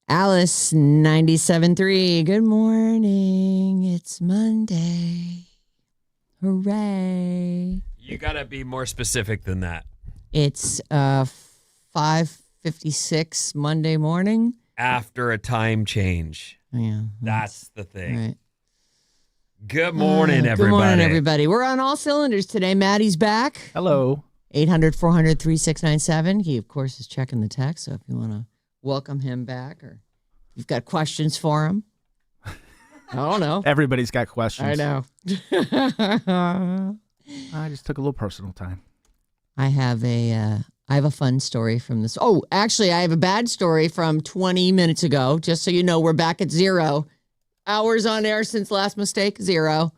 Alice 97.3. Good morning. It's Monday. Hooray. You got to be more specific than that. It's 5:56 Monday morning. After a time change. Yeah. That's the thing. Right. Good morning, everybody. Good morning, everybody. We're on all cylinders today. Maddie's back. Hello. 800-400-3697. He, of course, is checking the text, so if you want to welcome him back or you've got questions for him. I don't know. Everybody's got questions. I know. I just took a little personal time. I have a fun story from this. Oh, actually, I have a bad story from 20 minutes ago. Just so you know, we're back at 0 hours on air since last mistake. 0.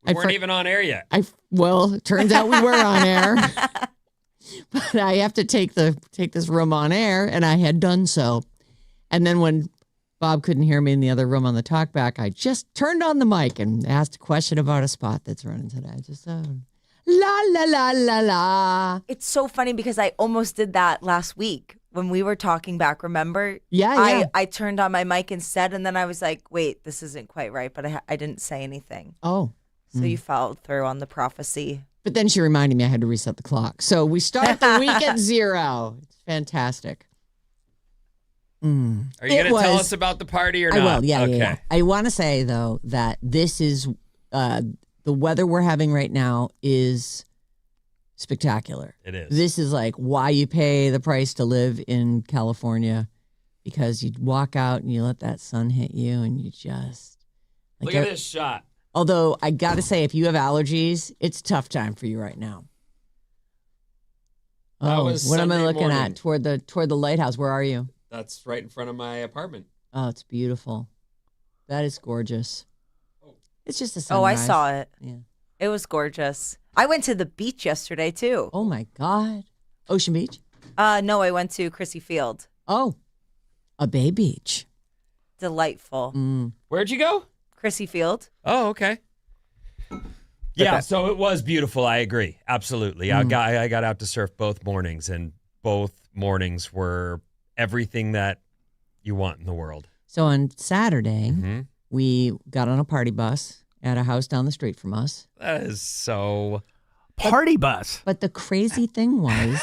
We weren't even on air yet. Well, it turns out we were on air. But I have to take this room on air, and I had done so. And then when Bob couldn't hear me in the other room on the talkback, I just turned on the mic and asked a question about a spot that's running today. Just la la la la la. It's so funny because I almost did that last week when we were talking back. Remember? Yeah. I turned on my mic instead, and then I was like, "Wait, this isn't quite right." But I didn't say anything. Oh, so you followed through on the prophecy. But then she reminded me I had to reset the clock. So we start the week at 0. It's fantastic. Are you going to tell us about the party or not? I will, yeah, okay. yeah. I want to say, though, that this is the weather we're having right now is spectacular. It is. This is like why you pay the price to live in California, because you walk out and you let that sun hit you and you just... Look at this shot. Although I got to say, if you have allergies, it's a tough time for you right now. That was what am I Sunday looking morning. at? Toward the lighthouse. Where are you? That's right in front of my apartment. Oh, it's beautiful. That is gorgeous. It's just a sunrise. Oh, I saw it. Yeah. It was gorgeous. I went to the beach yesterday too. Oh my God. Ocean Beach? No, I went to Crissy Field. Oh, a Bay Beach. Delightful. Where'd you go? Crissy Field. Oh, okay. Yeah, so it was beautiful. I agree. Absolutely. I got out to surf both mornings, and both mornings were everything that you want in the world. So on Saturday, we got on a party bus at a house down the street from us. That is so... Party bus. But the crazy thing was...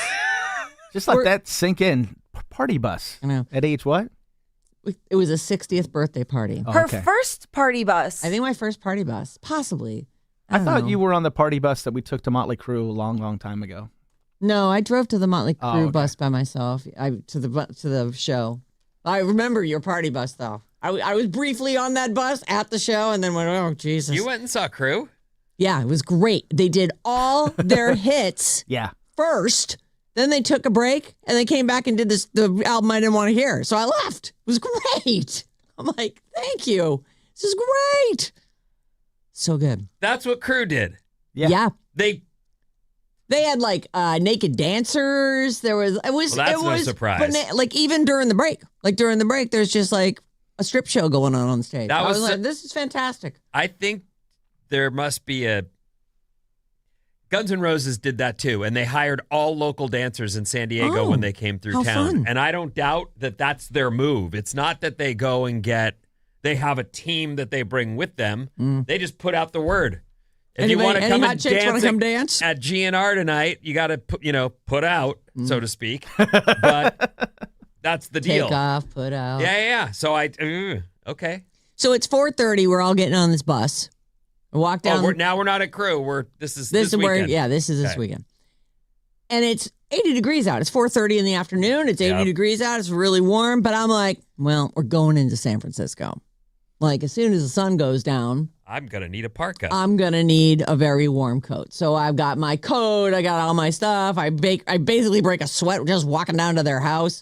Just let that sink in. Party bus. I know. At age what? It was a 60th birthday party. Oh, Her okay. first party bus. I think my first party bus. Possibly. I don't thought know. you were on the party bus that we took to Motley Crue a long, long time ago. No, I drove to the Motley Crue okay. bus by myself. To the show. I remember your party bus though. I was briefly on that bus at the show and then went, oh Jesus. You went and saw Crew? Yeah, it was great. They did all their hits Yeah. first. Then they took a break and they came back and did the album I didn't want to hear. So I left. It was great. I'm like, thank you. This is great. So good. That's what Crew did. Yeah. They... They had like naked dancers. It was that's no surprise. Like even during the break, there's just like a strip show going on stage. That I was was like, this is fantastic. I think there must be a... Guns N' Roses did that too, and they hired all local dancers in San Diego when they came through how town. fun. And I don't doubt that that's their move. It's not that they go and they have a team that they bring with them. They just put out the word. If you want to come and dance at GNR tonight, you got to put out, so to speak. But that's the deal. Take off, put out. Yeah. So okay. So it's 4:30. We're all getting on this bus. We walk down. Now we're not at Crew. This is this where, weekend. this is this weekend. And it's 80 degrees out. It's 4:30 in the afternoon. It's 80 degrees out. It's really warm. But I'm like, well, we're going into San Francisco. Like as soon as the sun goes down, I'm going to need a parka. I'm going to need a very warm coat. So I've got my coat. I got all my stuff. I basically break a sweat just walking down to their house.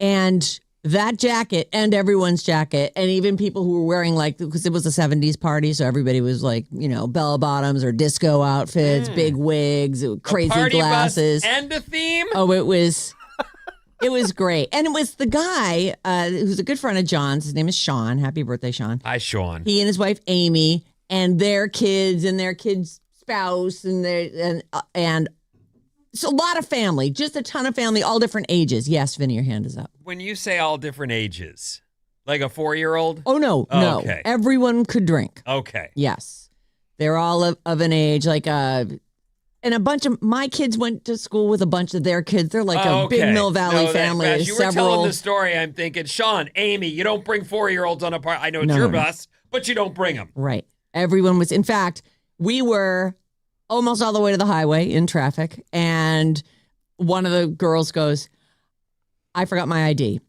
And that jacket and everyone's jacket and even people who were wearing because it was a 70s party. So everybody was like, bell bottoms or disco outfits, big wigs, crazy party glasses. Bus and a theme. Oh, it was great. And it was the guy who's a good friend of John's. His name is Sean. Happy birthday, Sean. Hi, Sean. He and his wife, Amy, and their kids and their kids' spouse and so a lot of family, just a ton of family, all different ages. Yes, Vinny, your hand is up. When you say all different ages, like a 4-year-old? Oh, no. Okay. Everyone could drink. Okay. Yes. They're all of an age, and a bunch of my kids went to school with a bunch of their kids. They're like a big Mill Valley family. As you were telling the story, I'm thinking, Sean, Amy, you don't bring 4-year-olds on a party. I know it's your bus, but you don't bring them. Right. Everyone was. In fact, we were almost all the way to the highway in traffic, and one of the girls goes, "I forgot my ID,"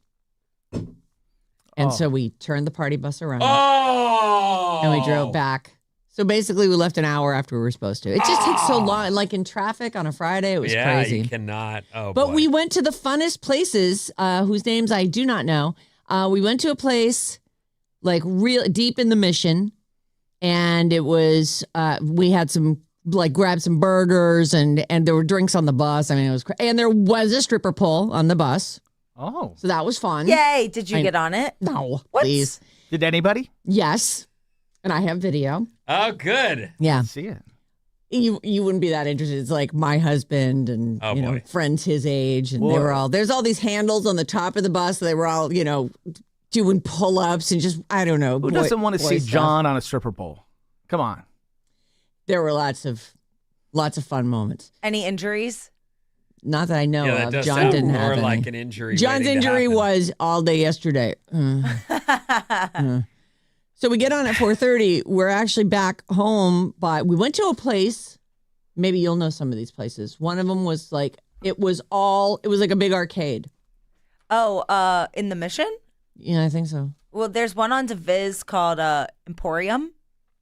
and so we turned the party bus around, and we drove back. So basically, we left an hour after we were supposed to. It just takes so long. Like in traffic on a Friday, it was crazy. Yeah, you cannot. Oh, but boy. we went to the funnest places, whose names I do not know. We went to a place like real deep in the Mission, and it was we had some grabbed some burgers, and there were drinks on the bus. I mean, it was and there was a stripper pole on the bus. Oh, so that was fun. Yay! Did you get on it? No, What? please. did anybody? Yes, and I have video. Oh, good. Yeah. See it. You wouldn't be that interested. It's like my husband and boy. friends his age, and they were there's all these handles on the top of the bus. They were all doing pull-ups and just I don't know. Who doesn't want to see John on a stripper pole? Come on. There were lots of fun moments. Any injuries? Not that I know Yeah, that of. does John sound didn't have more any. like an injury. John's waiting to injury happen. was all day yesterday. So we get on at 4:30. We're actually back home, but we went to a place. Maybe you'll know some of these places. One of them was it was like a big arcade. Oh, in the Mission? Yeah, I think so. Well, there's one on DeViz called Emporium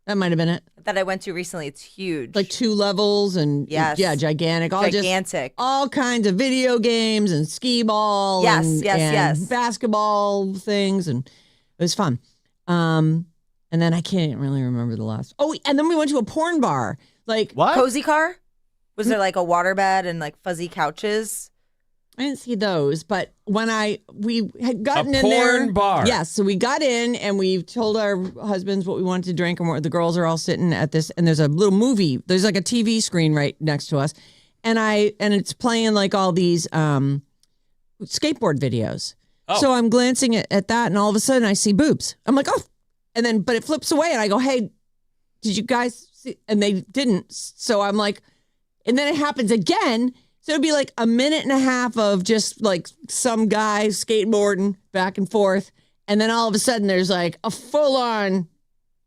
That might have been it. that I went to recently. It's huge. Like 2 levels and Yes. yeah, gigantic. Gigantic. All kinds of video games and skee ball. Yes, and, yes, and yes. basketball things, and it was fun. And then I can't really remember the last. Oh, and then we went to a porn bar. Like What? Cozy car? Was there like a waterbed and like fuzzy couches? I didn't see those, but when we had gotten A in there, porn bar. Yes, so we got in and we told our husbands what we wanted to drink, and the girls are all sitting at this, and there's a little movie. There's like a TV screen right next to us, and it's playing like all these skateboard videos. Oh. So I'm glancing at that, and all of a sudden I see boobs. I'm like, oh, and then but it flips away, and I go, hey, did you guys see? And they didn't. So I'm like, and then it happens again. So it'd be like a minute and a half of just like some guy skateboarding back and forth. And then all of a sudden there's like a full on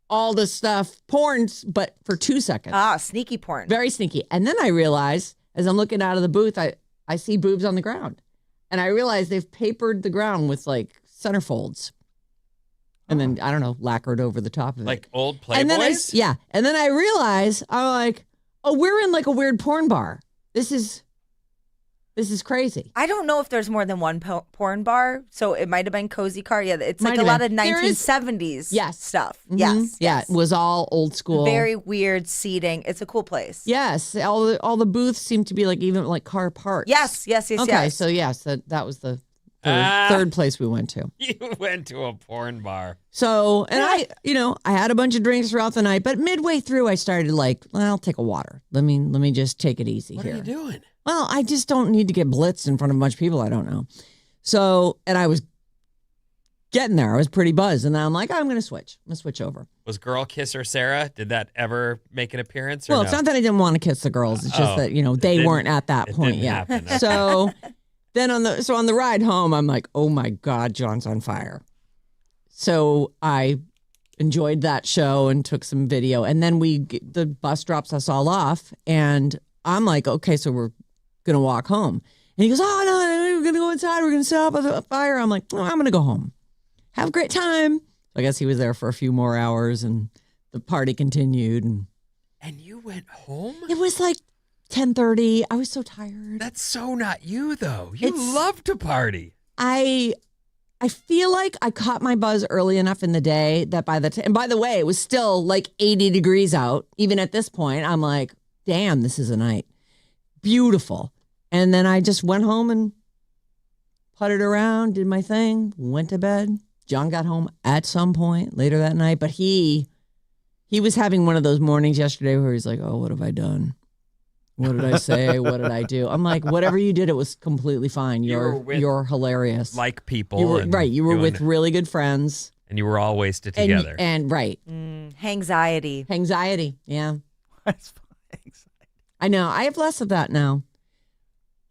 all the stuff, porn, but for 2 seconds. Ah, sneaky porn. Very sneaky. And then I realize as I'm looking out of the booth, I see boobs on the ground. And I realize they've papered the ground with like centerfolds. And then, I don't know, lacquered over the top of it. Like old Playboys? And then And then I realize, I'm like, oh, we're in like a weird porn bar. This is crazy. I don't know if there's more than one porn bar, so it might have been Cozy Car. Yeah, it's Might like a have lot been. of There is- 1970s stuff. Mhm. Yes. Yeah, yes. it was all old school. Very weird seating. It's a cool place. Yes, all the booths seem to be like even like car parts. Yes. Okay, yes. so yes, that was the Ah. third place we went to. You went to a porn bar. So, and I had a bunch of drinks throughout the night, but midway through I started like, well, I'll take a water. Let me just take it easy What here. are you doing? Well, I just don't need to get blitzed in front of a bunch of people I don't know. So, and I was getting there. I was pretty buzzed. And then I'm like, I'm going to switch. I'm going to switch over. Was Girl Kisser Sarah? Did that ever make an appearance? Or Well, no? it's not that I didn't want to kiss the girls. It's just Oh, that, they didn't- weren't at that it point didn't yet. happen. Okay. So then on the ride home, I'm like, oh my God, John's on fire. So I enjoyed that show and took some video. And then the bus drops us all off. And I'm like, okay, so we're going to walk home. And he goes, oh, no, we're going to go inside. We're going to set up a fire. I'm like, oh, I'm going to go home. Have a great time. So I guess he was there for a few more hours and the party continued. And you went home? It was like 10:30. I was so tired. That's so not you, though. You It's- love to party. I feel like I caught my buzz early enough in the day that and by the way, it was still like 80 degrees out. Even at this point, I'm like, damn, this is a night. Beautiful. And then I just went home and putted around, did my thing, went to bed. John got home at some point later that night, but he he was having one of those mornings yesterday where he's like, oh, what have I done? What did I say? What did I do? I'm like, whatever you did, it was completely fine. You're hilarious. Like people. You were, and right. You were doing- with really good friends. And you were all wasted together. And right. Anxiety. Yeah. That's I know. I have less of that now.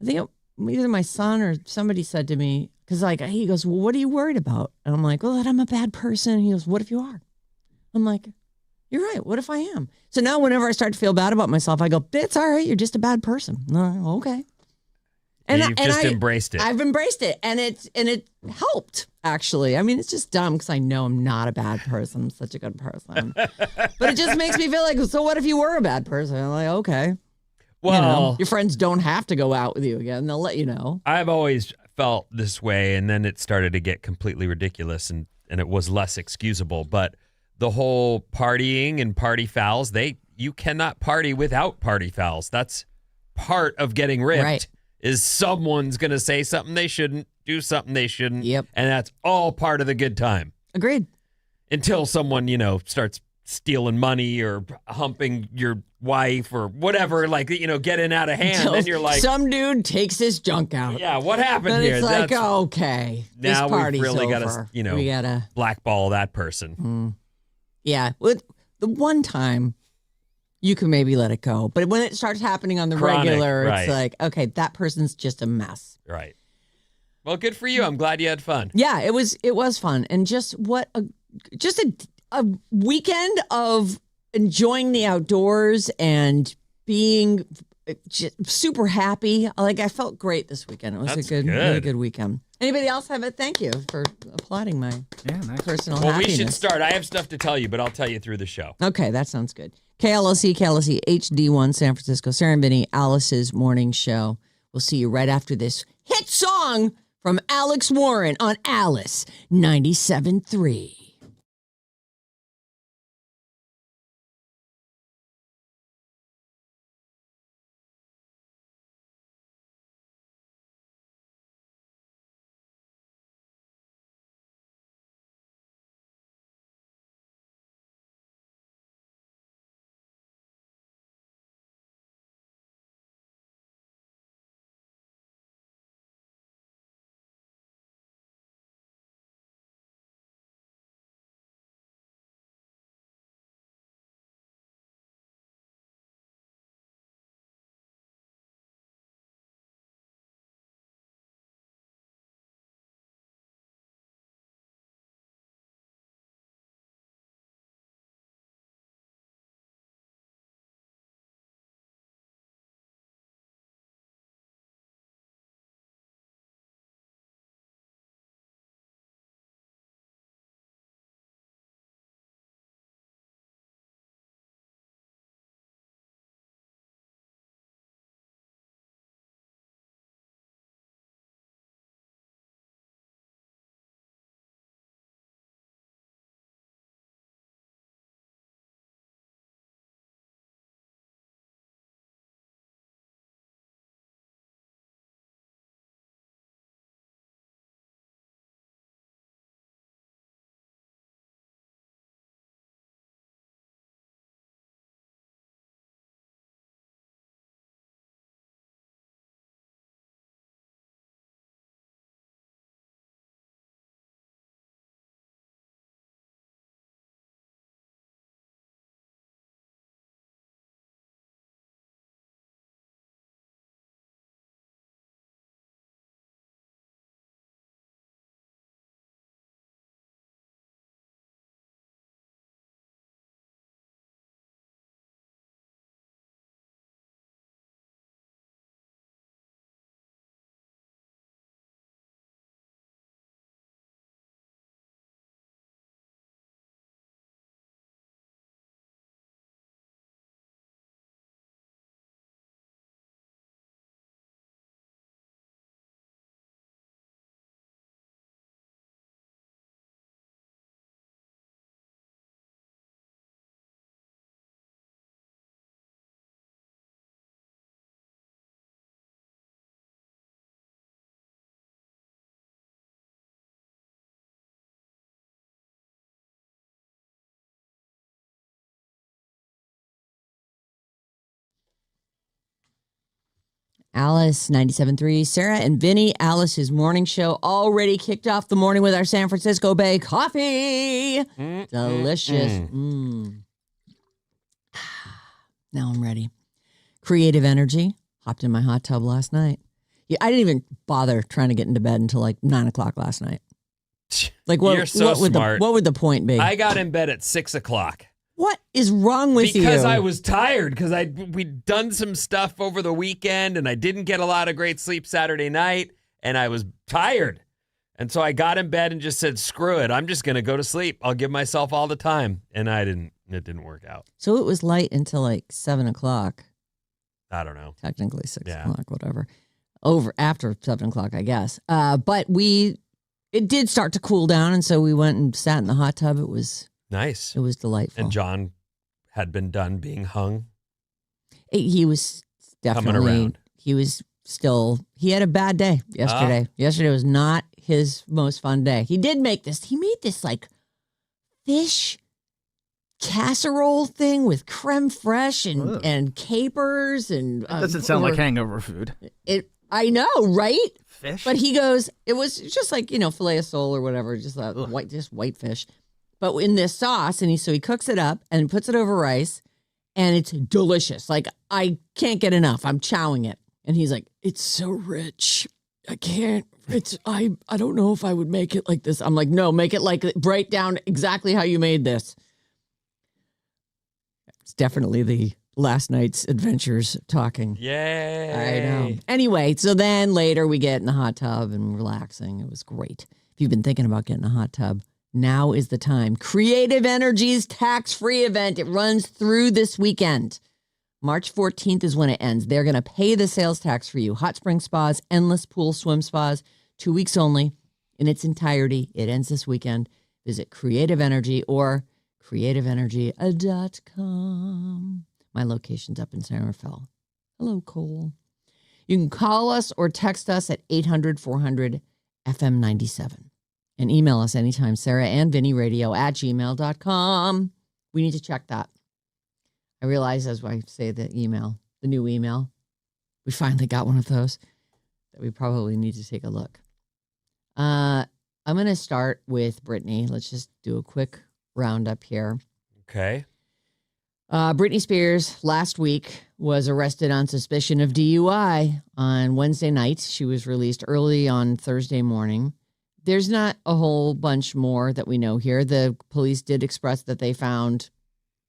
I think either my son or somebody said to me, because like he goes, well, what are you worried about? And I'm like, well, that I'm a bad person. And he goes, what if you are? I'm like, you're right. What if I am? So now whenever I start to feel bad about myself, I go, it's all right. You're just a bad person. Okay. And you've just embraced it. I've embraced it. And it helped, actually. I mean, it's just dumb because I know I'm not a bad person. I'm such a good person. But it just makes me feel like, so what if you were a bad person? I'm like, okay. Well, your friends don't have to go out with you again. They'll let you know. I've always felt this way, and then it started to get completely ridiculous, and it was less excusable. But the whole partying and party fouls, you cannot party without party fouls. That's part of getting ripped. Right. Is someone's going to say something they shouldn't, do something they shouldn't. Yep. And that's all part of the good time. Agreed. Until someone, starts stealing money or humping your wife or whatever, getting out of hand. Until then you're like, some dude takes his junk out. yeah, what happened And here? it's like, okay, now this party's we've really got over. to, we gotta blackball that person. Yeah. With the one time you can maybe let it go. But when it starts happening on the Chronic, regular, right. it's like, okay, that person's just a mess. Right. Well, good for you. I'm glad you had fun. Yeah, it was fun. And just a weekend of enjoying the outdoors and being just super happy. Like I felt great this weekend. It was That's really good weekend. Anybody else have it? Thank you for applauding my nice. personal Well, happiness. we should start. I have stuff to tell you, but I'll tell you through the show. Okay, that sounds good. KLOC, HD1, San Francisco. Sarah Vinnie, Alice's morning show. We'll see you right after this hit song from Alex Warren on Alice 97.3. Alice, 97.3. Sarah and Vinnie, Alice's morning show, already kicked off the morning with our San Francisco Bay coffee. Delicious. Now I'm ready. Creative energy. Hopped in my hot tub last night. Yeah, I didn't even bother trying to get into bed until like 9 o'clock last night. Like, You're so smart. What would the point be? I got in bed at 6 o'clock. What is wrong with you? Because I was tired, because we'd done some stuff over the weekend, and I didn't get a lot of great sleep Saturday night, and I was tired. And so I got in bed and just said, screw it. I'm just going to go to sleep. I'll give myself all the time. And it didn't work out. So it was light until like 7 o'clock. I don't know. Technically 6 o'clock, whatever. After 7 o'clock, I guess. But it did start to cool down, and so we went and sat in the hot tub. It was nice. It was delightful. And John had been done being hung. He was definitely coming around. He had a bad day yesterday. Yesterday was not his most fun day. He made this like fish casserole thing with creme fraiche and capers and that doesn't sound like hangover food. I know, right? Fish. But he goes, it was just like, filet of sole or whatever, just white fish. But in this sauce, and he cooks it up and puts it over rice, and it's delicious. Like, I can't get enough. I'm chowing it. And he's like, it's so rich. I can't. I don't know if I would make it like this. I'm like, no, make it like, write down exactly how you made this. It's definitely the last night's adventures talking. Yay. I know. Anyway, so then later we get in the hot tub and relaxing. It was great. If you've been thinking about getting a hot tub, now is the time. Creative Energy's tax-free event. It runs through this weekend. March 14th is when it ends. They're going to pay the sales tax for you. Hot spring spas, endless pool swim spas, 2 weeks only in its entirety. It ends this weekend. Visit Creative Energy or creativeenergy.com. My location's up in San Rafael. Hello, Cole. You can call us or text us at 800-400-FM97. And email us anytime, Sarah and Vinnie Radio at gmail.com. We need to check that. I realize as I say the new email, we finally got one of those, that we probably need to take a look. I'm going to start with Britney. Let's just do a quick roundup here. Okay. Britney Spears last week was arrested on suspicion of DUI on Wednesday night. She was released early on Thursday morning. There's not a whole bunch more that we know here. The police did express that they found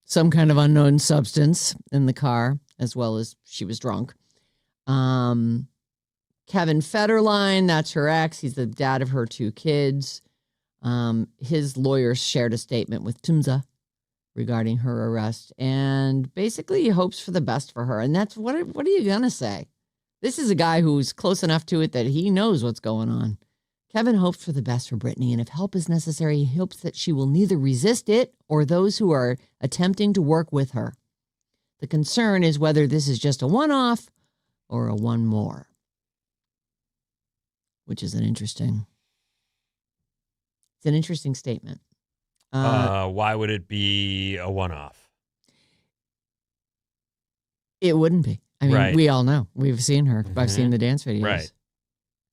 some kind of unknown substance in the car, as well as she was drunk. Kevin Federline, that's her ex. He's the dad of her 2 kids. His lawyers shared a statement with Tumza regarding her arrest, and basically he hopes for the best for her. And that's what are you going to say? This is a guy who's close enough to it that he knows what's going on. Kevin hopes for the best for Britney, and if help is necessary, he hopes that she will neither resist it or those who are attempting to work with her. The concern is whether this is just a one-off or a one more, which is an interesting statement. Why would it be a one-off? It wouldn't be. I mean, Right. We all know. We've seen her. I've seen the dance videos. Right.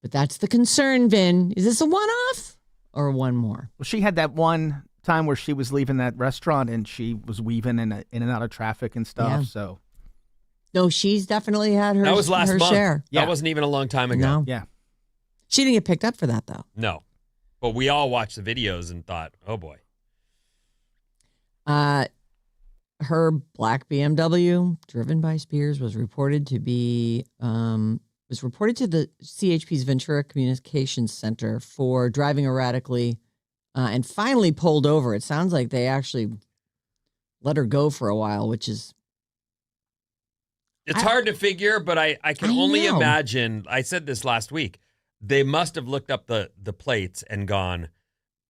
But that's the concern, Vin. Is this a one-off or one more? Well, she had that one time where she was leaving that restaurant and she was weaving in and out of traffic and stuff. Yeah. So No, she's definitely had her, That was last her month. share. Yeah. That wasn't even a long time ago. No. yeah, She didn't get picked up for that, though. No. But we all watched the videos and thought, oh boy. Her black BMW, driven by Spears, was reported to the CHP's Ventura Communications Center for driving erratically, and finally pulled over. It sounds like they actually let her go for a while, which is... It's hard to figure, but I can only imagine. I said this last week. They must have looked up the plates and gone,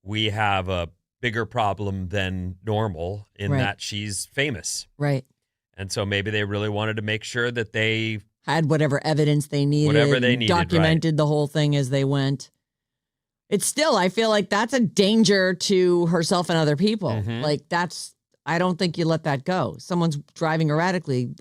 we have a bigger problem than normal in Right. that she's famous. Right. And so maybe they really wanted to make sure that they Had whatever evidence they needed. Documented the whole thing as they went. It's still, I feel like that's a danger to herself and other people. Mhm. Like I don't think you let that go. Someone's driving erratically.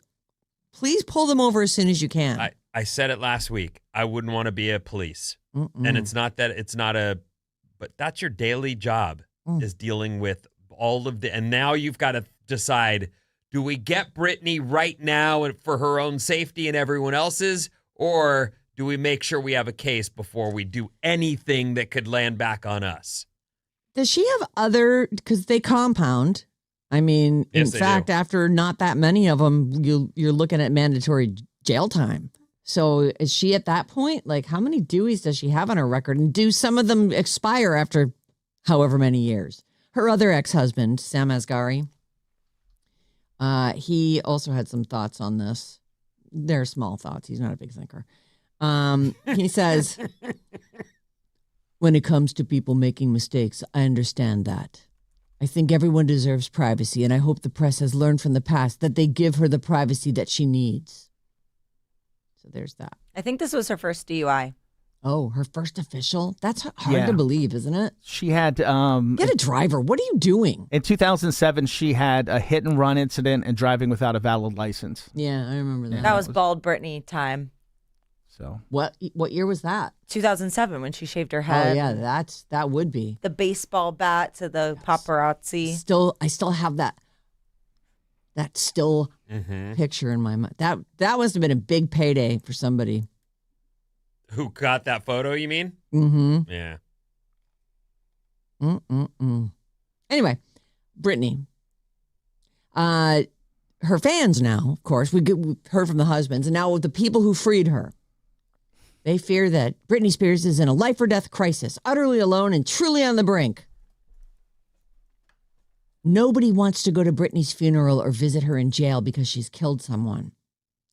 Please pull them over as soon as you can. I said it last week. I wouldn't want to be a police. Mm-mm. And it's not but that's your daily job is dealing with all of and now you've got to decide, do we get Britney right now for her own safety and everyone else's, or do we make sure we have a case before we do anything that could land back on us? Does she have because they compound. I mean, Yes, in they fact, do. after not that many of them, you're looking at mandatory jail time. So is she at that point? Like, how many Deweys does she have on her record? And do some of them expire after however many years? Her other ex-husband, Sam Asghari, he also had some thoughts on this. They're small thoughts. He's not a big thinker. He says, when it comes to people making mistakes, I understand that. I think everyone deserves privacy, and I hope the press has learned from the past that they give her the privacy that she needs. So there's that. I think this was her first DUI. Oh, her first official? That's hard Yeah. to believe, isn't it? She had Get a driver. What are you doing? in 2007. She had a hit and run incident and driving without a valid license. Yeah, I remember that. That was bald Britney time. So What year was that? 2007 when she shaved her Oh head. yeah, that would be. The baseball bat to the paparazzi. I still have that still picture in my mind. That must have been a big payday for somebody. Who got that photo, you mean? Mm-hmm. Yeah. Anyway, Britney. Her fans now, of course, we heard from the husbands, and now with the people who freed her. They fear that Britney Spears is in a life or death crisis, utterly alone and truly on the brink. Nobody wants to go to Britney's funeral or visit her in jail because she's killed someone.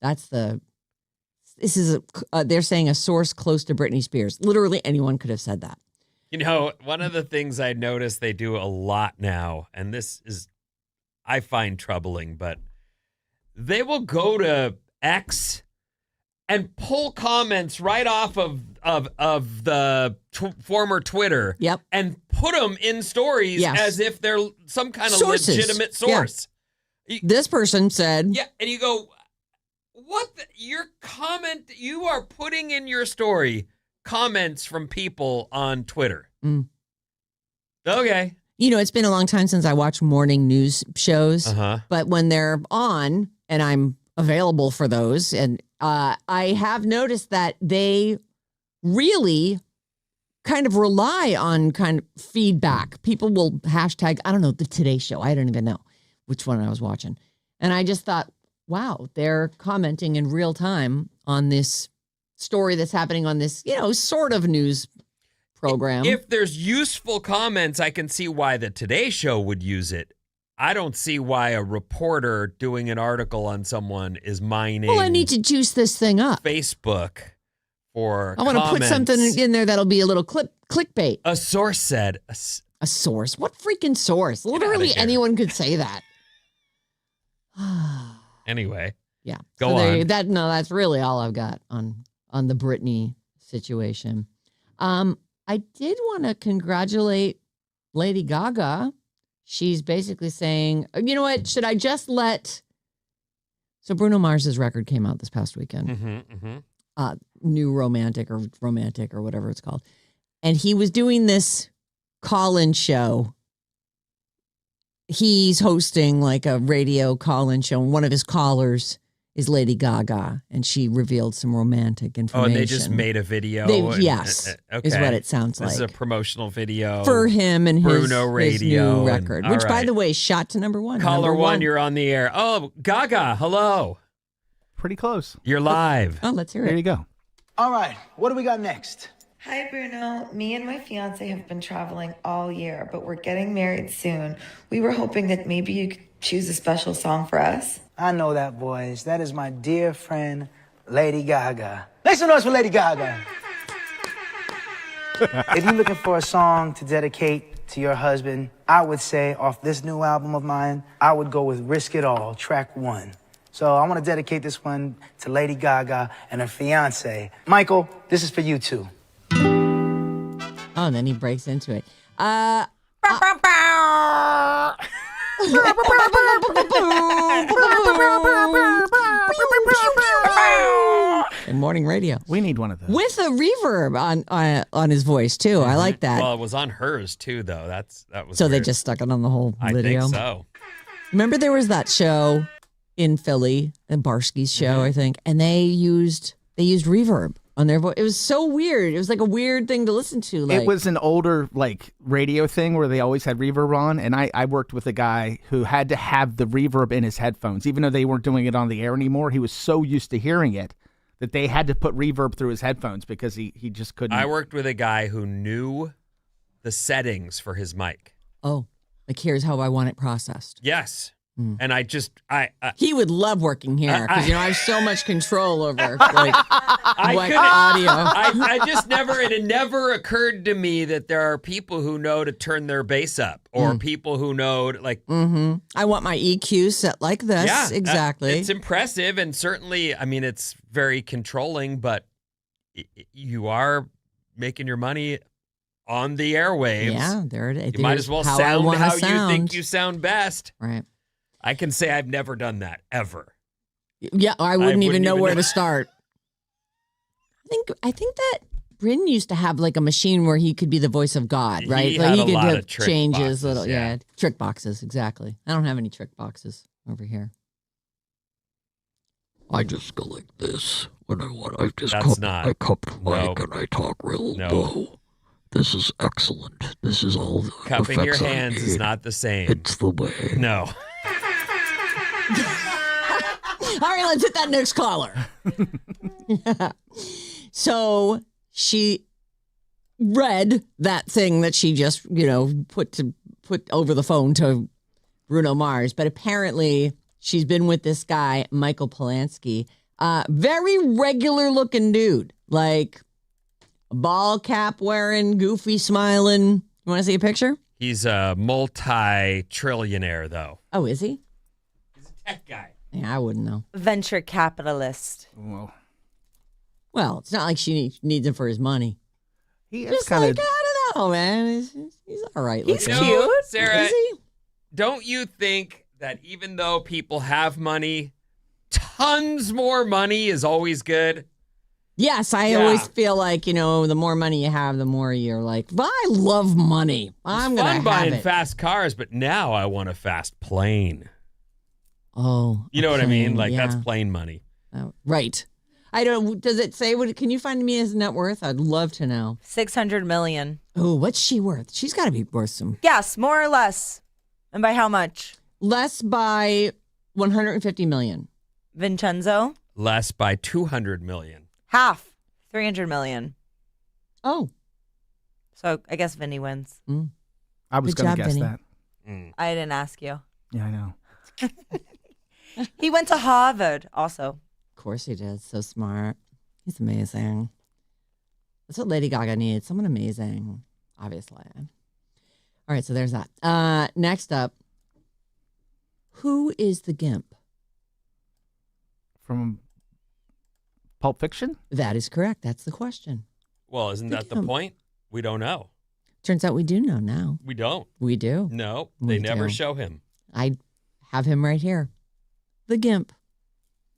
They're saying a source close to Britney Spears. Literally anyone could have said that. You know, one of the things I noticed they do a lot now, and this is, I find troubling, but they will go to X and pull comments right off of the former Twitter. Yep. And put them in stories Yes. as if they're some kind of Sources. legitimate source. This person said, Yeah, and you go, what? You are putting in your story comments from people on Twitter. Okay. you know, it's been a long time since I watched morning news shows, but when they're on and I'm available for those, and I have noticed that they really kind of rely on kind of feedback. People will hashtag, I don't know, the Today Show. I don't even know which one I was watching. And I just thought, wow, they're commenting in real time on this story that's happening on this, you know, sort of news program. If there's useful comments, I can see why the Today Show would use it. I don't see why a reporter doing an article on someone is mining well, I need to juice this thing up. Facebook for I want to put something in there that'll be a little clickbait. A source said. A source? What freaking source? Literally here. anyone could say that. Anyway. Yeah. Go so on. That's really all I've got on the Britney situation. I did want to congratulate Lady Gaga. She's basically saying, you know what, should I just let... So Bruno Mars's record came out this past weekend. New Romantic or whatever it's called. And he was doing this call-in show. He's hosting like a radio call-in show, and one of his callers is Lady Gaga, and she revealed some romantic information. Oh, and they just made a video? Yes, okay. is what it sounds like. This is a promotional video. For him and Bruno his Radio new record, and- which, all by right. the way, shot to number one. Caller Number one, you're on the air. Oh, Gaga, hello. Pretty close. You're live. Oh, let's hear There it. you go. All right, what do we got next? Hi, Bruno. Me and my fiance have been traveling all year, but we're getting married soon. We were hoping that maybe you could choose a special song for us. I know that voice. That is my dear friend, Lady Gaga. Make some noise for Lady Gaga. If you're looking for a song to dedicate to your husband, I would say off this new album of mine, I would go with Risk It All, track 1. So I want to dedicate this one to Lady Gaga and her fiance. Michael, this is for you too. Oh, and then he breaks into it. And in morning radio. We need one of those. With a reverb on his voice, too. I like that. Well, it was on hers, too, though. That was So they weird. just stuck it on the whole I video? think so. Remember there was that show in Philly, the Barsky's show, I think, and they used reverb on their voice. It was so weird. It was like a weird thing to listen to. Like, it was an older radio thing where they always had reverb on, and I worked with a guy who had to have the reverb in his headphones, even though they weren't doing it on the air anymore. He was so used to hearing it that they had to put reverb through his headphones because he just couldn't. I worked with a guy who knew the settings for his mic. oh, like here's how I want it processed. Yes. And I He would love working here because, I have so much control over what couldn't- audio. I just it never occurred to me that there are people who know to turn their bass up or people who know I want my EQ set like this. yeah, exactly. it's impressive. And certainly, I mean, it's very controlling, but you are making your money on the airwaves. Yeah, there it is. You might as well how I sound wanna how you sound. think you sound best. Right. I can say I've never done that ever. Yeah, I wouldn't even know where know. to start. I think that Bryn used to have like a machine where he could be the voice of God, right? He like had he a could lot have of trick changes, boxes, yeah. trick boxes, exactly. I don't have any trick boxes over here. I just go like this when I want. I just That's not- I cup the mic no. and I talk real No. low. This is excellent. This is all the Cupping your effects I hands is need. not the same. It's the way. No. All right, let's hit that next caller. So she read that thing that she just, put over the phone to Bruno Mars, but apparently she's been with this guy, Michael Polanski, very regular looking dude, like a ball cap wearing, goofy smiling. You want to see a picture? He's a multi-trillionaire, though. Oh, is he? He's a tech guy. Yeah, I wouldn't know. Venture capitalist. Well, it's not like she needs him for his money. He is Just kind like, of. I don't know, man. He's all right. He's looking. cute. Sarah, Is he? don't you think that even though people have money, tons more money is always good? Yes, I Yeah. always feel like, the more money you have, the more you're like, but I love money. I'm It's going to fun have buying it. fast cars, but now I want a fast plane. Oh, You know what I mean? Like, yeah. that's plane money. Oh, right. I don't. Does it say? Can you find me his net worth? I'd love to know. 600 million. Oh, what's she worth? She's got to be worth some. Yes, more or less. And by how much? Less by 150 million. Vincenzo? Less by 200 million. Half. 300 million. Oh, So I guess Vinny wins. I was Good going to job, guess Vinny. that. I didn't ask you. Yeah, I know. He went to Harvard also. of course he did. So smart. He's amazing. That's what Lady Gaga needs. Someone amazing, obviously. All right, so there's that. Next up, who is the Gimp? From Pulp Fiction? That is correct. That's the question. Well, isn't that the point? We don't know. Turns out we do know now. We don't. We do. No, We they never do. show him. I have him right here. The Gimp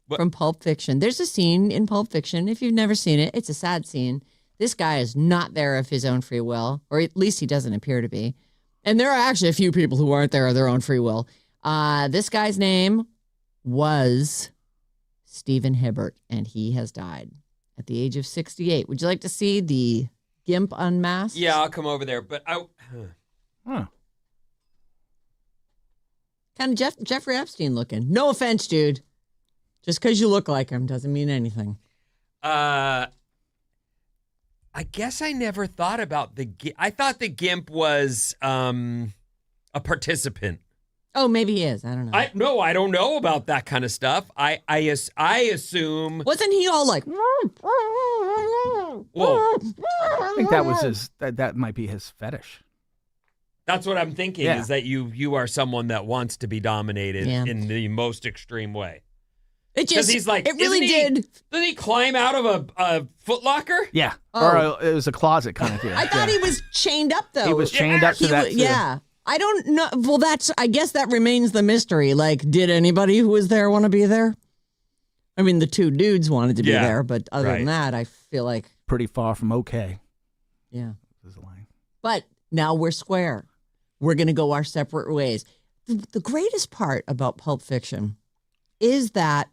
What? from Pulp Fiction. There's a scene in Pulp Fiction. If you've never seen it, it's a sad scene. This guy is not there of his own free will, or at least he doesn't appear to be. And there are actually a few people who aren't there of their own free will. This guy's name was Stephen Hibbert, and he has died at the age of 68. Would you like to see the Gimp unmasked? Yeah, I'll come over there. But Huh. Kind of Jeffrey Epstein looking. No offense, dude. Just because you look like him doesn't mean anything. I guess I never thought about I thought the Gimp was a participant. Oh, maybe he is. I don't know. I don't know about that kind of stuff. I assume. Wasn't he all like? Whoa, I think that was his. That might be his fetish. that's what I'm thinking. Yeah. Is that you are someone that wants to be dominated Yeah. in the most extreme way? It Because just. he's like, It really isn't did. Doesn't he climb out of a footlocker? Yeah. Oh. Or it was a closet kind of deal. I thought he was chained up though. He was chained up to He that. wa- too. yeah. I don't know. Well, I guess that remains the mystery. Like, did anybody who was there want to be there? I mean, the two dudes wanted to be Yeah, there, but other than that, I feel like, Pretty far from okay. yeah. Is the line. But now we're square. We're going to go our separate ways. The greatest part about Pulp Fiction is that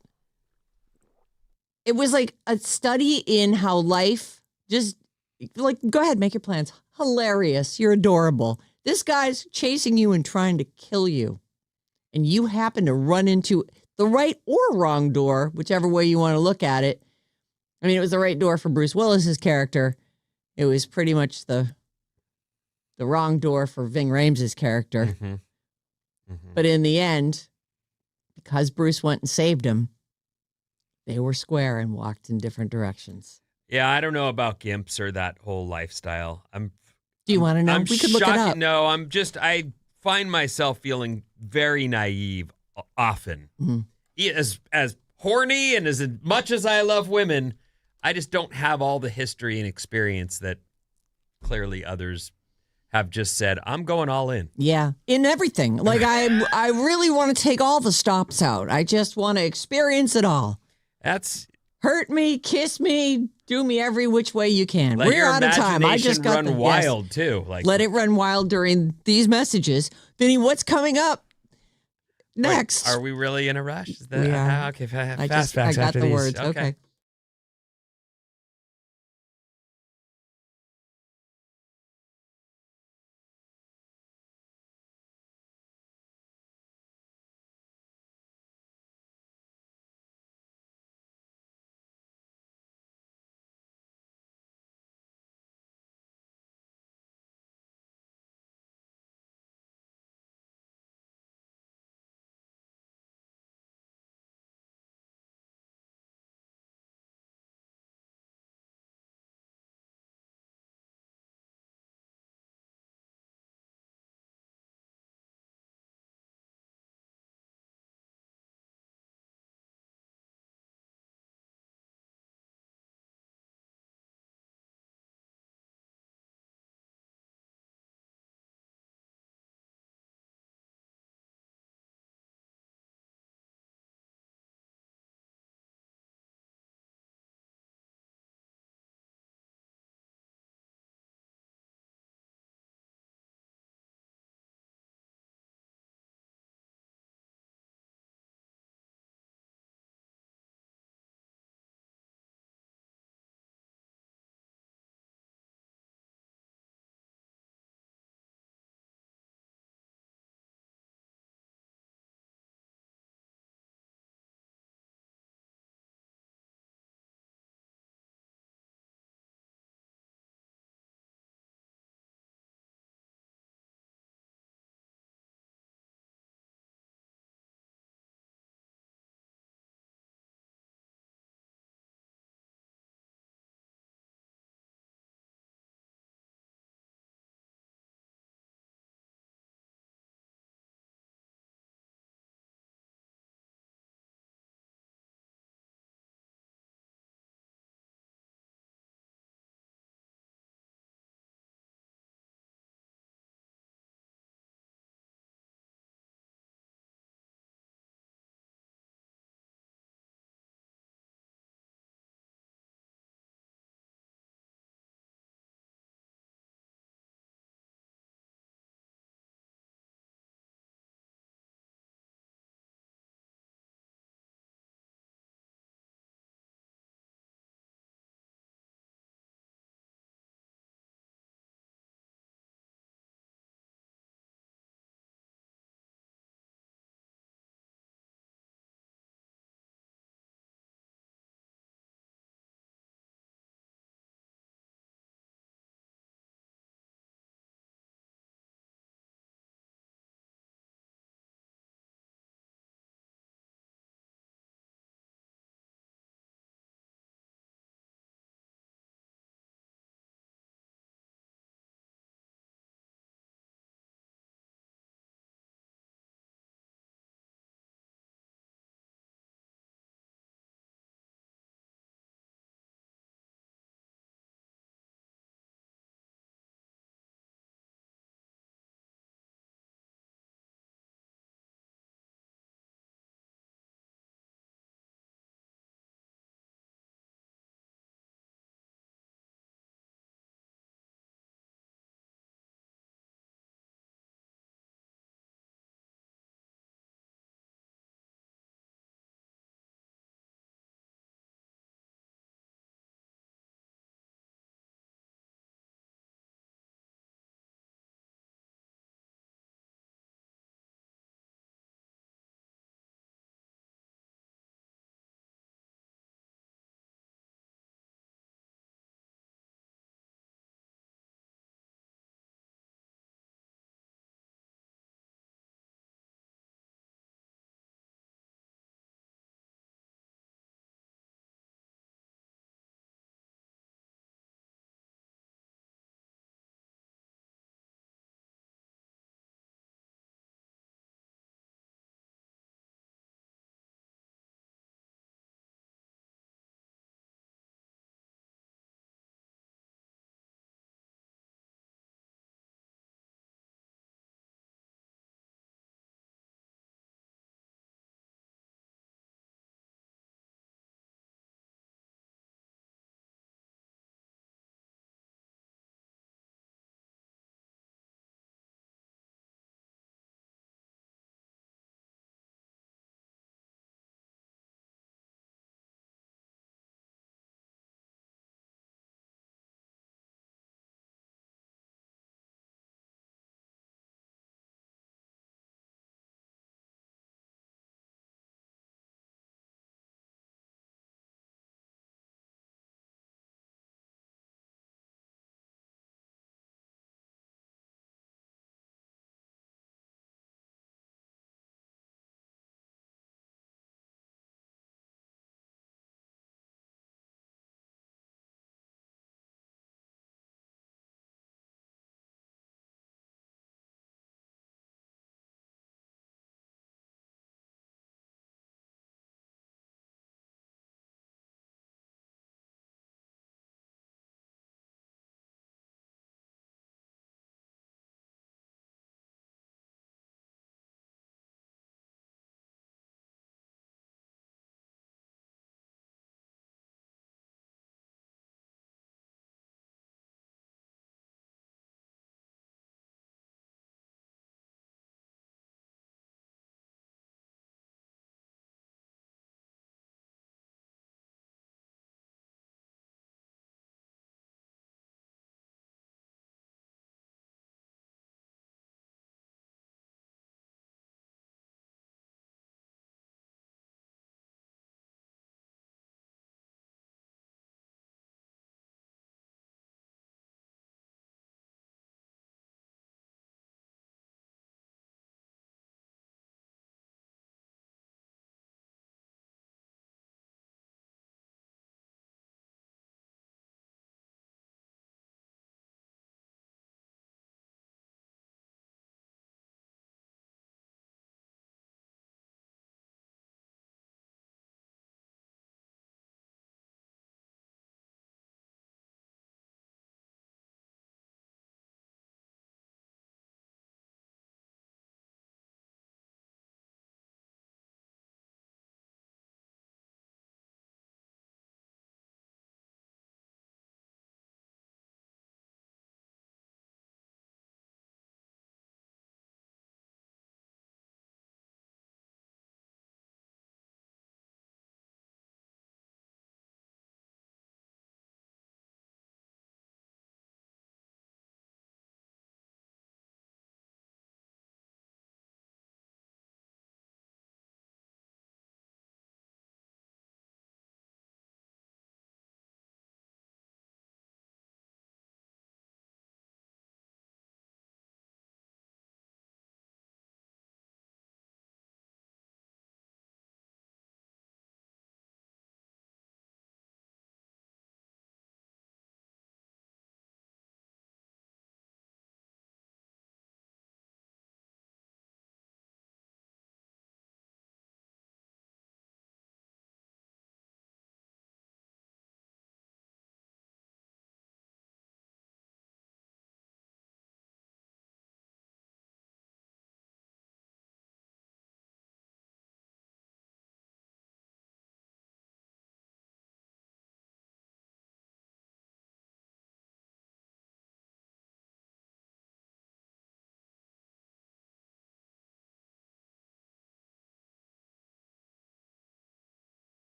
it was like a study in how life just, like, go ahead, make your plans. Hilarious. You're adorable. This guy's chasing you and trying to kill you. And you happen to run into the right or wrong door, whichever way you want to look at it. I mean, it was the right door for Bruce Willis's character. It was pretty much the wrong door for Ving Rhames' character. Mm-hmm. Mm-hmm. But in the end, because Bruce went and saved him, they were square and walked in different directions. Yeah, I don't know about gimps or that whole lifestyle. Do you want to know? We could look it up. No, I find myself feeling very naive often. Mm-hmm. As horny and as much as I love women, I just don't have all the history and experience that clearly others have just said, I'm going all in. Yeah, in everything. Like, I really want to take all the stops out. I just want to experience it all. That's... Hurt me, kiss me, do me every which way you can. Let We're your out of time. I just got run wild, too. Like, let it run wild during these messages. Vinny, what's coming up next? Wait, are we really in a rush? Is that, We are. Okay, I fast got after the these. words. Okay.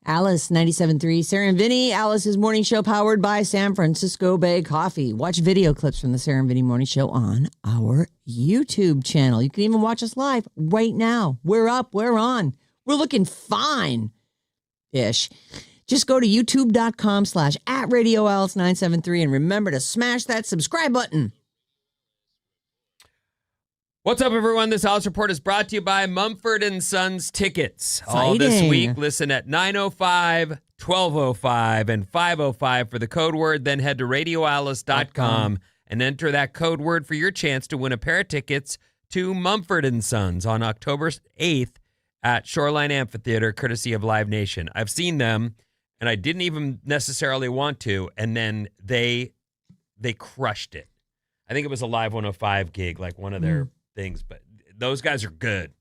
Alice 97.3, Sarah Vinnie, Alice's morning show powered by San Francisco Bay Coffee. Watch video clips from the Sarah Vinnie morning show on our YouTube channel. You can even watch us live right now. We're up, we're on. We're looking fine-ish. Just go to youtube.com/@RadioAlice973 and remember to smash that subscribe button. What's up, everyone? This Alice Report is brought to you by Mumford & Sons Tickets. All this Exciting. week, listen at 9:05, 12:05, and 5:05 for the code word. Then head to radioalice.com and enter that code word for your chance to win a pair of tickets to Mumford & Sons on October 8th at Shoreline Amphitheater, courtesy of Live Nation. I've seen them, and I didn't even necessarily want to, and then they crushed it. I think it was a Live 105 gig, like one of their things, but those guys are good.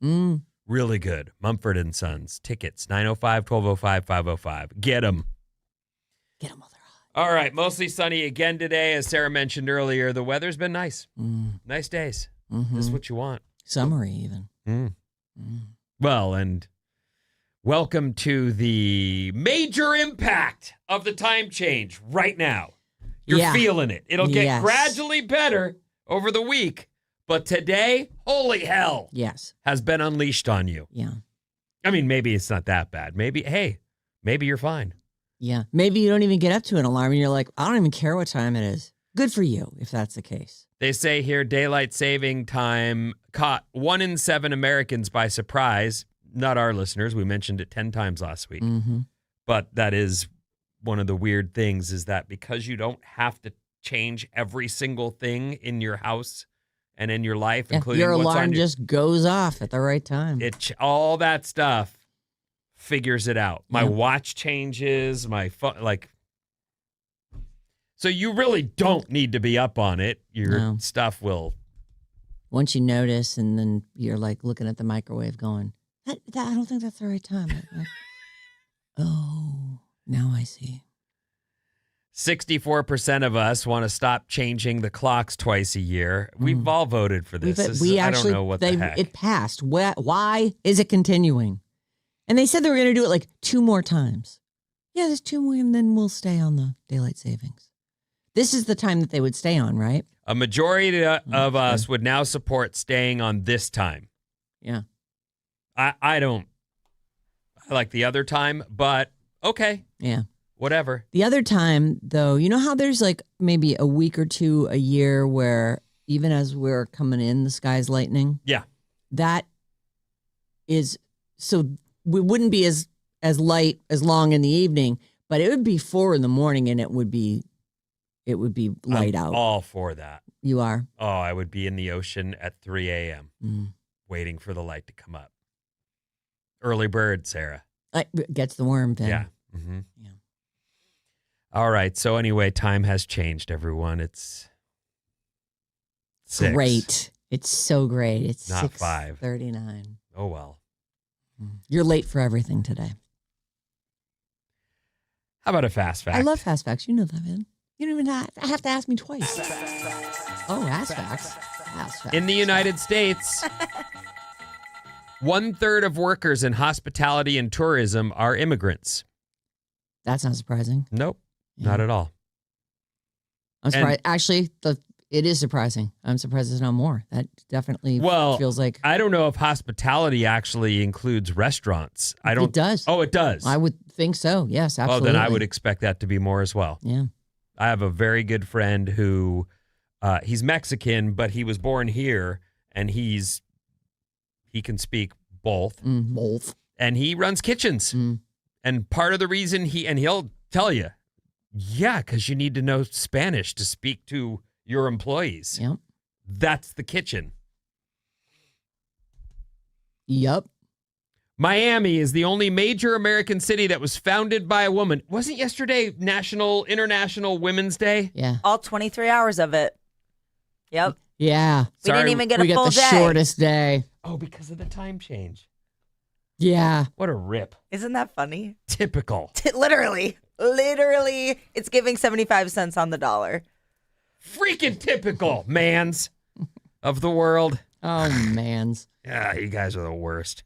Really good. Mumford & Sons. Tickets, 9:05, 12:05, 5:05. Get them. Get them while they're All right, mostly sunny again today. As Sarah mentioned earlier, the weather's been nice. Nice days. This is what you want. summery even. Well, and welcome to the major impact of the time change right now. You're feeling it. It'll get gradually better over the week. But today, holy hell, has been unleashed on you. Yeah. I mean, maybe it's not that bad. Maybe you're fine. Yeah. Maybe you don't even get up to an alarm and you're like, I don't even care what time it is. Good for you if that's the case. They say here daylight saving time caught 1 in 7 Americans by surprise. Not our listeners. We mentioned it 10 times last week. But that is one of the weird things is that because you don't have to change every single thing in your house and in your life, including your what's alarm on just goes off at the right time. All that stuff figures it out. My watch changes, my phone, so you really don't need to be up on it. Your stuff will. Once you notice, and then you're like looking at the microwave going, I don't think that's the right time. Oh, now I see. 64% of us want to stop changing the clocks twice a year. We've all voted for this. I don't know what the heck. It passed. Why is it continuing? And they said they were going to do it like 2 more times. Yeah, there's 2 more, and then we'll stay on the daylight savings. This is the time that they would stay on, right? A majority of us would now support staying on this time. Yeah. I don't. I like the other time, but okay. Yeah. Whatever. The other time, though, you know how there's like maybe a week or 2 a year where even as we're coming in, the sky's lightning? Yeah. That is, so we wouldn't be as light as long in the evening, but it would be 4 in the morning and it would be light out. All for that. You are? Oh, I would be in the ocean at 3 a.m. Waiting for the light to come up. Early bird, Sarah. Gets the worm, Vin. Yeah. Yeah. All right. So anyway, time has changed, everyone. It's 6. Great. It's so great. It's not 6:39. Oh, well. You're late for everything today. How about a fast fact? I love fast facts. You know that, Vin. You don't even have to ask me twice. Oh, fast facts. Fast facts. In the United States, 1/3 of workers in hospitality and tourism are immigrants. That's not surprising. Nope. Not at all. I'm surprised. Actually, it is surprising. I'm surprised there's not more. That definitely feels like. I don't know if hospitality actually includes restaurants. It does. Oh, it does. I would think so. Yes, absolutely. Oh, then I would expect that to be more as well. Yeah. I have a very good friend who, he's Mexican, but he was born here, and he can speak both. Both. And he runs kitchens. And part of the reason he'll tell you, because you need to know Spanish to speak to your employees. Yep. That's the kitchen. Yep. Miami is the only major American city that was founded by a woman. Wasn't yesterday International Women's Day? Yeah. All 23 hours of it. Yep. Yeah. We didn't even get a full day. We got the shortest day. Oh, because of the time change. Yeah. What a rip. Isn't that funny? Typical. Literally, it's giving 75 cents on the dollar. Freaking typical, mans of the world. Oh, mans. Yeah, you guys are the worst.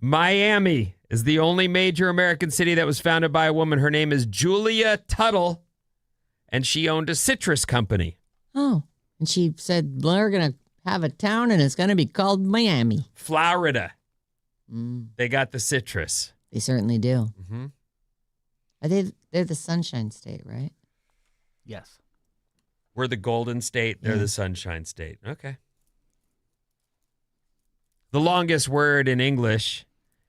Miami is the only major American city that was founded by a woman. Her name is Julia Tuttle, and she owned a citrus company. Oh, and she said, we're going to have a town, and it's going to be called Miami. Florida. Mm. They got the citrus. They certainly do. Mm-hmm. They're the Sunshine State, right? Yes. We're the Golden State. They're the Sunshine State. Okay. The longest word in English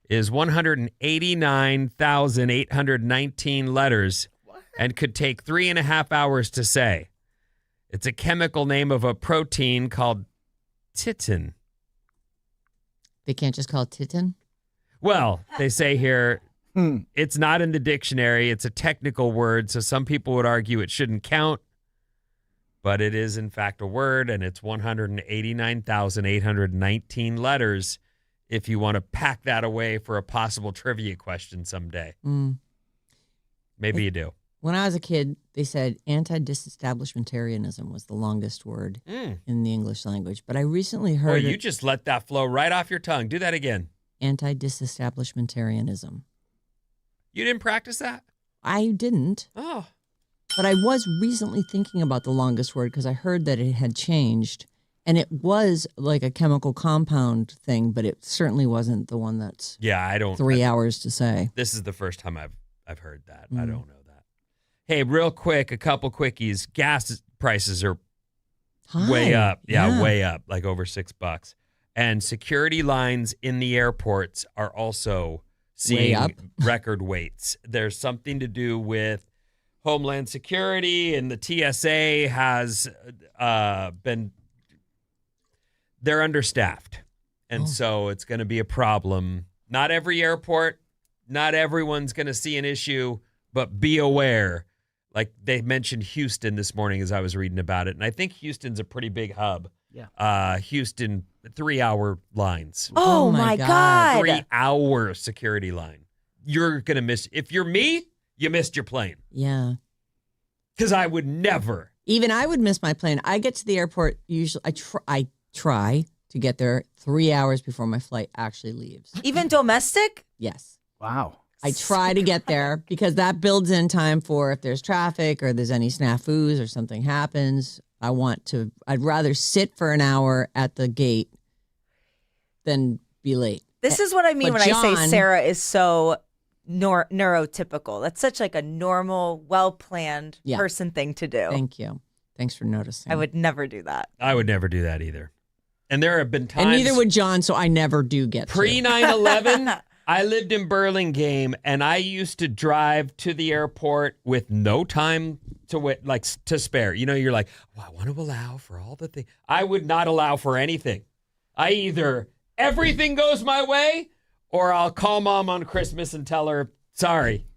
is 189,819 letters and could take 3.5 hours to say. It's a chemical name of a protein called titin. They can't just call it titin? Well, they say here it's not in the dictionary. It's a technical word, so some people would argue it shouldn't count. But it is, in fact, a word, and it's 189,819 letters if you want to pack that away for a possible trivia question someday. Mm. Maybe you do. When I was a kid, they said anti-disestablishmentarianism was the longest word in the English language. But I recently heard you just let that flow right off your tongue. Do that again. Anti-disestablishmentarianism. You didn't practice that? I didn't. Oh. But I was recently thinking about the longest word because I heard that it had changed. And it was like a chemical compound thing, but it certainly wasn't the one that's 3 hours to say. This is the first time I've heard that. I don't know that. Hey, real quick, a couple quickies. Gas prices are way up. Yeah, way up, like over $6. And security lines in the airports are also seeing record waits. There's something to do with Homeland Security, and the TSA has they're understaffed. And so it's going to be a problem. Not every airport, not everyone's going to see an issue, but be aware. Like they mentioned Houston this morning as I was reading about it. And I think Houston's a pretty big hub. Yeah. Houston, 3-hour lines. Oh my God. 3-hour security line. You're going to miss. If you're me, you missed your plane. Yeah. Because I would never. Even I would miss my plane. I get to the airport usually. I try to get there 3 hours before my flight actually leaves. Even domestic? Yes. Wow. I try to get there because that builds in time for if there's traffic or there's any snafus or something happens. I'd rather sit for an hour at the gate than be late. This is what I mean when I say Sarah is so neurotypical. That's such like a normal, well-planned person thing to do. Thank you. Thanks for noticing. I would never do that. I would never do that either. And there have been times. And neither would John, so I never do get pre 9/11. I lived in Burlingame, and I used to drive to the airport with no time to wait, like to spare. You know, you're like, well, I want to allow for all the things. I would not allow for anything. I either everything goes my way, or I'll call mom on Christmas and tell her, sorry.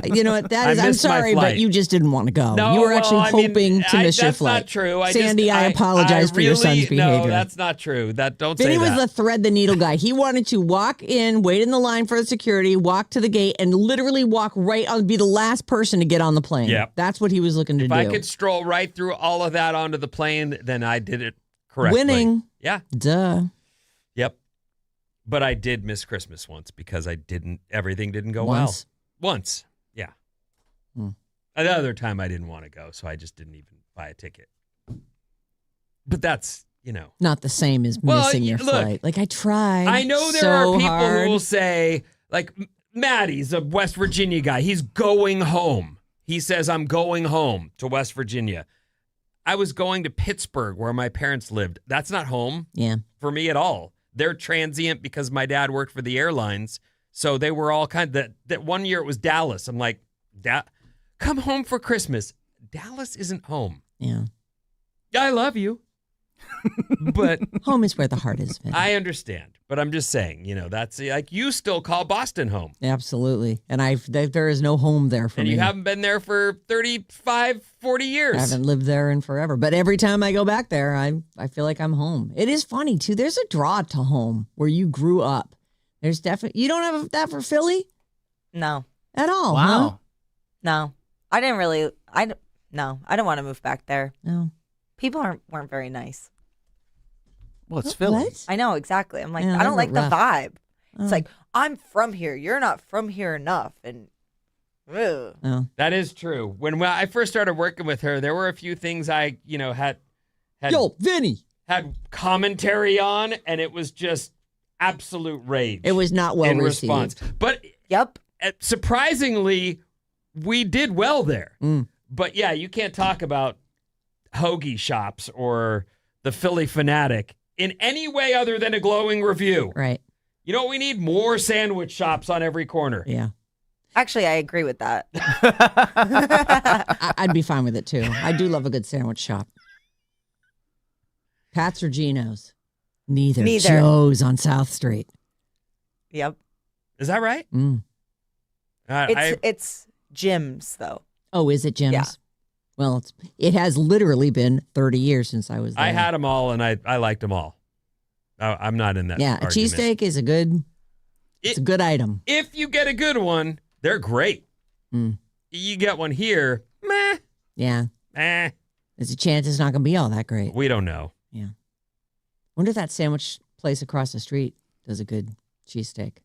You know what? That is, I'm sorry, but you just didn't want to go. No, you were actually hoping to miss your flight. That's not true. Sandy, I apologize for your son's behavior. No, that's not true. Don't say Vinny that. was the thread the needle guy. He wanted to walk in, wait in the line for the security, walk to the gate, and literally walk right on, be the last person to get on the plane. Yep. That's what he was looking to do. If I could stroll right through all of that onto the plane, then I did it correctly. Winning. Yeah. Duh. Yep. But I did miss Christmas once because everything didn't go Once. well. Once. Yeah. Another time I didn't want to go, so I just didn't even buy a ticket. But that's, not the same as missing your flight. Like I tried. I know there are people who will say, like Maddie's a West Virginia guy. He's going home. He says, I'm going home to West Virginia. I was going to Pittsburgh where my parents lived. That's not home for me at all. They're transient because my dad worked for the airlines. So they were all that 1 year it was Dallas. I'm like, come home for Christmas. Dallas isn't home. Yeah. I love you. But home is where the heart is, Vinny. I understand. But I'm just saying, that's like you still call Boston home. Absolutely. And there is no home there for me. And you haven't been there for 35, 40 years. I haven't lived there in forever. But every time I go back there, I feel like I'm home. It is funny, too. There's a draw to home where you grew up. There's definitely... You don't have that for Philly? No. At all, Wow. huh? No. I didn't really... I don't want to move back there. No. People weren't very nice. Well, it's Philly. What? I know, exactly. I'm like, Yeah, I don't like rough. the vibe. It's like, I'm from here. You're not from here enough. And Oh. That is true. When I first started working with her, there were a few things I, had Yo, Vinny. had commentary on, and it was just absolute rage. It was not well in received. response. But yep. surprisingly, we did well there. But yeah, you can't talk about hoagie shops or the Philly Fanatic in any way other than a glowing review. Right. You know what we need? More sandwich shops on every corner. Yeah. Actually, I agree with that. I'd be fine with it too. I do love a good sandwich shop. Pat's or Geno's? Neither. Joe's on South Street. Yep. Is that right? It's Jim's, though. Oh, is it Jim's? Yeah. Well, it has literally been 30 years since I was there. I had them all, and I liked them all. I'm not in that Yeah, argument. a cheesesteak is a good item. If you get a good one, they're great. You get one here, meh. Yeah. There's a chance it's not going to be all that great. We don't know. Yeah. Wonder if that sandwich place across the street does a good cheesesteak.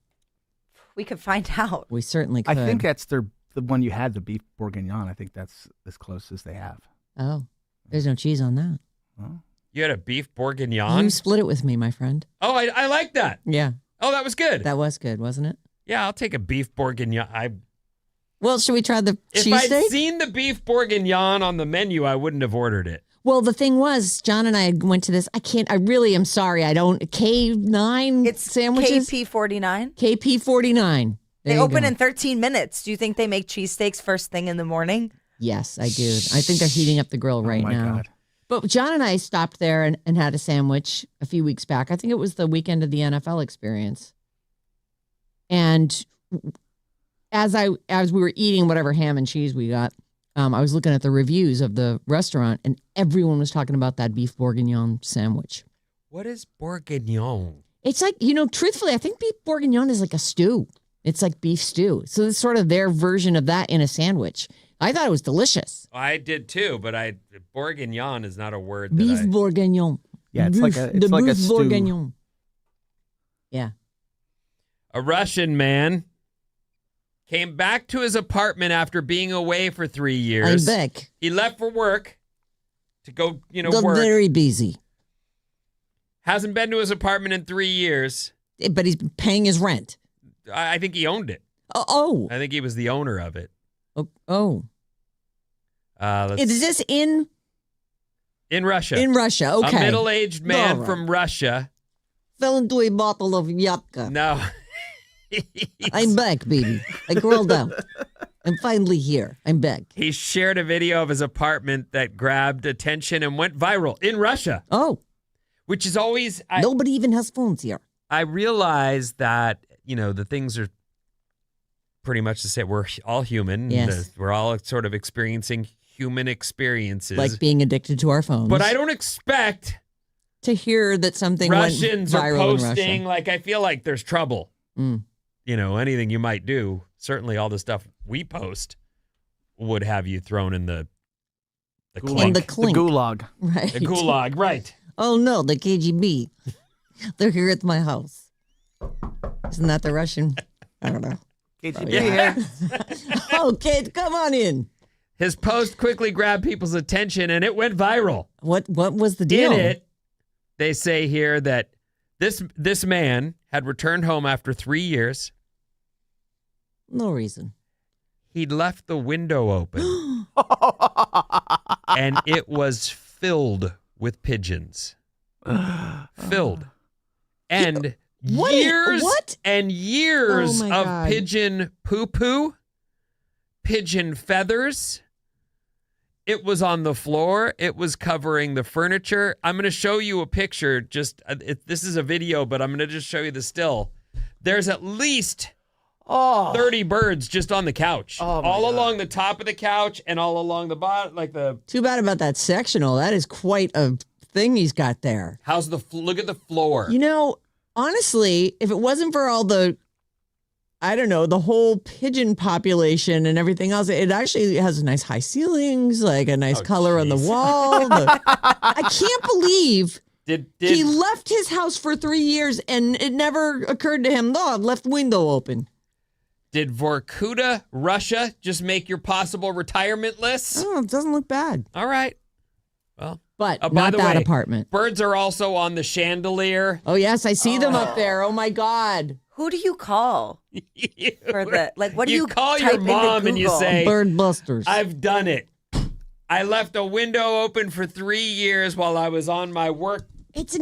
We could find out. We certainly could. I think that's the one you had, the beef bourguignon. I think that's as close as they have. Oh, there's no cheese on that. Well, You had a beef bourguignon? You split it with me, my friend. Oh, I like that. Yeah. Oh, that was good. That was good, wasn't it? Yeah, I'll take a beef bourguignon. Well, should we try the If cheesesteak? I'd seen the beef bourguignon on the menu, I wouldn't have ordered it. Well, the thing was, John and I went to this. I really am sorry. I don't. K9 It's sandwiches? KP49. KP49. They open in 13 minutes. Do you think they make cheesesteaks first thing in the morning? Yes, I do. I think they're heating up the grill right oh my now. God. But John and I stopped there and had a sandwich a few weeks back. I think it was the weekend of the NFL experience. And as we were eating whatever ham and cheese we got, I was looking at the reviews of the restaurant, and everyone was talking about that beef bourguignon sandwich. What is bourguignon? It's like, truthfully, I think beef bourguignon is like a stew. It's like beef stew. So it's sort of their version of that in a sandwich. I thought it was delicious. I did too, but bourguignon is not a word. Beef bourguignon. Yeah, it's like a beef stew. bourguignon. Yeah. A Russian man came back to his apartment after being away for 3 years. I'm back. He left for work to go, Got work. very busy. Hasn't been to his apartment in 3 years. But he's paying his rent. I think he owned it. Oh. I think he was the owner of it. Oh. Is this in Russia? In Russia, okay. A middle-aged man All right. from Russia. Fell into a bottle of Yatka. No. I'm back, baby. I crawled out. I'm finally here. I'm back. He shared a video of his apartment that grabbed attention and went viral in Russia. Oh. Which is always... Nobody even has phones here. I realize that, the things are pretty much the same. We're all human. Yes. We're all sort of experiencing human experiences. Like being addicted to our phones. But I don't expect to hear that something Russians went are viral posting. in Russia. I feel like there's trouble. Mm. Anything you might do. Certainly all the stuff we post would have you thrown in the Gulag. In the clink. The gulag. Right. The gulag, right. Oh, no, the KGB. They're here at my house. Isn't that the Russian? I don't know. Yeah. Oh, kid, come on in. His post quickly grabbed people's attention, and it went viral. What was the deal? In it, they say here that this man had returned home after 3 years. No reason. He'd left the window open, and it was filled with pigeons. Filled. And years and years Oh my of God. pigeon poo-poo, pigeon feathers. It was on the floor. It was covering the furniture. I'm going to show you a picture. This is a video, but I'm going to just show you the still. There's at least 30 birds just on the couch. All along the top of the couch and all along the bottom. Too bad about that sectional. That is quite a thing he's got there. Look at the floor. Honestly, if it wasn't for all the, the whole pigeon population and everything else, it actually has nice high ceilings, like a nice color on the wall. I can't believe He left his house for 3 years, and it never occurred to him, no, I've left the window open. Did Vorkuta, Russia, just make your possible retirement list? Oh, it doesn't look bad. All right. Well, but by not the that way, apartment. Birds are also on the chandelier. Oh, yes, I see them up there. Oh, my God. Who do you call for the what do you call type your mom into and you Google? say, Bird busters. I've done it. I left a window open for 3 years while I was on my work. It's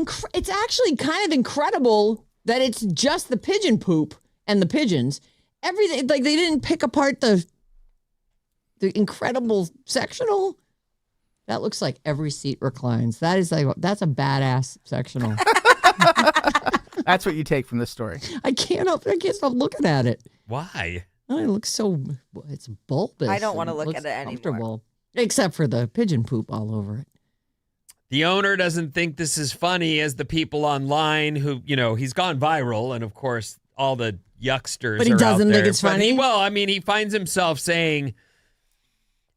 actually kind of incredible that it's just the pigeon poop and the pigeons. Everything, like they didn't pick apart the incredible sectional. That looks like every seat reclines. That's a badass sectional. That's what you take from this story. I can't stop looking at it. Why? Oh, it looks it's bulbous. I don't want to and look looks at it anymore. comfortable. Except for the pigeon poop all over it. The owner doesn't think this is funny as the people online who, he's gone viral. And of course, all the yucksters But he are doesn't out think there. it's funny? He finds himself saying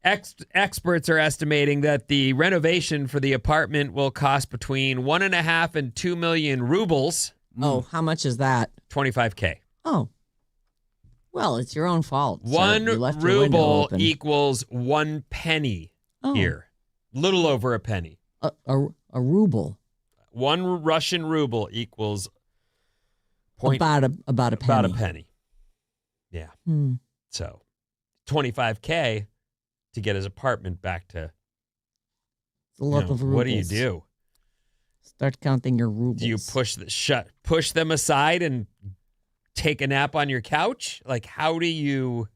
experts are estimating that the renovation for the apartment will cost between 1.5 and 2 million rubles. Oh, how much is that? $25K. Oh. Well, it's your own fault. sir. 1 You left your window ruble open. equals 1 penny Oh. here. Little over a penny. A ruble. 1 Russian ruble equals About a penny. About a penny. Yeah. Hmm. So $25K to get his apartment back to. It's a lot of rubles. What do you do? Start counting your rubles. Do you push them aside and take a nap on your couch? Like, how do you?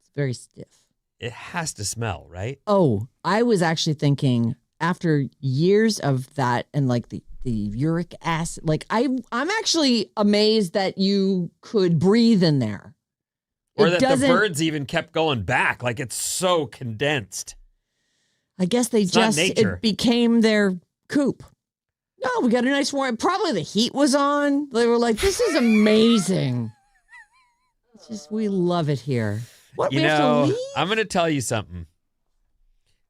It's very stiff. It has to smell, right? Oh, I was actually thinking after years of that and like the uric acid, like I'm actually amazed that you could breathe in there. Or that the birds even kept going back. Like it's so condensed. I guess it became their coop. No, we got a nice warm. Probably the heat was on. They were like, this is amazing. It's just, we love it here. What, we have to leave? I'm going to tell you something.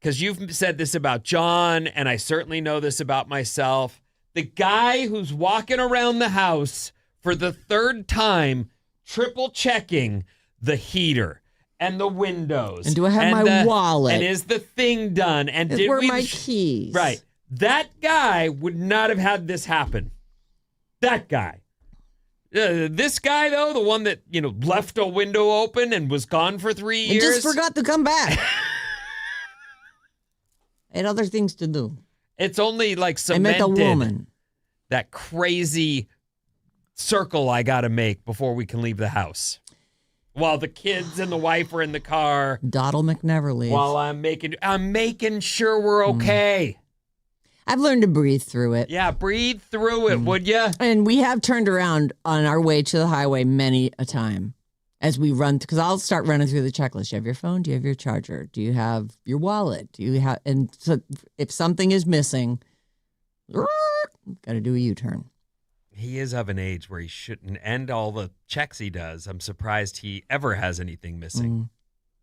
Because you've said this about John, and I certainly know this about myself. The guy who's walking around the house for the 3rd time, triple checking the heater and the windows. And do I have my wallet? And is the thing done? And where my keys? Right. That guy would not have had this happen. That guy. This guy, though, the one that, left a window open and was gone for 3 years. And just forgot to come back. I had other things to do. It's only like cemented. I met a woman. That crazy circle I got to make before we can leave the house. While the kids and the wife are in the car. Doddle McNeverleaf. While I'm making sure we're okay. I've learned to breathe through it. Yeah, breathe through it, would you? And we have turned around on our way to the highway many a time as we run, because I'll start running through the checklist. Do you have your phone? Do you have your charger? Do you have your wallet? And so if something is missing, got to do a U-turn. He is of an age where he shouldn't end all the checks he does. I'm surprised he ever has anything missing.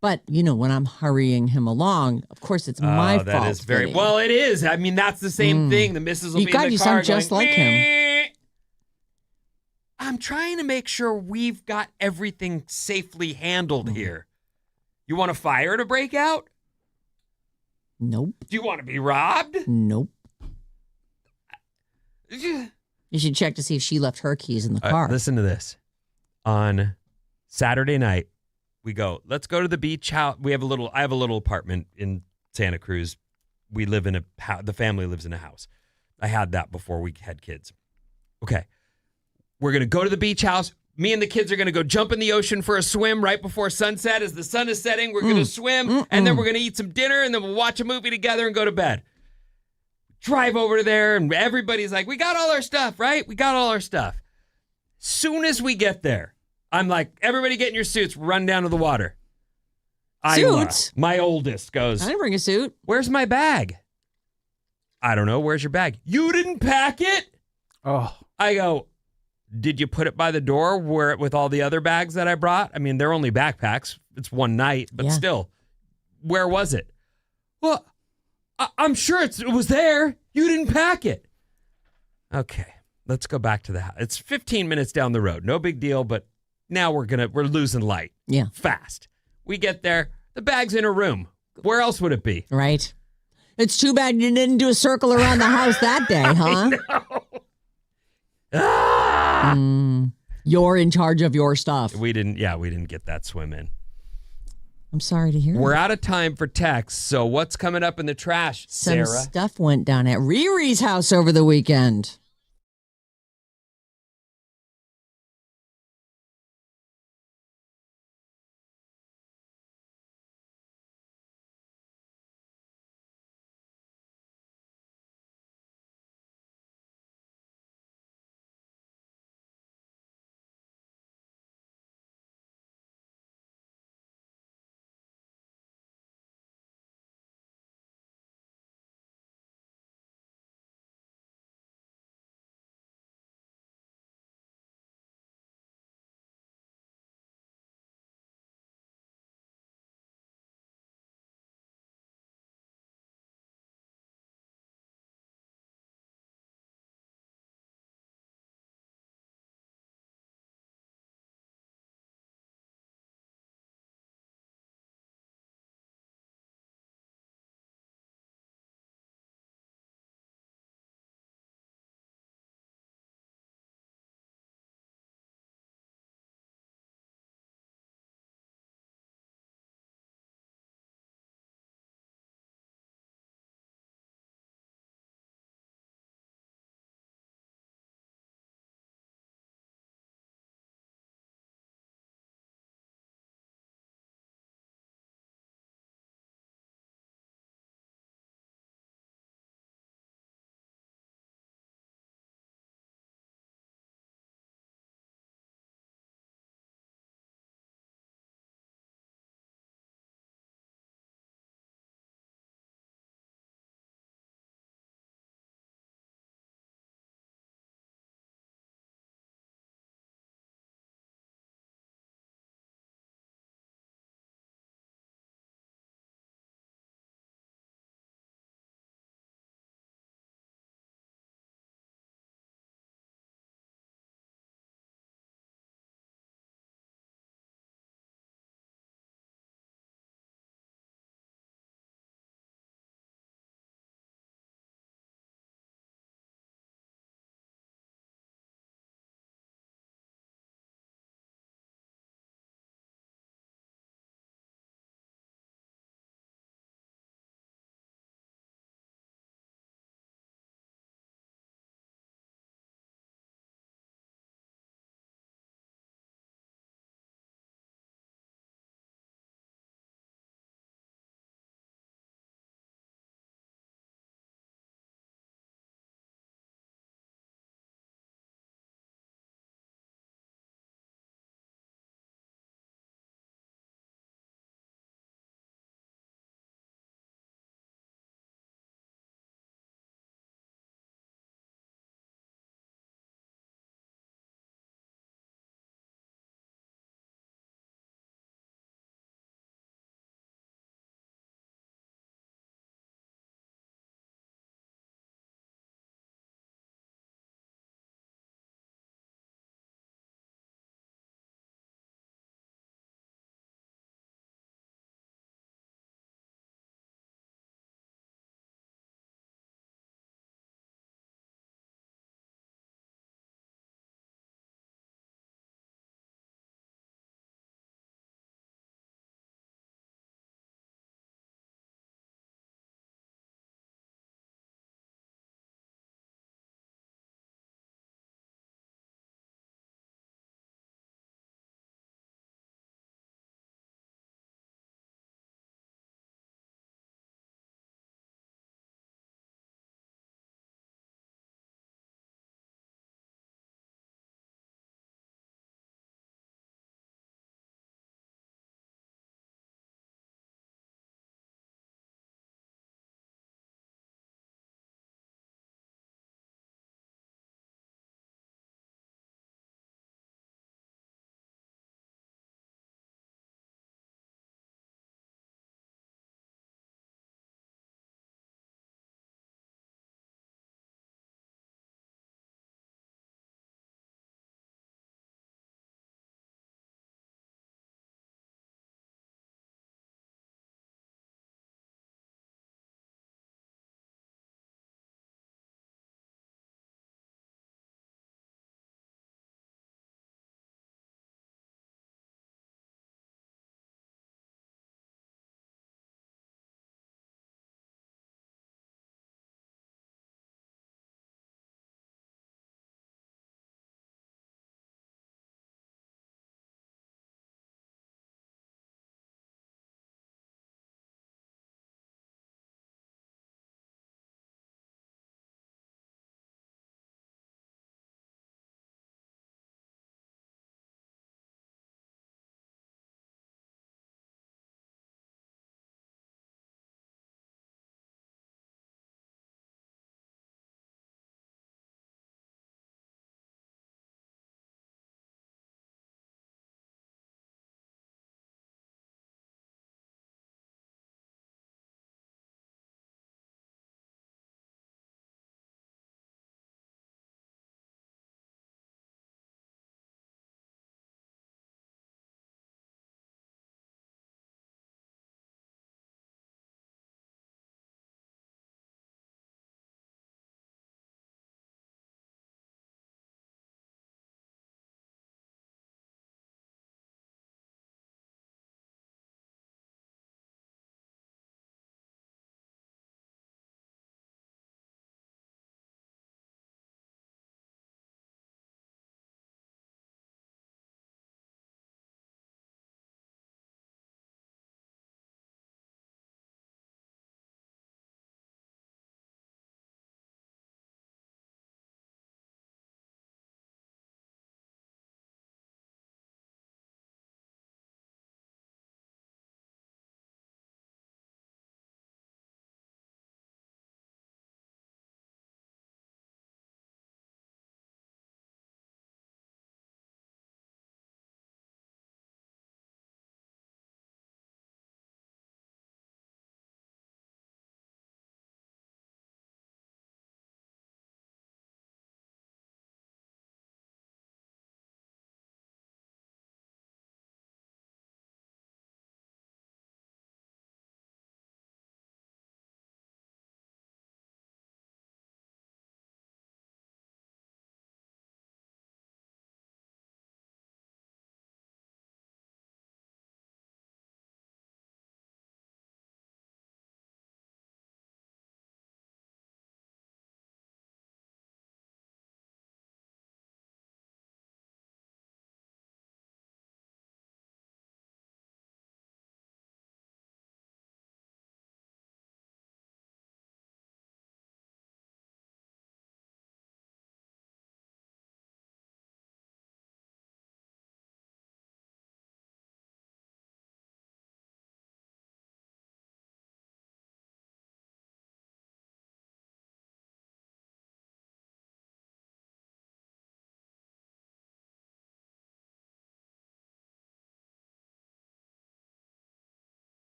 But, when I'm hurrying him along, of course, it's my fault. That is very well. It is. I mean, that's the same thing. The missus will be in the car. You sound just like him. I'm trying to make sure we've got everything safely handled here. You want a fire to break out? Nope. Do you want to be robbed? Nope. You should check to see if she left her keys in the car. Listen to this. On Saturday night, we go, let's go to the beach house. I have a little apartment in Santa Cruz. We live in the family lives in a house. I had that before we had kids. Okay. We're going to go to the beach house. Me and the kids are going to go jump in the ocean for a swim right before sunset. As the sun is setting, we're going to swim, and then we're going to eat some dinner, and then we'll watch a movie together and go to bed. Drive over there, and everybody's like, we got all our stuff, right? We got all our stuff. Soon as we get there, I'm like, everybody get in your suits, run down to the water. Suits? My oldest goes, I didn't bring a suit. Where's my bag? I don't know. Where's your bag? You didn't pack it? Oh. I go, did you put it by the door with all the other bags that I brought? I mean, they're only backpacks. It's one night, but still. Where was it? Well, I'm sure it was there. You didn't pack it. Okay, let's go back to the house. It's 15 minutes down the road. No big deal, but now we're losing light. Yeah. Fast. We get there. The bag's in her room. Where else would it be? Right. It's too bad you didn't do a circle around the house that day, huh? You're in charge of your stuff. We didn't get that swim in. I'm sorry to hear We're that. out of time for text, so what's coming up in the trash, Some Sarah? stuff went down at Riri's house over the weekend.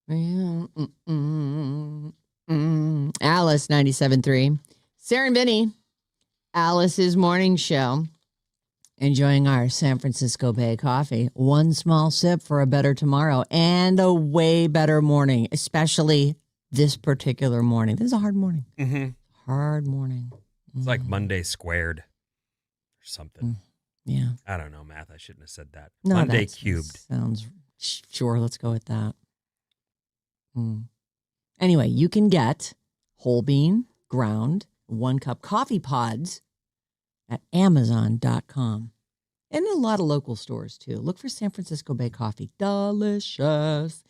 Alice 97.3. Sarah Vinnie, Alice's morning show. Enjoying our San Francisco Bay coffee. One small sip for a better tomorrow and a way better morning, especially this particular morning. This is a hard morning. Mm-hmm. Hard morning. It's like Monday squared or something. Yeah. I don't know, math. I shouldn't have said that. No, Monday that cubed. Sounds sure. Let's go with that. Anyway, you can get whole bean, ground, 1 cup coffee pods at Amazon.com. And in a lot of local stores, too. Look for San Francisco Bay Coffee. Delicious.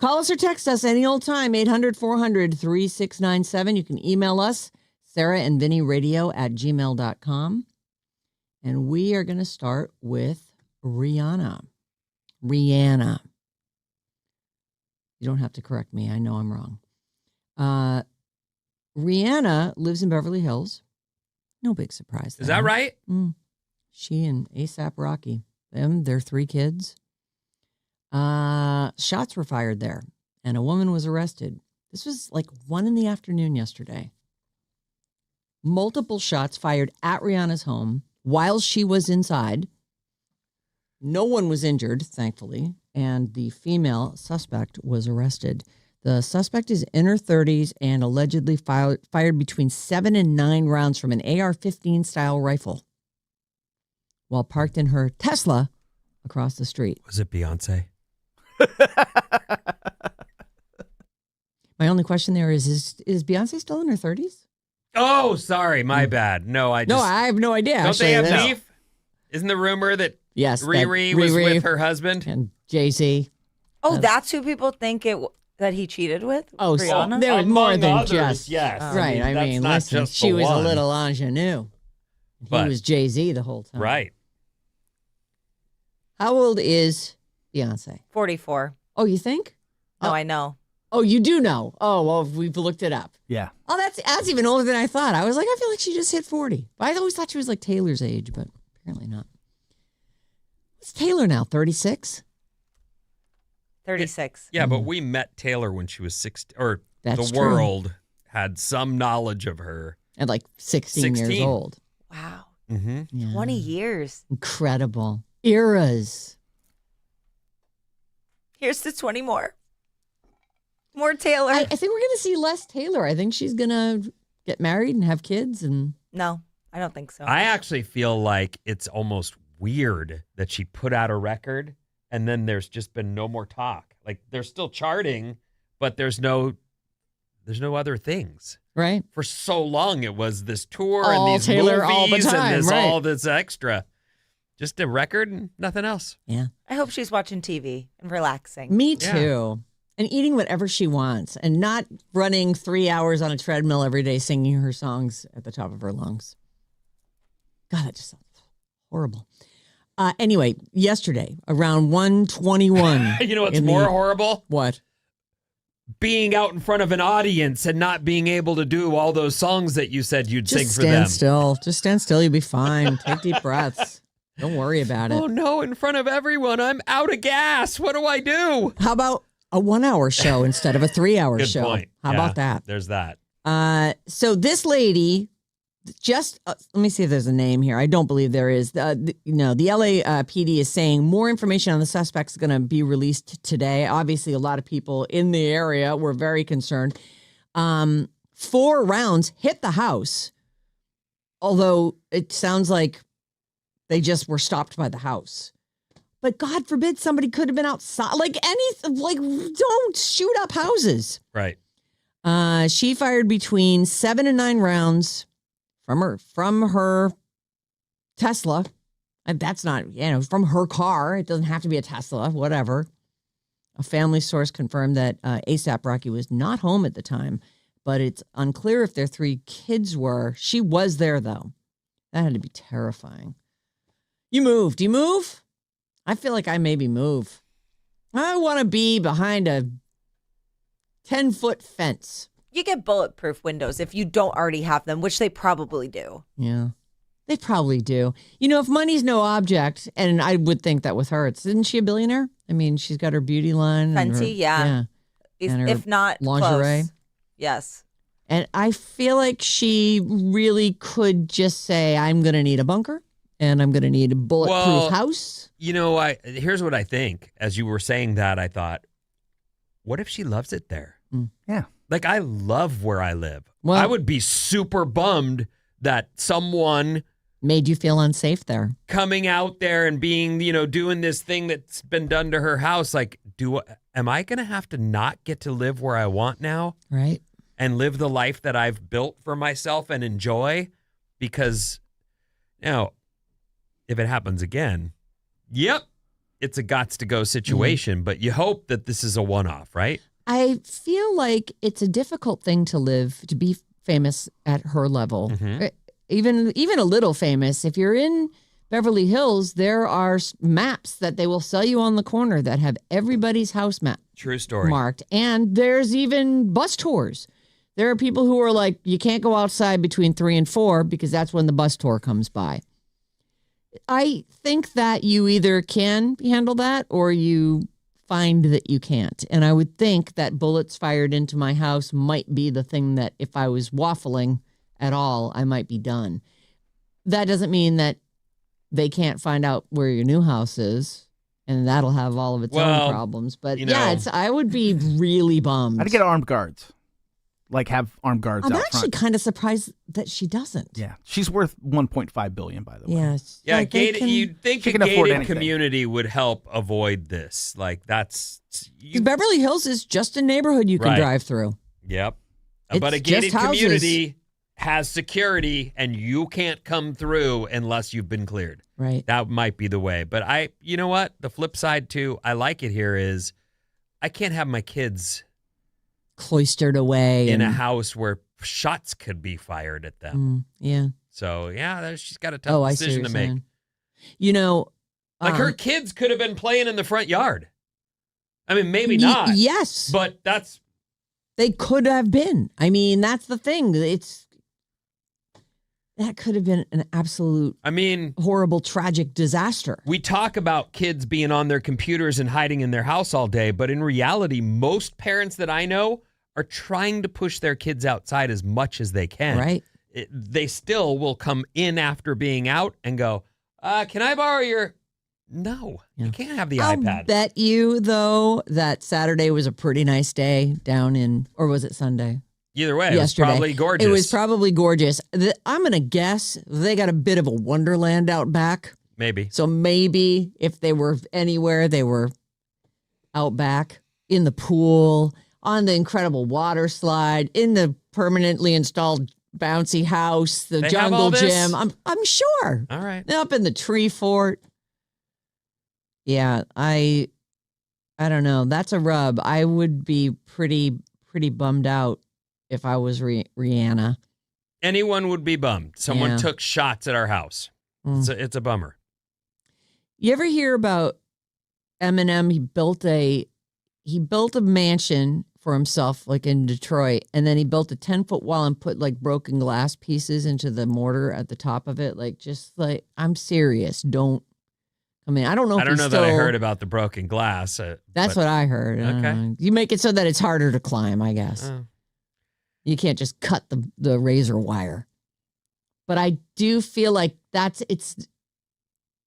Call us or text us any old time, 800-400-3697. You can email us, sarahandvinnyradio@gmail.com. And we are going to start with Rihanna. Rihanna. You don't have to correct me. I know I'm wrong. Rihanna lives in Beverly Hills. No big surprise. Is that right? She and A$AP Rocky, their 3 kids. Shots were fired there, and a woman was arrested. This was like 1 p.m. yesterday. Multiple shots fired at Rihanna's home while she was inside. No one was injured, thankfully, and the female suspect was arrested. The suspect is in her 30s and allegedly fired between 7 and 9 rounds from an AR-15 style rifle while parked in her Tesla across the street. Was it Beyonce? My only question there is Beyonce still in her 30s? Oh, sorry. My bad. No, I have no idea. Don't actually. they have beef? Isn't the rumor that Riri was with her husband? And Jay-Z. Oh, that's who people think that he cheated with? Oh, Rihanna? there was more than others, just. yes. Right. I mean, listen, she was a little ingenue. He was Jay-Z the whole time. Right. How old is Beyonce? 44. Oh, you think? No, I know. Oh, you do know. Oh, well, we've looked it up. Yeah. Oh, that's even older than I thought. I was like, I feel like she just hit 40. I always thought she was like Taylor's age, but apparently not. What's Taylor now? 36? 36. Yeah, but we met Taylor when she was 16, or That's the true. world had some knowledge of her. At like 16 years old. Wow. Mm-hmm. Yeah. 20 years. Incredible. Eras. Here's to 20 more. More Taylor. I think we're going to see less Taylor. I think she's going to get married and have kids. And No, I don't think so. I actually feel like it's almost weird that she put out a record and then there's just been no more talk. Like they're still charting, but there's no other things. Right. For so long it was this tour All and these Taylor movies all the time, and this right. all this extra. Just a record and nothing else. Yeah. I hope she's watching TV and relaxing. Me too. And eating whatever she wants and not running 3 hours on a treadmill every day singing her songs at the top of her lungs. God, that just sounds horrible. Anyway, yesterday, around 1:21. You know what's more horrible? What? Being out in front of an audience and not being able to do all those songs that you said you'd sing Just for them. stand still. Just stand still. You'll be fine. Take deep breaths. Don't worry about it. Oh, no, in front of everyone. I'm out of gas. What do I do? How about a 1 hour show instead of a 3 hour Good show? point. How Yeah, about that? There's that. So this lady, just let me see if there's a name here. I don't believe there is. The LAPD is saying more information on the suspects is going to be released today. Obviously, a lot of people in the area were very concerned. 4 rounds hit the house, although it sounds like they just were stopped by the house. But God forbid somebody could have been outside. Don't shoot up houses. Right. She fired between 7 and 9 rounds from her Tesla. And that's not, from her car. It doesn't have to be a Tesla, whatever. A family source confirmed that A$AP Rocky was not home at the time, but it's unclear if their 3 kids were. She was there, though. That had to be terrifying. You move. Do you move? I feel like I maybe move. I want to be behind a 10-foot fence. You get bulletproof windows if you don't already have them, which they probably do. Yeah, they probably do. If money's no object, and I would think that with her, isn't she a billionaire? I mean, she's got her beauty line. Fenty, yeah. if not lingerie. close. Yes. And I feel like she really could just say, I'm going to need a bunker and I'm going to need a bulletproof house. You know, here's what I think. As you were saying that, I thought, what if she loves it there? Yeah. Like, I love where I live. Well, I would be super bummed that someone made you feel unsafe there. Coming out there and being, doing this thing that's been done to her house. Like, am I going to have to not get to live where I want now? Right. And live the life that I've built for myself and enjoy? Because, if it happens again, yep, it's a gots to go situation, but you hope that this is a one-off, right? I feel like it's a difficult thing to be famous at her level. Mm-hmm. Even a little famous. If you're in Beverly Hills, there are maps that they will sell you on the corner that have everybody's house map. True story. Marked. And there's even bus tours. There are people who are like, you can't go outside between 3 and 4 because that's when the bus tour comes by. I think that you either can handle that or you find that you can't. And I would think that bullets fired into my house might be the thing that if I was waffling at all, I might be done. That doesn't mean that they can't find out where your new house is, and that'll have all of its own problems. But I would be really bummed. I'd get armed guards. Like have armed guards out front. I'm actually kind of surprised that she doesn't. Yeah. She's worth $1.5 billion, by the way. Yes. Yeah, you'd think a gated community would help avoid this. Like, that's... Beverly Hills is just a neighborhood you can drive through. Yep. But a gated community has security, and you can't come through unless you've been cleared. Right. That might be the way. But you know what? The flip side, too, I like it here is I can't have my kids... cloistered away in a house where shots could be fired at them. Yeah. So she's got a tough decision to make. Saying. Like her kids could have been playing in the front yard. I mean, maybe not. Yes, but they could have been. I mean, that's the thing. That could have been an absolute, horrible, tragic disaster. We talk about kids being on their computers and hiding in their house all day, but in reality, most parents that I know are trying to push their kids outside as much as they can. Right. They still will come in after being out and go, can I borrow your... No, you can't have the iPad. I'll bet you, though, that Saturday was a pretty nice day down in, or was it Sunday? Either way, yesterday. It was probably gorgeous. It was probably gorgeous. I'm going to guess they got a bit of a wonderland out back. Maybe. So maybe if they were anywhere, they were out back in the pool, on the incredible water slide, in the permanently installed bouncy house, the jungle gym. I'm sure. All right. Up in the tree fort. Yeah, I don't know. That's a rub. I would be pretty bummed out if I was Rihanna. Anyone would be bummed. Someone took shots at our house. It's a bummer. You ever hear about Eminem? He built a mansion for himself, like in Detroit, and then he built a 10-foot wall and put like broken glass pieces into the mortar at the top of it. Like, just like, I'm serious. I don't know. I don't know that I heard about the broken glass. That's what I heard. Okay. You make it so that it's harder to climb, I guess. You can't just cut the razor wire. But I do feel like it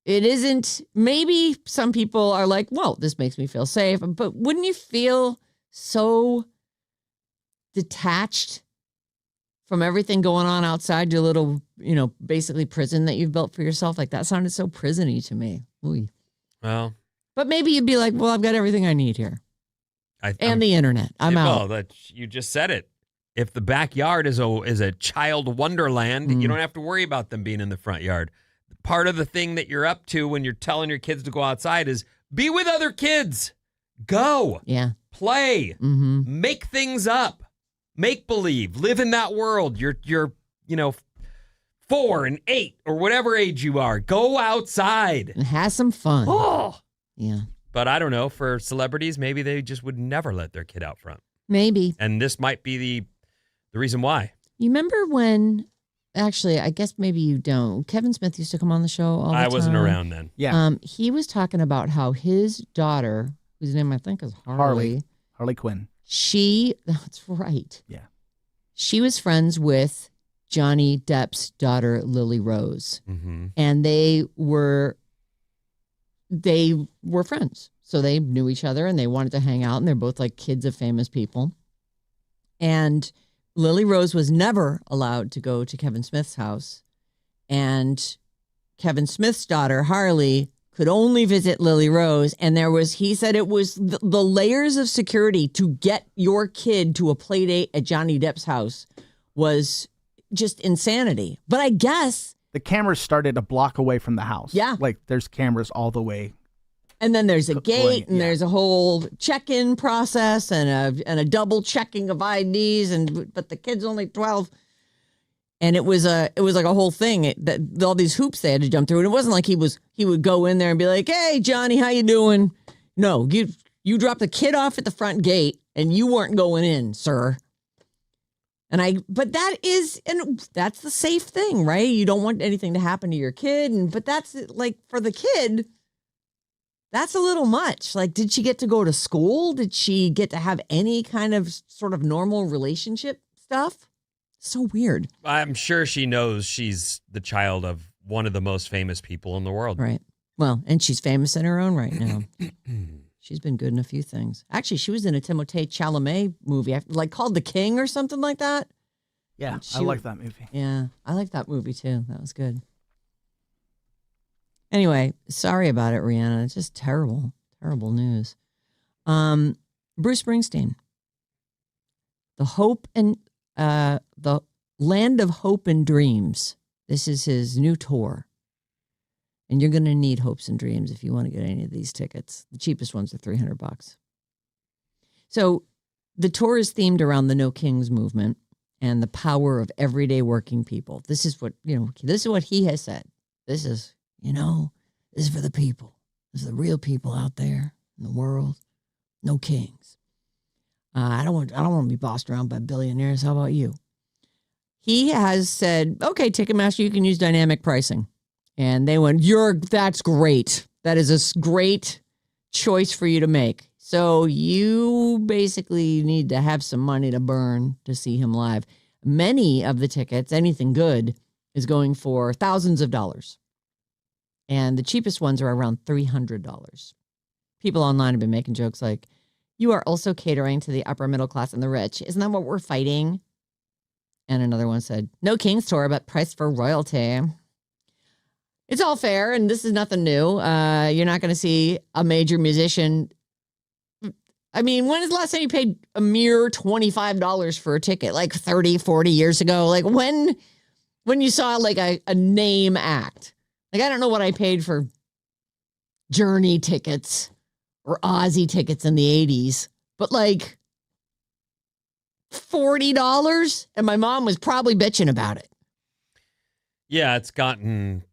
isn't. Maybe some people are like, well, this makes me feel safe. But wouldn't you feel so detached from everything going on outside your little, basically prison that you've built for yourself? Like, that sounded so prison-y to me. Ooh. Well. But maybe you'd be like, well, I've got everything I need here. And the internet. I'm out. Well, you just said it. If the backyard is a child wonderland, you don't have to worry about them being in the front yard. Part of the thing that you're up to when you're telling your kids to go outside is be with other kids. Go. Yeah. Play. Mm-hmm. Make things up. Make believe. Live in that world. You're 4 and 8 or whatever age you are. Go outside. And have some fun. Oh. Yeah. But I don't know. For celebrities, maybe they just would never let their kid out front. Maybe. And this might be the reason why. You remember when, actually, I guess maybe you don't, Kevin Smith used to come on the show all the time. I wasn't around then. Yeah. He was talking about how his daughter, whose name I think is Harley Quinn. That's right. Yeah. She was friends with Johnny Depp's daughter, Lily Rose. Mm-hmm. And they were friends. So they knew each other and they wanted to hang out, and they're both like kids of famous people. And Lily Rose was never allowed to go to Kevin Smith's house. And Kevin Smith's daughter, Harley, could only visit Lily Rose. And he said it was the layers of security to get your kid to a play date at Johnny Depp's house was just insanity. But I guess the cameras started a block away from the house. Yeah. Like there's cameras all the way. And then there's a gate, and yeah. there's a whole check-in process and a double checking of IDs, but the kid's only 12. And it was like a whole thing that all these hoops they had to jump through. And it wasn't like he would go in there and be like, "Hey, Johnny, how you doing?" No, you dropped the kid off at the front gate and you weren't going in, sir. But that's the safe thing, right? You don't want anything to happen to your kid. But that's like for the kid, that's a little much. Like, did she get to go to school? Did she get to have any kind of sort of normal relationship stuff? So weird. I'm sure she knows she's the child of one of the most famous people in the world. Right. Well, and she's famous in her own right now. She's been good in a few things. Actually, she was in a Timothée Chalamet movie, like called The King or something like that. Yeah, I like that movie. Yeah, I like that movie too. That was good. Anyway, sorry about it, Rihanna. It's just terrible, terrible news. Bruce Springsteen. The Land of Hope and Dreams. This is his new tour. And you're going to need hopes and dreams if you want to get any of these tickets. The cheapest ones are $300. So the tour is themed around the No Kings movement and the power of everyday working people. This is what he has said. This is for the people. This is the real people out there in the world. No kings. I don't want to be bossed around by billionaires. How about you? He has said, okay, Ticketmaster, you can use dynamic pricing. And they went, that's great. That is a great choice for you to make. So you basically need to have some money to burn to see him live. Many of the tickets, anything good, is going for thousands of dollars. And the cheapest ones are around $300. People online have been making jokes like, you are also catering to the upper middle class and the rich. Isn't that what we're fighting? And another one said, no King's tour, but priced for royalty. It's all fair, and this is nothing new. You're not going to see a major musician. I mean, when is the last time you paid a mere $25 for a ticket? Like 30, 40 years ago? Like when you saw like a name act? Like, I don't know what I paid for Journey tickets or Ozzy tickets in the 80s, but like $40, and my mom was probably bitching about it. Yeah, it's gotten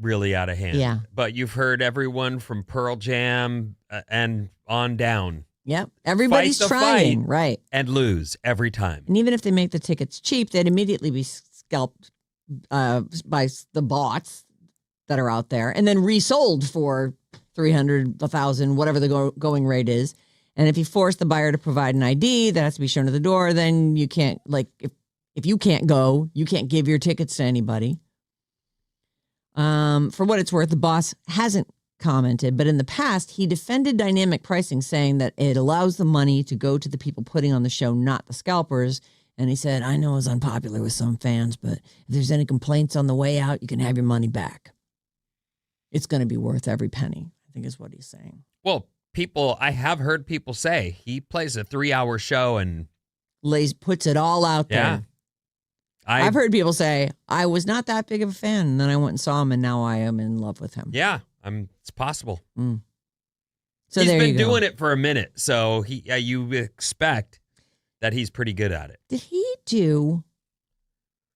really out of hand. Yeah. But you've heard everyone from Pearl Jam and on down. Yep. Everybody's trying, right? And lose every time. And even if they make the tickets cheap, they'd immediately be scalped by the bots that are out there and then resold for $300, $1,000, whatever the going rate is. And if you force the buyer to provide an ID that has to be shown at the door, then you can't, like, if you can't go, you can't give your tickets to anybody. For what it's worth, the boss hasn't commented, but in the past, he defended dynamic pricing, saying that it allows the money to go to the people putting on the show, not the scalpers. And he said, I know it's unpopular with some fans, but if there's any complaints on the way out, you can have your money back. It's going to be worth every penny, I think is what he's saying. Well, I have heard people say he plays a 3-hour show and puts it all out there. Yeah. I've heard people say, I was not that big of a fan, and then I went and saw him, and now I am in love with him. Yeah, it's possible. So he's there been you go. doing it for a minute, so you expect that he's pretty good at it. Did he do...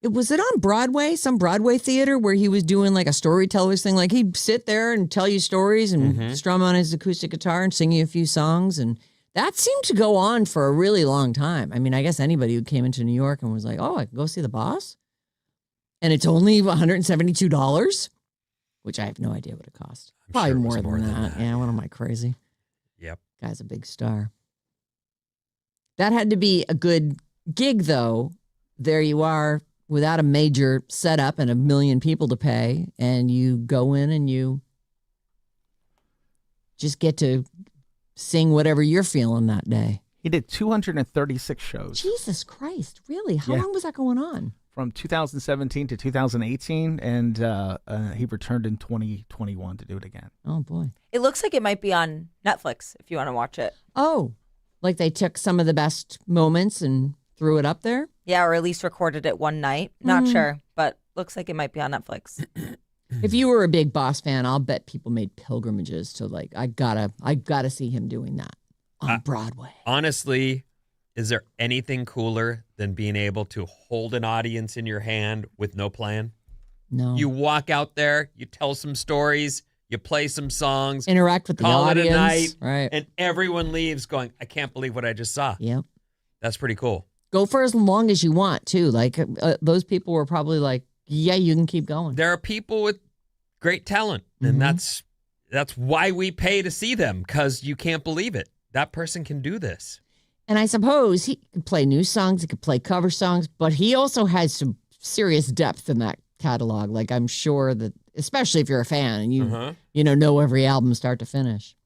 Was it on Broadway, some Broadway theater where he was doing like a storyteller's thing? Like he'd sit there and tell you stories and strum on his acoustic guitar and sing you a few songs. And that seemed to go on for a really long time. I mean, I guess anybody who came into New York and was like, oh, I can go see the boss. And it's only $172, which I have no idea what it cost. Probably sure more than that. Yeah, what am I, crazy? Yep. Guy's a big star. That had to be a good gig, though. There you are without a major setup and 1 million people to pay, and you go in and you just get to sing whatever you're feeling that day. He did 236 shows. Jesus Christ, really? How long was that going on? From 2017 to 2018, and he returned in 2021 to do it again. Oh, boy. It looks like it might be on Netflix if you want to watch it. Oh, like they took some of the best moments and threw it up there? Yeah, or at least recorded it one night. Not sure, but looks like it might be on Netflix. If you were a big Boss fan, I'll bet people made pilgrimages to like, I gotta see him doing that on Broadway. Honestly, is there anything cooler than being able to hold an audience in your hand with no plan? No. You walk out there, you tell some stories, you play some songs, Interact with the call audience. it a night, right. and everyone leaves going, I can't believe what I just saw. Yep. That's pretty cool. Go for as long as you want, too. Like, those people were probably like, yeah, you can keep going. There are people with great talent, and that's why we pay to see them, because you can't believe it. That person can do this. And I suppose he could play new songs, he could play cover songs, but he also has some serious depth in that catalog. Like, I'm sure that, especially if you're a fan and you know every album start to finish.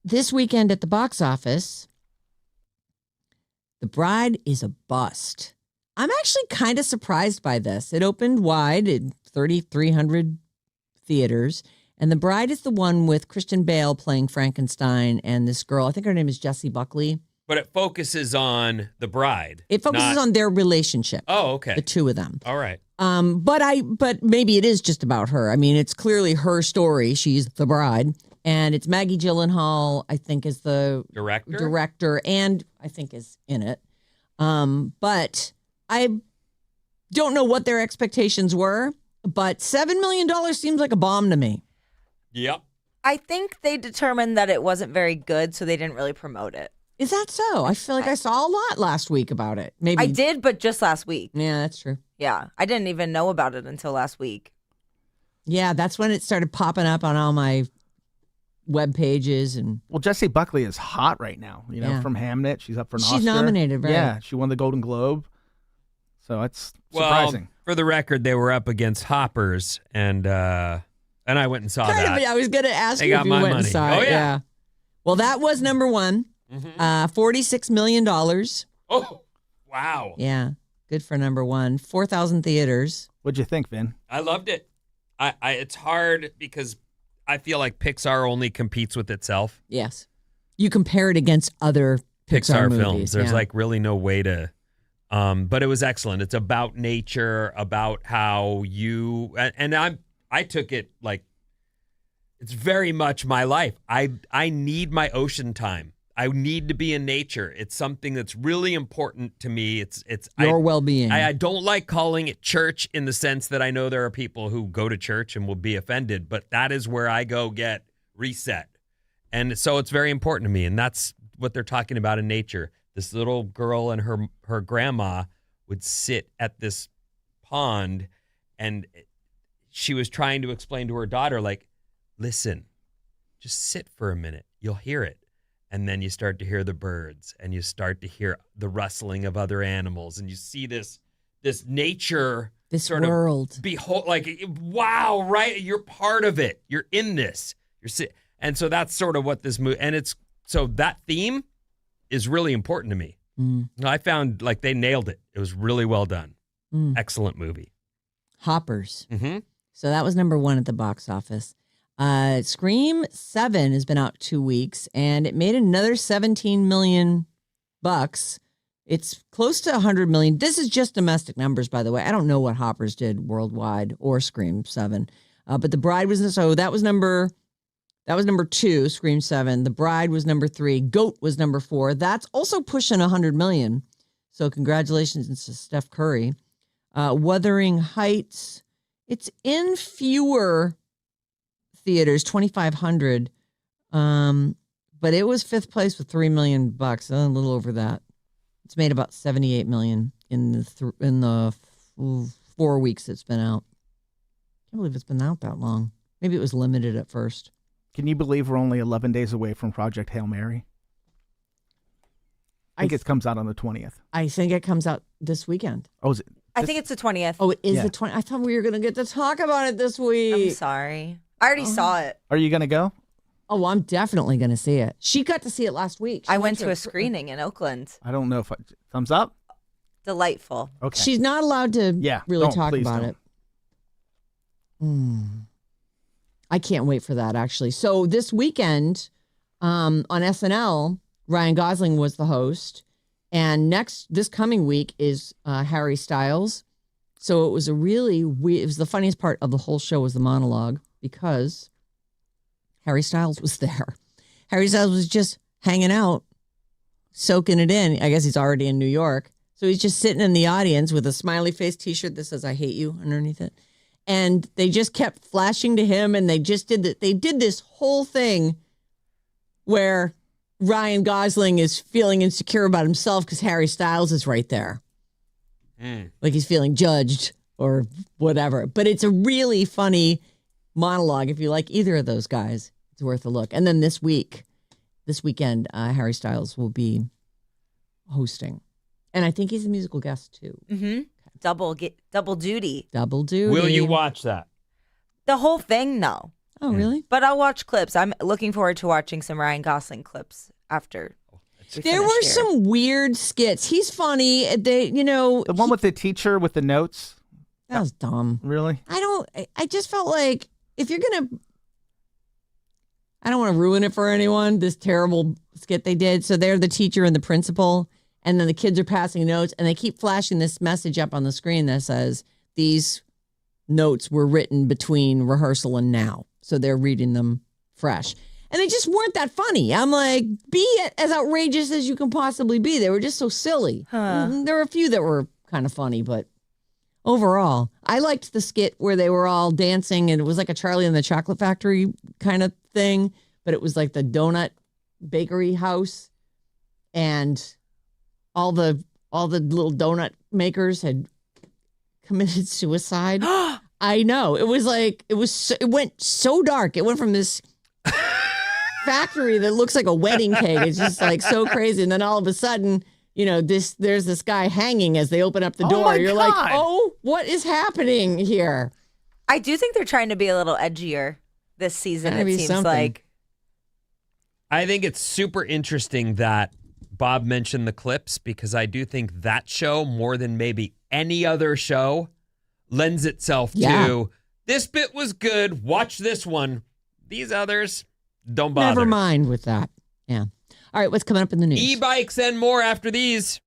This weekend at the box office, The Bride is a bust. I'm actually kind of surprised by this. It opened wide in 3,300 theaters. And The Bride is the one with Christian Bale playing Frankenstein and this girl. I think her name is Jessie Buckley. But it focuses on the bride. It focuses on their relationship. Oh, okay. The two of them. All right. But maybe it is just about her. I mean, it's clearly her story. She's the bride. And it's Maggie Gyllenhaal, I think, is the director and I think is in it. But I don't know what their expectations were, but $7 million seems like a bomb to me. Yep. I think they determined that it wasn't very good, so they didn't really promote it. Is that so? I feel like I saw a lot last week about it. Maybe I did, but just last week. Yeah, that's true. Yeah, I didn't even know about it until last week. Yeah, that's when it started popping up on all my web pages. And well, Jessie Buckley is hot right now. You know, from Hamnet, she's up for an Oscar. She's nominated, right? Yeah, she won the Golden Globe. So it's surprising. Well, for the record, they were up against Hoppers, and I went and saw that. I was going to ask They you got if you my went money. and saw it. Oh, yeah. Well, that was number one. $46 million. Oh, wow. Yeah, good for number one. 4,000 theaters. What'd you think, Vin? I loved it. It's hard because I feel like Pixar only competes with itself. Yes. You compare it against other Pixar movies. films. There's like really no way to, but it was excellent. It's about nature, about how you, and I took it like, it's very much my life. I need my ocean time. I need to be in nature. It's something that's really important to me. It's your well-being. I don't like calling it church in the sense that I know there are people who go to church and will be offended, but that is where I go get reset. And so it's very important to me. And that's what they're talking about in nature. This little girl and her grandma would sit at this pond, and she was trying to explain to her daughter, like, listen, just sit for a minute. You'll hear it. And then you start to hear the birds, and you start to hear the rustling of other animals, and you see this nature, this sort world. Behold, like, wow, right? You're part of it. You're in this. And so that's sort of what this movie, and so that theme is really important to me. I found like they nailed it. It was really well done. Excellent movie. Hoppers. So that was number one at the box office. Scream 7 has been out 2 weeks, and it made another $17 million. It's close to $100 million. This is just domestic numbers, by the way. I don't know what Hoppers did worldwide or Scream 7. But The Bride was that was number 2, Scream 7. The Bride was number 3. Goat was number 4. That's also pushing $100 million. So congratulations to Steph Curry. Wuthering Heights. It's in fewer theaters, 2,500, but it was 5th place with $3 million, a little over that. It's made about $78 million in the 4 weeks it's been out. I can't believe it's been out that long. Maybe it was limited at first. Can you believe we're only 11 days away from Project Hail Mary? I think it comes out on the 20th. I think it comes out this weekend. Oh, is it? I think it's the 20th. Oh, it is Yeah. the 20th. I thought we were going to get to talk about it this week. I'm sorry. I already saw it. Are you going to go? Oh, I'm definitely going to see it. She got to see it last week. She I went to a screening in Oakland. I don't know if thumbs up. Delightful. Okay. She's not allowed to really talk about it. I can't wait for that, actually. So this weekend on SNL, Ryan Gosling was the host. And this coming week is Harry Styles. So it was it was the funniest part of the whole show was the monologue because Harry Styles was there. Harry Styles was just hanging out, soaking it in. I guess he's already in New York. So he's just sitting in the audience with a smiley face t-shirt that says, "I hate you" underneath it. And they just kept flashing to him, and they did this whole thing where Ryan Gosling is feeling insecure about himself because Harry Styles is right there. Like he's feeling judged or whatever. But it's a really funny monologue. If you like either of those guys, it's worth a look. And then this weekend, Harry Styles will be hosting. And I think he's a musical guest too. Mm-hmm. Double duty. Double duty. Will you watch that? The whole thing, no. Oh, really? But I'll watch clips. I'm looking forward to watching some Ryan Gosling clips after. There were some weird skits. He's funny. The one with the teacher with the notes. That was dumb. Really? I just felt like if you're going to, I don't want to ruin it for anyone, this terrible skit they did. So they're the teacher and the principal, and then the kids are passing notes, and they keep flashing this message up on the screen that says these notes were written between rehearsal and now. So they're reading them fresh. And they just weren't that funny. I'm like, be as outrageous as you can possibly be. They were just so silly. There were a few that were kind of funny, but overall, I liked the skit where they were all dancing, and it was like a Charlie and the Chocolate Factory kind of thing, but it was like the donut bakery house, and all the little donut makers had committed suicide. I know. It went so dark. It went from this factory that looks like a wedding cake. It's just like so crazy. And then all of a sudden, there's this guy hanging as they open up the door. You're God. like, oh, what is happening here? I do think they're trying to be a little edgier this season, Gotta it be seems something. like. I think it's super interesting that Bob mentioned the clips, because I do think that show, more than maybe any other show, lends itself to this bit was good. Watch this one. These others, don't bother. Never mind with that. Yeah. All right, what's coming up in the news? E-bikes and more after these.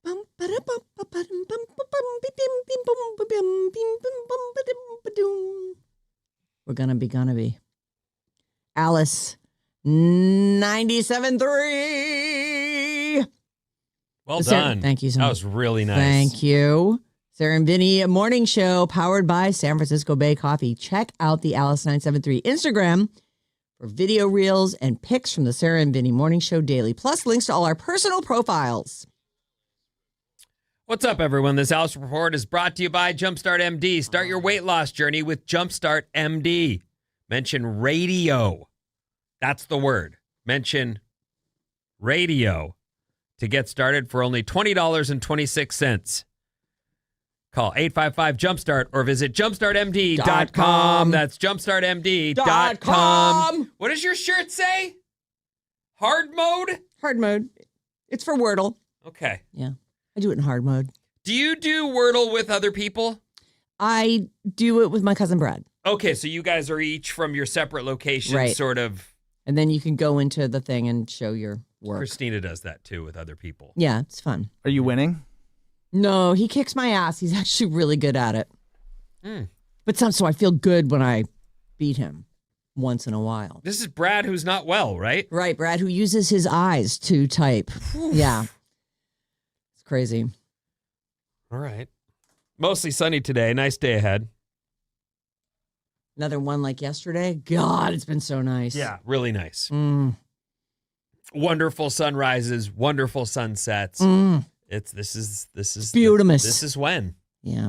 We're gonna be. Alice, 97.3. Well done. Thank you so much. That was really nice. Thank you. Sarah and Vinnie morning show powered by San Francisco Bay Coffee. Check out the Alice 973 Instagram for video reels and pics from the Sarah and Vinnie morning show daily, plus links to all our personal profiles. What's up, everyone? This Alice Report is brought to you by Jumpstart MD. Start your weight loss journey with Jumpstart MD. Mention radio. That's the word. Mention radio to get started for only $20.26. Call 855-JUMPSTART or visit jumpstartmd.com. That's jumpstartmd.com. What does your shirt say? Hard mode? Hard mode. It's for Wordle. Okay. Yeah. I do it in hard mode. Do you do Wordle with other people? I do it with my cousin Brad. Okay, so you guys are each from your separate locations, right. Sort of. And then you can go into the thing and show your work. Christina does that too with other people. Yeah, it's fun. Are you winning? No, he kicks my ass. He's actually really good at it. But so I feel good when I beat him once in a while. This is Brad, who's not well, right? Right, Brad, who uses his eyes to type. Yeah. It's crazy. All right. Mostly sunny today. Nice day ahead. Another one like yesterday. God, it's been so nice. Yeah, really nice. Mm. Wonderful sunrises, wonderful sunsets. Mm. This is beautiful. This is when. Yeah.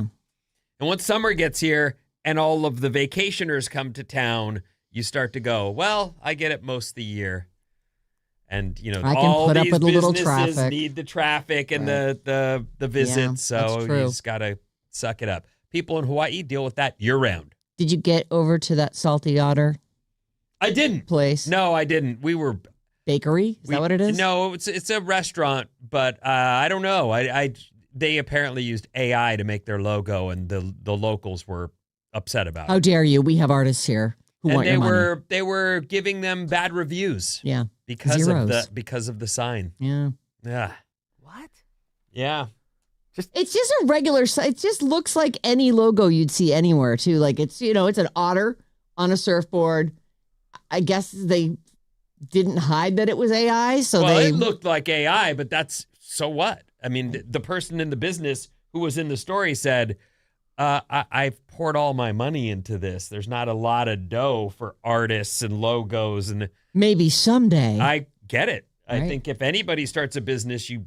And once summer gets here and all of the vacationers come to town, you start to go, well, I get it most of the year. And, you know, I can all put up these with a little businesses traffic. need the traffic and Right. the visits. Yeah, so that's you true. just got to suck it up. People in Hawaii deal with that year round. Did you get over to that Salty Otter I didn't. place? No, I didn't. We were Bakery? Is that what it is? No, it's a restaurant, but I don't know. They apparently used AI to make their logo, and the locals were upset about How it. dare you? We have artists here who And want your money. they were giving them bad reviews. Yeah. Because Zeros. of the sign. Yeah. Yeah. What? Yeah. It's just a regular, it just looks like any logo you'd see anywhere too. Like it's, it's an otter on a surfboard. I guess they didn't hide that it was AI. So It looked like AI, but that's, so what? I mean, the person in the business who was in the story said, I've poured all my money into this. There's not a lot of dough for artists and logos. And maybe someday. I get it. I Right. think if anybody starts a business, you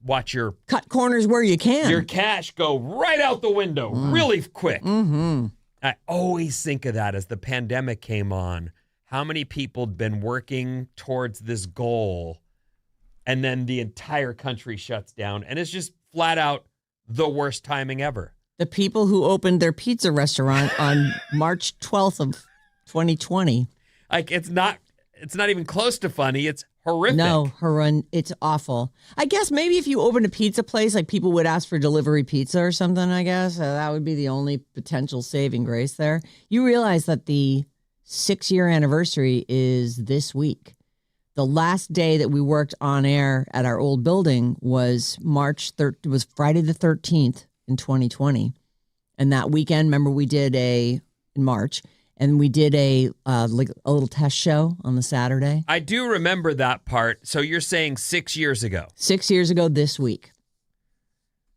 watch your Cut corners where you can. your cash go right out the window really quick. Mm-hmm. I always think of that as the pandemic came on. How many people had been working towards this goal, and then the entire country shuts down, and it's just flat out the worst timing ever. The people who opened their pizza restaurant on March 12th of 2020. Like it's not even close to funny. It's horrific. No, it's awful. I guess maybe if you opened a pizza place, like people would ask for delivery pizza or something, I guess. That would be the only potential saving grace there. You realize that the 6-year anniversary is this week. The last day that we worked on air at our old building was Friday the 13th in 2020. And that weekend, remember we did in March, and we did a little test show on the Saturday. I do remember that part. So you're saying 6 years ago 6 years ago this week.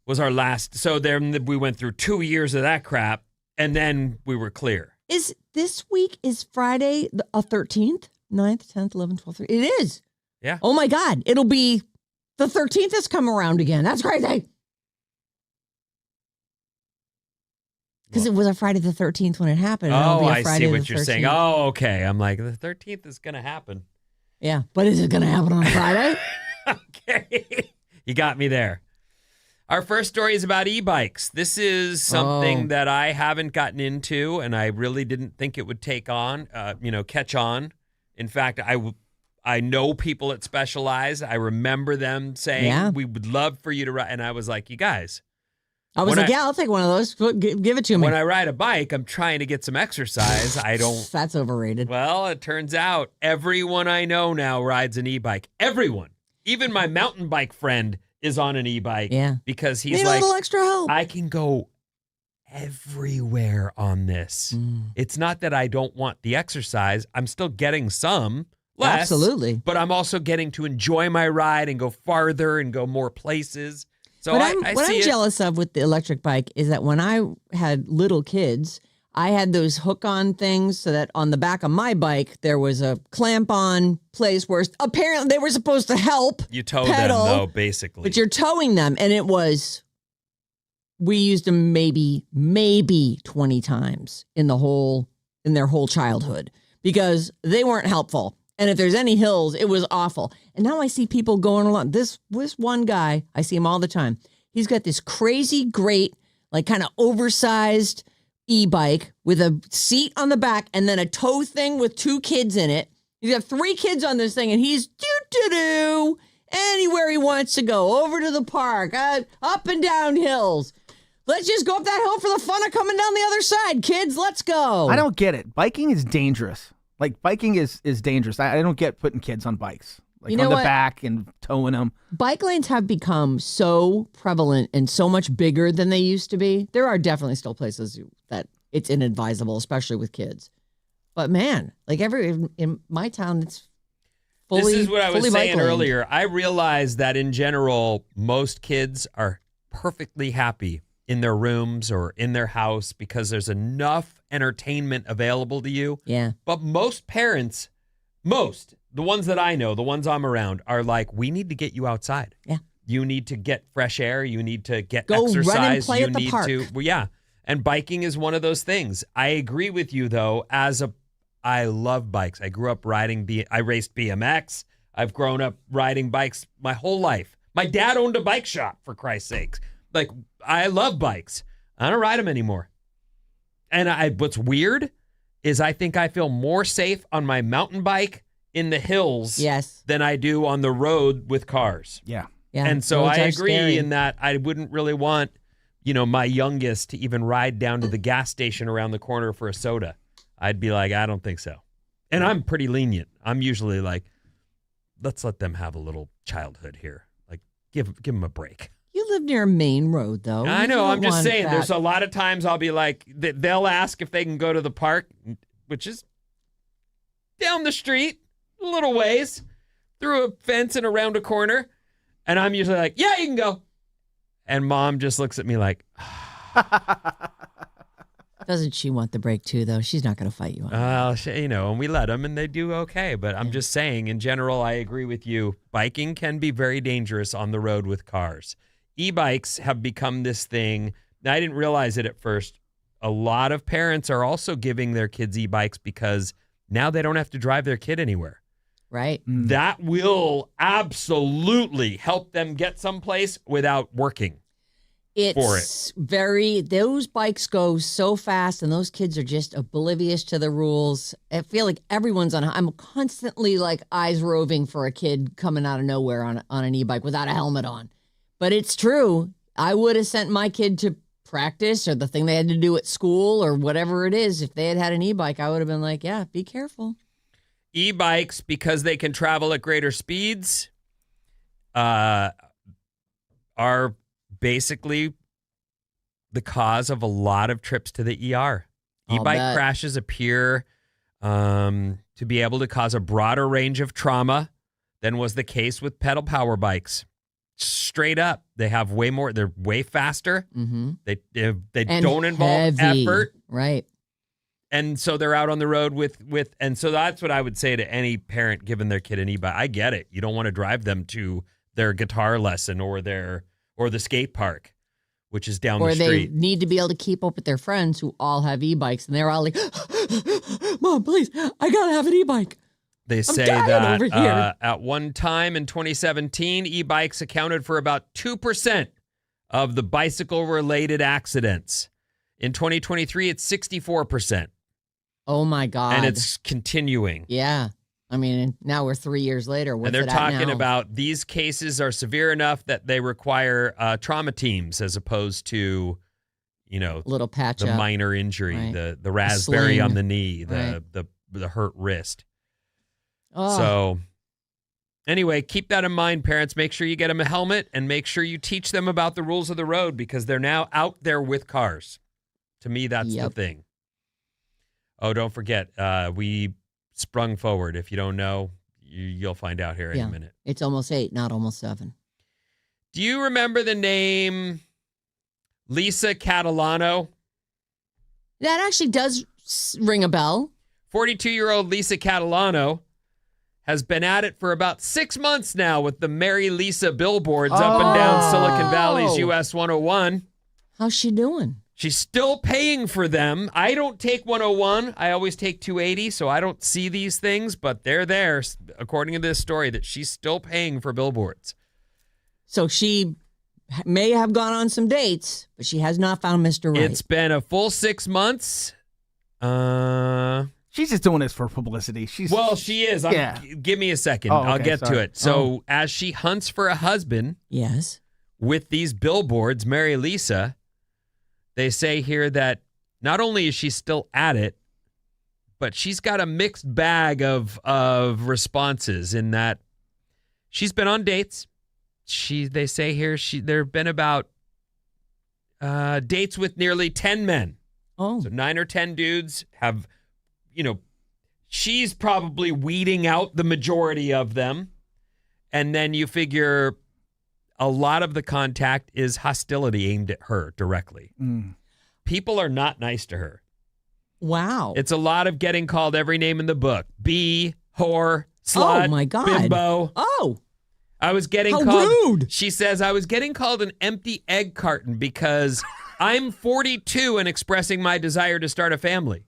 was our last. So then we went through 2 years of that crap, and then we were clear. Is this week is Friday the 13th? 9th, 10th, 11th, 12th. It is. Yeah. Oh my God. It'll be the 13th has come around again. That's crazy. Because it was a Friday the 13th when it happened. and it'll Oh, be a I Friday see the what you're 13th. saying. Oh, okay. I'm like, the 13th is going to happen. Yeah. But is it going to happen on Friday? Okay. You got me there. Our first story is about e-bikes. This is something that I haven't gotten into, and I really didn't think it would catch on. In fact, I know people at Specialized. I remember them saying, we would love for you to ride. And I was like, you guys. I was I'll take one of those. Give it to me. When I ride a bike, I'm trying to get some exercise. I don't. That's overrated. Well, it turns out everyone I know now rides an e-bike. Everyone. Even my mountain bike friend is on an e-bike because he's Need like, a little extra help. I can go everywhere on this. It's not that I don't want the exercise. I'm still getting some, less. Absolutely. But I'm also getting to enjoy my ride and go farther and go more places. So what I I'm see it. jealous of with the electric bike is that when I had little kids, I had those hook-on things so that on the back of my bike, there was a clamp-on place where apparently they were supposed to help You tow pedal, them, though, basically. but you're towing them. And we used them maybe 20 times in their whole childhood because they weren't helpful. And if there's any hills, it was awful. And now I see people going along. This one guy, I see him all the time. He's got this crazy, great, like kind of oversized e-bike with a seat on the back and then a tow thing with 2 kids in it. He's got 3 kids on this thing and he's doo-doo-doo anywhere he wants to go, over to the park, up and down hills. Let's just go up that hill for the fun of coming down the other side, kids. Let's go. I don't get it. Biking is dangerous. Like, biking is dangerous. I don't get putting kids on bikes. Like, on the back and towing them. Bike lanes have become so prevalent and so much bigger than they used to be. There are definitely still places that it's inadvisable, especially with kids. But man, like in my town, it's fully. This is what I was saying bike-laned. earlier. I realize that in general, most kids are perfectly happy in their rooms or in their house because there's enough entertainment available to you. Yeah. But most parents, the ones that I know, the ones I'm around, are like, we need to get you outside. Yeah. You need to get fresh air. You need to get Go exercise. run and play you at the need park. to, well, yeah. And biking is one of those things. I agree with you though. I love bikes. I grew up I raced BMX. I've grown up riding bikes my whole life. My dad owned a bike shop, for Christ's sakes. Like, I love bikes. I don't ride them anymore. And what's weird is I think I feel more safe on my mountain bike in the hills than I do on the road with cars. Yeah. And so roads I are agree scary. in that I wouldn't really want, my youngest to even ride down to the gas station around the corner for a soda. I'd be like, I don't think so. And I'm pretty lenient. I'm usually like, let's let them have a little childhood here. Like, give them a break. You live near a main road, though. I You know. don't I'm just want saying. that. There's a lot of times I'll be like, they'll ask if they can go to the park, which is down the street, a little ways, through a fence and around a corner. And I'm usually like, yeah, you can go. And mom just looks at me like, Doesn't she want the break too, though? She's not going to fight you on that. and we let them and they do okay. But I'm just saying, in general, I agree with you. Biking can be very dangerous on the road with cars. E-bikes have become this thing. Now, I didn't realize it at first. A lot of parents are also giving their kids e-bikes because now they don't have to drive their kid anywhere. Right. That will absolutely help them get someplace without working. It's those bikes go so fast and those kids are just oblivious to the rules. I feel like everyone's I'm constantly like eyes roving for a kid coming out of nowhere on an e-bike without a helmet on. But it's true. I would have sent my kid to practice or the thing they had to do at school or whatever it is. If they had had an e-bike, I would have been like, yeah, be careful. E-bikes, because they can travel at greater speeds, are basically the cause of a lot of trips to the ER. E-bike crashes appear to be able to cause a broader range of trauma than was the case with pedal power bikes. Straight up, they have way more. They're way faster. Mm-hmm. They And don't involve heavy. effort. Right. And so they're out on the road and so that's what I would say to any parent giving their kid an e-bike. I get it. You don't want to drive them to their guitar lesson or the skate park, which is down the street. Or they need to be able to keep up with their friends who all have e-bikes and they're all like, Mom, please, I gotta have an e-bike. They say that at one time in 2017, e-bikes accounted for about 2% of the bicycle-related accidents. In 2023, it's 64%. Oh, my God. And it's continuing. Yeah. I mean, now we're 3 years later. What's And they're it at talking now? about these cases are severe enough that they require trauma teams as opposed to, little patch the up. minor injury, Right. the raspberry sling. on the knee, Right. the hurt wrist. Oh. So Anyway, keep that in mind, parents. Make sure you get them a helmet and make sure you teach them about the rules of the road because they're now out there with cars. To me, that's the thing. Oh, don't forget, we sprung forward. If you don't know, you'll find out here in a minute. It's almost 8, not almost 7. Do you remember the name Lisa Catalano? That actually does ring a bell. 42-year-old Lisa Catalano has been at it for about 6 months now with the Mary Lisa billboards up and down Silicon Valley's US 101. How's she doing? She's still paying for them. I don't take 101. I always take 280, so I don't see these things, but they're there, according to this story, that she's still paying for billboards. So she may have gone on some dates, but she has not found Mr. Right. It's been a full 6 months. She's just doing this for publicity. She is. Give me a second. I'll get to it. So as she hunts for a husband with these billboards, Mary Lisa, they say here that not only is she still at it, but she's got a mixed bag of responses in that she's been on dates. They say here there have been about dates with nearly 10 men. Oh. So 9 or 10 dudes have, she's probably weeding out the majority of them. And then you figure a lot of the contact is hostility aimed at her directly. People are not nice to her. Wow. It's a lot of getting called every name in the book. B, whore, slut, oh my God. bimbo. Oh. I was getting How called. rude. She says, I was getting called an empty egg carton because I'm 42 and expressing my desire to start a family.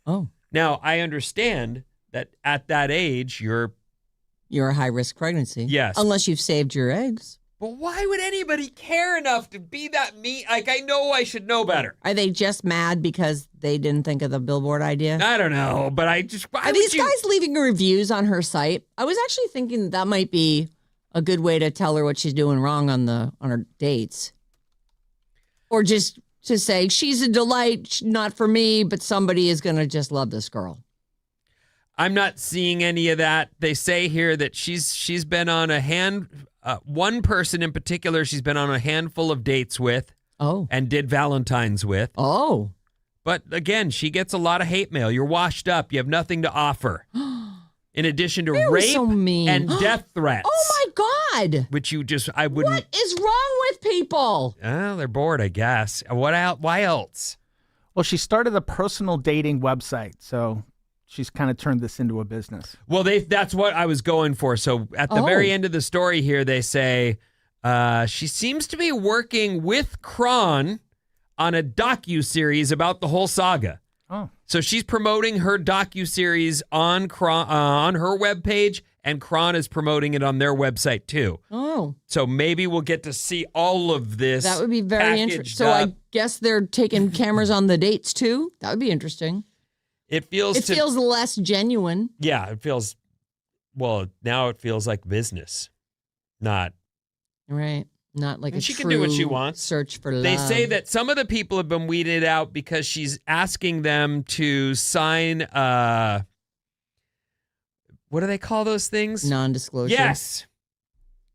Oh. Now, I understand that at that age, you're a high-risk pregnancy. Yes. Unless you've saved your eggs. But why would anybody care enough to be that mean? Like, I know I should know better. Are they just mad because they didn't think of the billboard idea? I don't know, but I just... Are these guys leaving reviews on her site? I was actually thinking that might be a good way to tell her what she's doing wrong on her dates. Or just to say, she's a delight, not for me, but somebody is going to just love this girl. I'm not seeing any of that. They say here that she's been on one person in particular she's been on a handful of dates with. Oh. And did Valentine's with. Oh. But again, she gets a lot of hate mail. You're washed up. You have nothing to offer. In addition to rape and death threats. Oh my God. Which I wouldn't. What is wrong with people? They're bored, I guess. Why else? Well, she started a personal dating website, so she's kind of turned this into a business. Well, that's what I was going for. So at the very end of the story here, they say she seems to be working with Kron on a docuseries about the whole saga. Oh. So she's promoting her docuseries on her webpage, and Kron is promoting it on their website too. Oh. So maybe we'll get to see all of this. That would be very interesting. So I guess they're taking cameras on the dates too? That would be interesting. It feels less genuine. Yeah, it feels, now it feels like business, not. Right. Not like she can do what she wants. Search for love. They say that some of the people have been weeded out because she's asking them to sign, what do they call those things? Non-disclosure. Yes.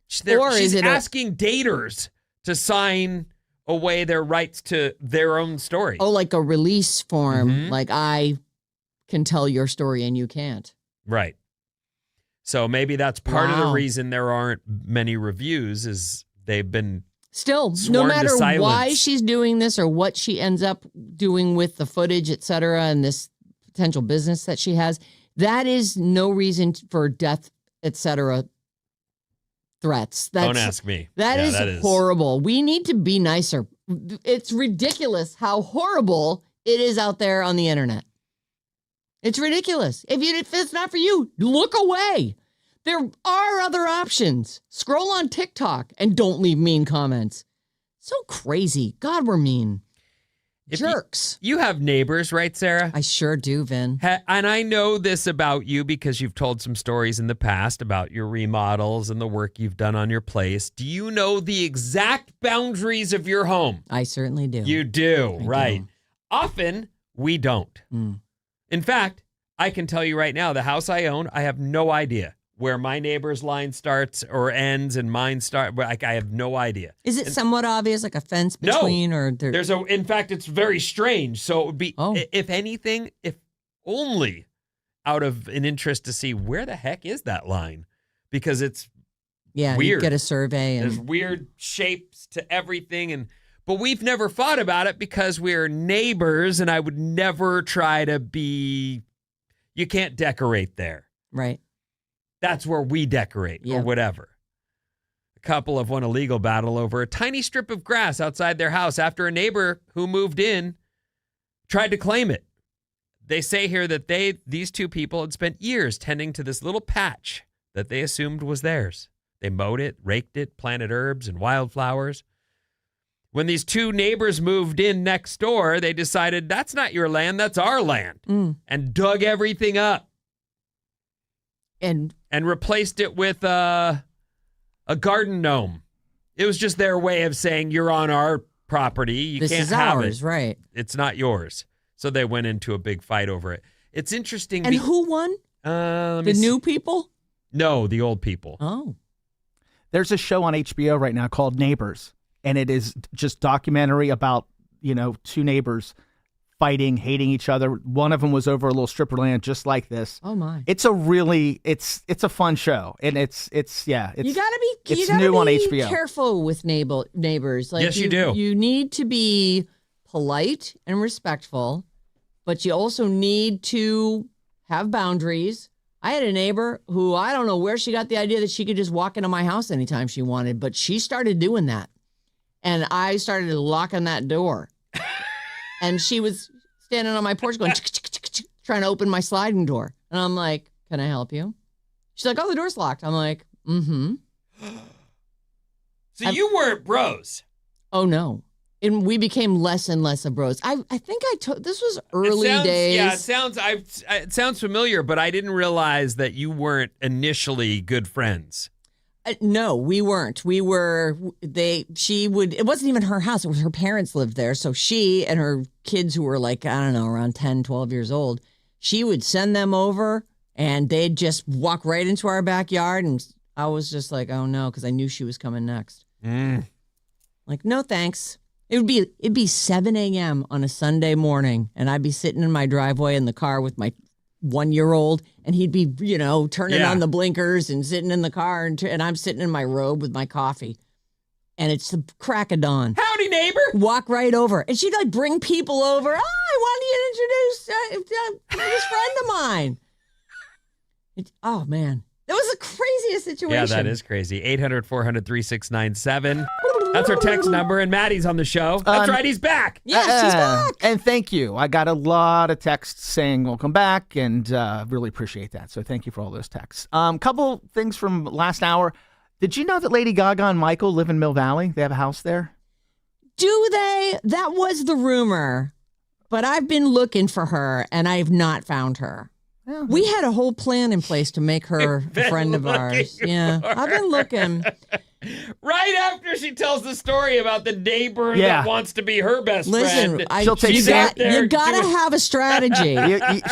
She's asking daters to sign away their rights to their own story. Oh, like a release form. Mm-hmm. Like I can tell your story and you can't. Right. So maybe that's part of the reason there aren't many reviews is they've been still, no matter why she's doing this or what she ends up doing with the footage, et cetera, and this potential business that she has, that is no reason for death, et cetera, threats. Don't ask me. That is horrible. We need to be nicer. It's ridiculous how horrible it is out there on the internet. It's ridiculous. If it's not for you, look away. There are other options. Scroll on TikTok and don't leave mean comments. So crazy. God, we're mean. Jerks. You have neighbors, right, Sarah? I sure do, Vin. And I know this about you because you've told some stories in the past about your remodels and the work you've done on your place. Do you know the exact boundaries of your home? I certainly do. You do, right. Often, we don't. Mm. In fact, I can tell you right now, the house I own, I have no idea where my neighbor's line starts or ends and mine start. Like, I have no idea. Is it somewhat obvious, like a fence between, or in fact, it's very strange. So it would be, if anything, if only out of an interest to see where the heck is that line, because it's weird. You get a survey and there's weird shapes to everything, but we've never fought about it because we're neighbors, and I would never try to be. You can't decorate there, right? That's where we decorate or whatever. A couple have won a legal battle over a tiny strip of grass outside their house after a neighbor who moved in tried to claim it. They say here that these two people had spent years tending to this little patch that they assumed was theirs. They mowed it, raked it, planted herbs and wildflowers. When these two neighbors moved in next door, they decided that's not your land, that's our land, and dug everything up. And replaced it with a garden gnome. It was just their way of saying, you're on our property. You this can't is have ours, it. Right? It's not yours. So they went into a big fight over it. It's interesting. And who won? The new people? No, the old people. Oh. There's a show on HBO right now called Neighbors, and it is just documentary about, two neighbors fighting, hating each other. One of them was over a little strip of land just like this. Oh my! It's a really it's a fun show, and it's you gotta be it's new on HBO. Careful with neighbors. Like yes, you do. You need to be polite and respectful, but you also need to have boundaries. I had a neighbor who I don't know where she got the idea that she could just walk into my house anytime she wanted, but she started doing that, and I started locking that door. And she was standing on my porch going, trying to open my sliding door. And I'm like, can I help you? She's like, oh, the door's locked. I'm like, mm-hmm. So you weren't bros. Oh, no. And we became less and less of bros. I think this was early days. Yeah, it sounds familiar, but I didn't realize that you weren't initially good friends. No, we weren't. It wasn't even her house. It was her parents lived there. So she and her kids who were like, I don't know, around 10, 12 years old, she would send them over and they'd just walk right into our backyard. And I was just like, oh no, because I knew she was coming next. Like, no, thanks. It'd be 7 a.m. on a Sunday morning. And I'd be sitting in my driveway in the car with my 1-year-old, and he'd be, turning on the blinkers and sitting in the car, and I'm sitting in my robe with my coffee, and it's the crack of dawn. Howdy, neighbor. Walk right over, and she'd like bring people over. Oh, I wanted you to introduce this friend of mine. Oh man, that was the craziest situation. Yeah, that is crazy. 800-400-3697. That's our text number, and Maddie's on the show. That's right, he's back. Yes, he's back. And thank you. I got a lot of texts saying welcome back, and really appreciate that. So thank you for all those texts. Couple things from last hour. Did you know that Lady Gaga and Michael live in Mill Valley? They have a house there? Do they? That was the rumor, but I've been looking for her, and I have not found her. Yeah. We had a whole plan in place to make her a friend of ours. Yeah, I've been looking. Right after she tells the story about the neighbor that wants to be her best friend. She'll take you gotta have a strategy.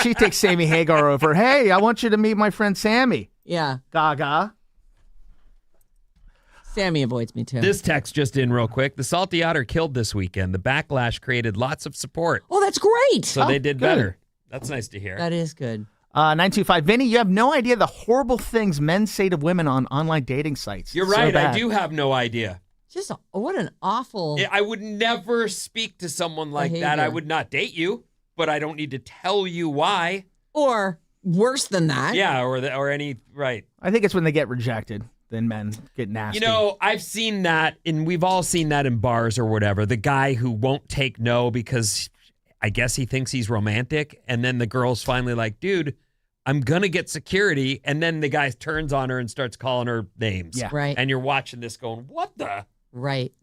She takes Sammy Hagar over. Hey, I want you to meet my friend Sammy. Yeah. Gaga. Sammy avoids me too. This text just in real quick. The Salty Otter killed this weekend. The backlash created lots of support. Oh, that's great. So they did better. That's nice to hear. That is good. 925 Vinny, you have no idea the horrible things men say to women on online dating sites. You're right. I do have no idea. Just what an awful. I would never speak to someone like that. I would not date you, but I don't need to tell you why. Or worse than that. Yeah, or any right. I think it's when they get rejected, then men get nasty. I've seen that, and we've all seen that in bars or whatever. The guy who won't take no because I guess he thinks he's romantic, and then the girl's finally like, dude, I'm going to get security. And then the guy turns on her and starts calling her names. Yeah. Right. And you're watching this going, what the? Right.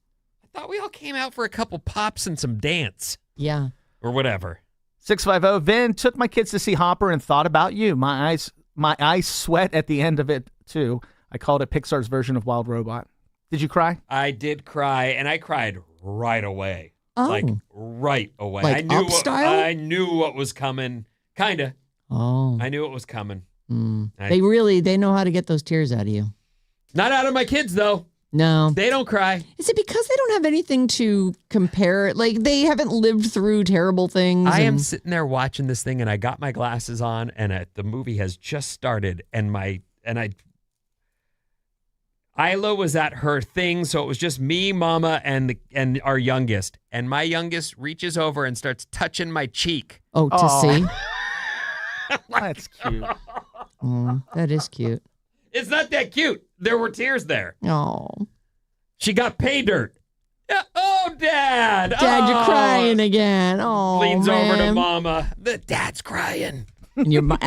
I thought we all came out for a couple pops and some dance. Yeah. Or whatever. 650 Vin, took my kids to see Hopper and thought about you. My eyes sweat at the end of it, too. I called it Pixar's version of Wild Robot. Did you cry? I did cry, and I cried right away. Oh. Like, right away. Like I knew Up style? I knew what was coming. Kind of. Oh. I knew it was coming. They know how to get those tears out of you. Not out of my kids, though. No. They don't cry. Is it because they don't have anything to compare? Like, they haven't lived through terrible things? I am sitting there watching this thing, and I got my glasses on, and the movie has just started, Isla was at her thing, so it was just me, Mama, and our youngest. And my youngest reaches over and starts touching my cheek. Oh, to see? That's cute. That is cute. It's not that cute. There were tears there. Oh. She got pay dirt. Oh, Dad. Dad, you're crying again. Oh, Leans over to man. Mama. The dad's crying. And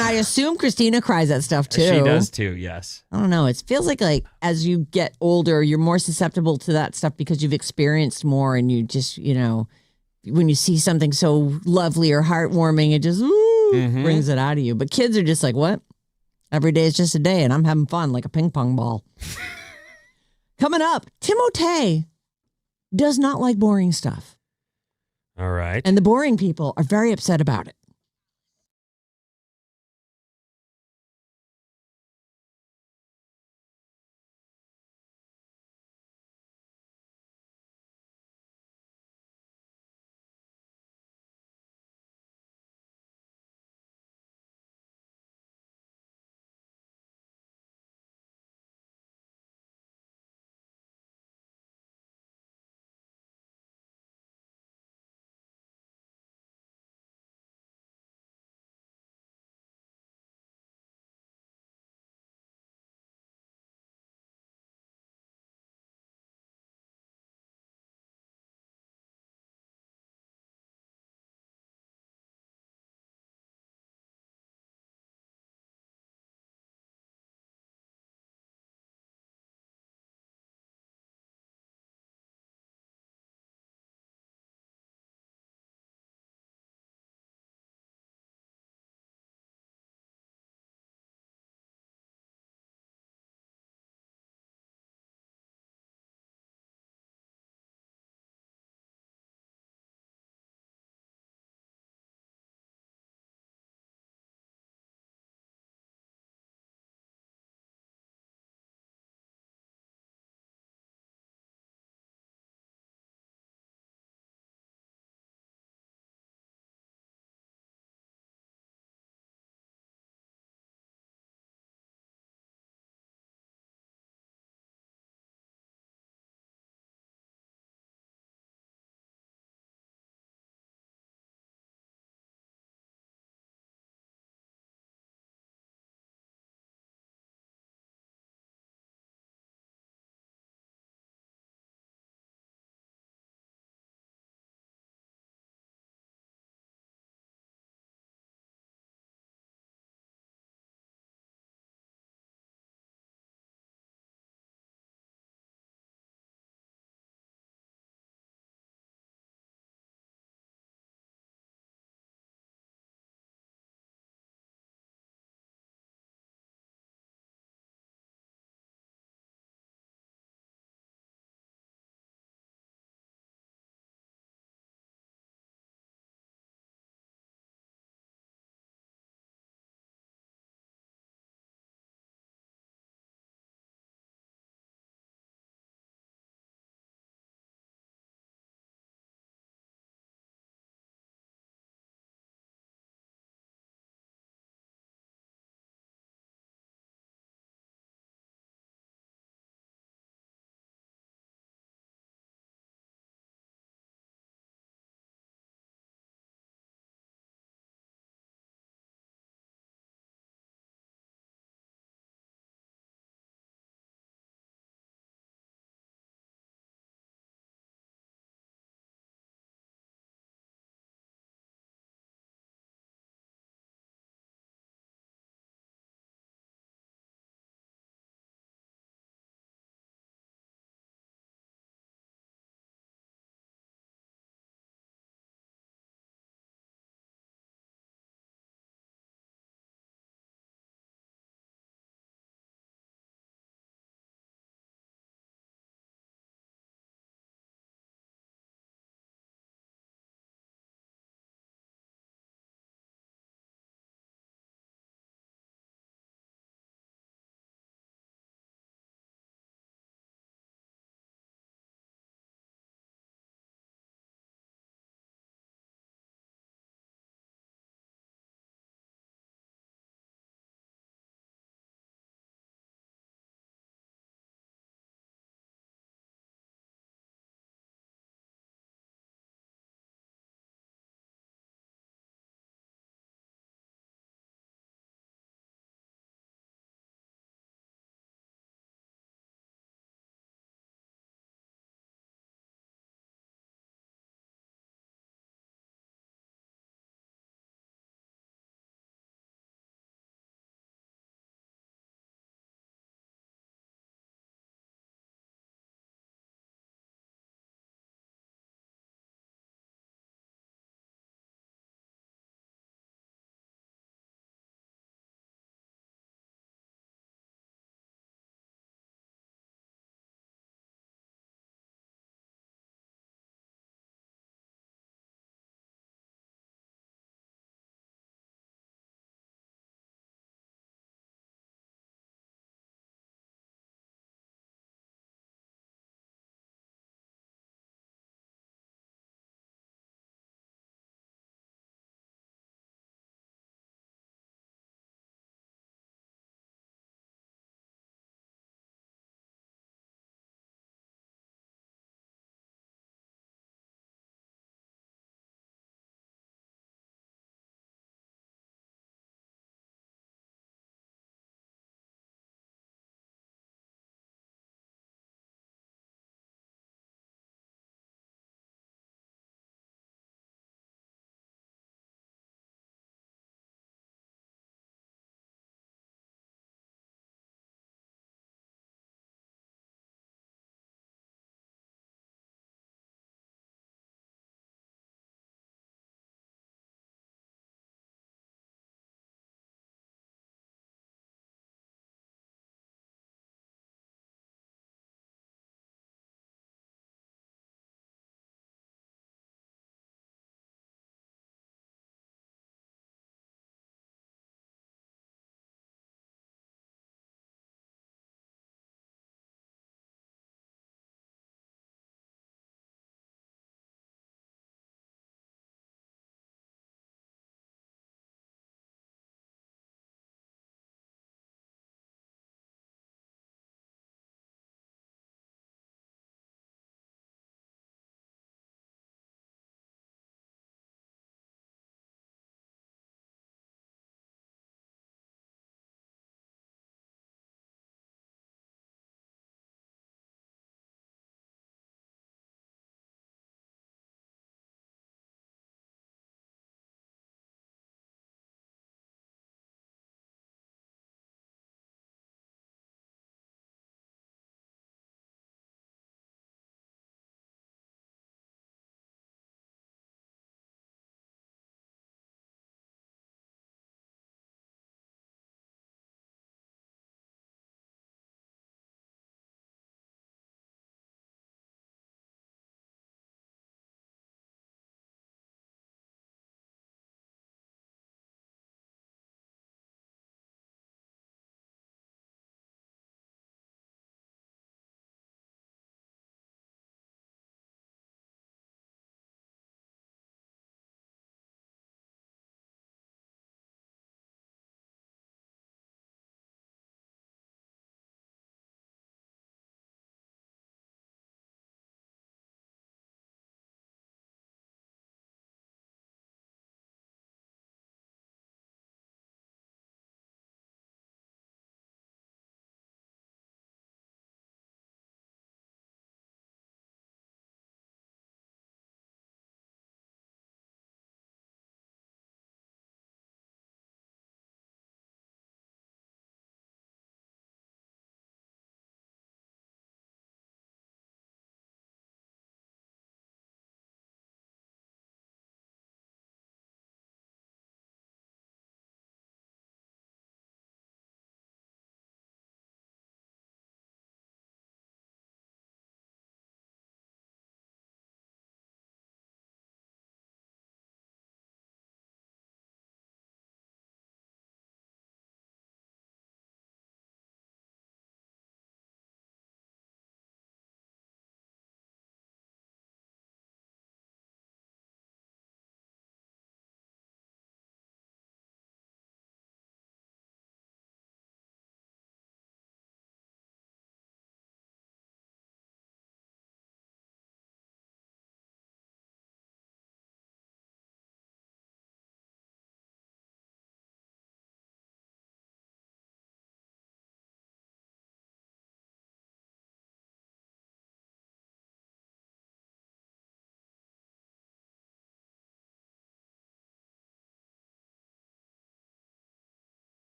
I assume Christina cries at stuff too. She does too, yes. I don't know. It feels like as you get older, you're more susceptible to that stuff because you've experienced more, and you just, when you see something so lovely or heartwarming, it just brings it out of you. But kids are just like, what? Every day is just a day, and I'm having fun like a ping pong ball. Coming up, Timothée does not like boring stuff. All right. And the boring people are very upset about it.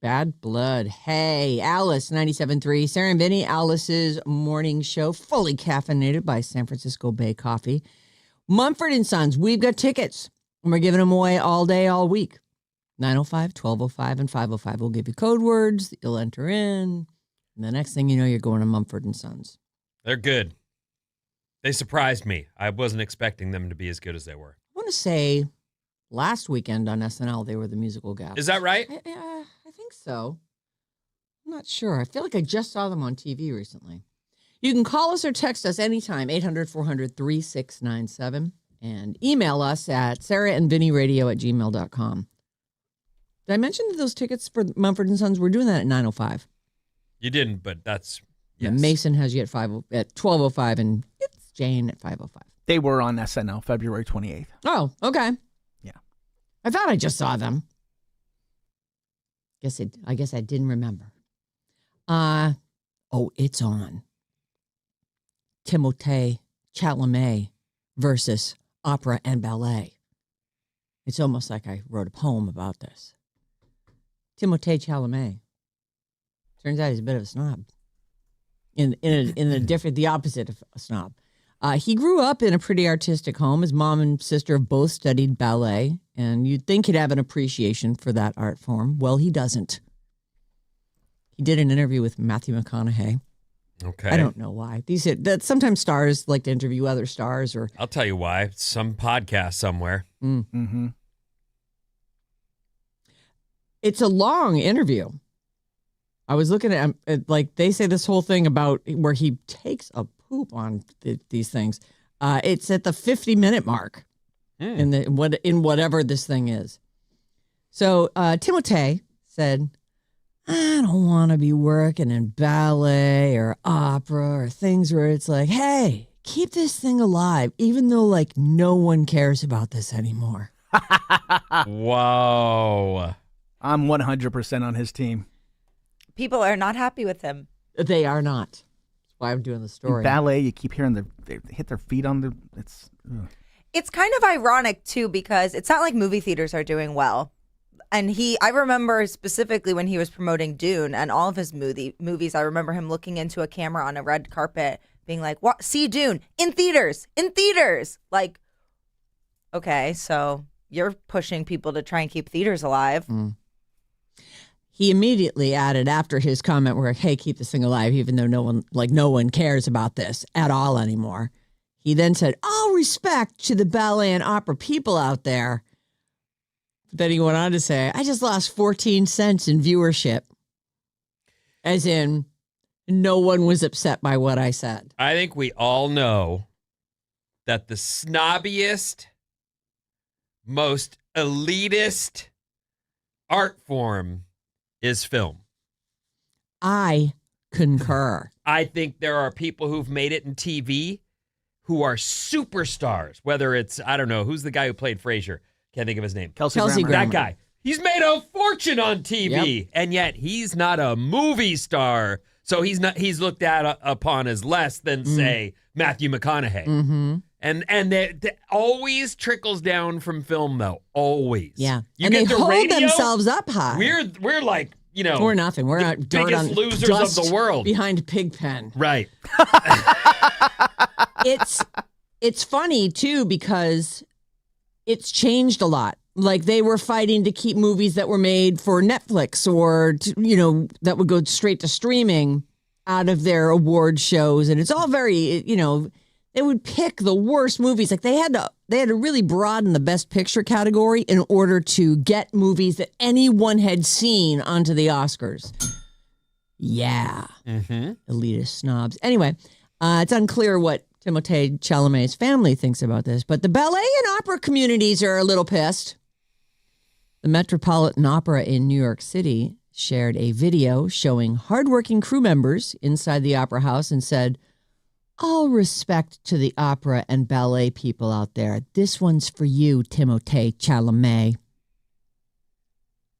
Bad Blood. Hey, Alice, 97.3. Sarah and Vinnie, Alice's morning show, fully caffeinated by San Francisco Bay Coffee. Mumford & Sons, we've got tickets. And we're giving them away all day, all week. 9:05, 12:05, and 5:05. We'll give you code words. You'll enter in. And the next thing you know, you're going to Mumford & Sons. They're good. They surprised me. I wasn't expecting them to be as good as they were. I want to say last weekend on SNL, they were the musical guests. Is that right? I think so. I'm not sure. I feel like I just saw them on TV recently. You can call us or text us anytime, 800-400-3697, and email us at sarahandvinnyradio@gmail.com. Did I mention that those tickets for Mumford & Sons, we're doing that at 9:05? You didn't, but that's, yes. And Mason has you at 12:05, and it's Jane at 5:05. They were on SNL February 28th. Oh, okay. Yeah. I thought I just saw them. I guess I didn't remember. It's on. Timothée Chalamet versus opera and ballet. It's almost like I wrote a poem about this. Timothée Chalamet. Turns out he's a bit of a snob. The opposite of a snob. He grew up in a pretty artistic home. His mom and sister both studied ballet, and you'd think he'd have an appreciation for that art form. Well, he doesn't. He did an interview with Matthew McConaughey. Okay. I don't know why. Sometimes stars like to interview other stars, or I'll tell you why. Some podcast somewhere. Mm-hmm. It's a long interview. I was looking at like they say this whole thing about where he takes a poop on these things. It's at the 50-minute mark in whatever this thing is. So Timothée said, I don't want to be working in ballet or opera or things where it's like, hey, keep this thing alive, even though like no one cares about this anymore. Whoa. I'm 100% on his team. People are not happy with him. They are not. That's why I'm doing the story. In ballet, you keep hearing they hit their feet on the. It's kind of ironic too, because it's not like movie theaters are doing well. And I remember specifically when he was promoting Dune and all of his movies, I remember him looking into a camera on a red carpet being like, "What? See Dune in theaters. Like, okay, so you're pushing people to try and keep theaters alive. He immediately added after his comment where, hey, keep this thing alive, even though no one cares about this at all anymore. He then said, all respect to the ballet and opera people out there. Then he went on to say, I just lost 14 cents in viewership. As in, no one was upset by what I said. I think we all know that the snobbiest, most elitist art form is film. I concur. I think there are people who've made it in TV who are superstars, whether it's, I don't know, who's the guy who played Frasier? Can't think of his name. Kelsey Grammer. That guy. He's made a fortune on TV, and yet he's not a movie star. So he's looked at upon as less than, say, Matthew McConaughey. Mm-hmm. And that always trickles down from film, though. Always. Yeah. You and get they the hold radio, themselves up high. We're like, you know. We're nothing. We're not dirt biggest on losers dust of the world. behind Pigpen. Right. It's funny, too, because it's changed a lot. Like they were fighting to keep movies that were made for Netflix or, that would go straight to streaming out of their award shows. And it's all very, they would pick the worst movies. Like they had to really broaden the best picture category in order to get movies that anyone had seen onto the Oscars. Yeah. Mm-hmm. Elitist snobs. Anyway, it's unclear what Timothée Chalamet's family thinks about this, but the ballet and opera communities are a little pissed. The Metropolitan Opera in New York City shared a video showing hardworking crew members inside the opera house and said, all respect to the opera and ballet people out there. This one's for you, Timothée Chalamet.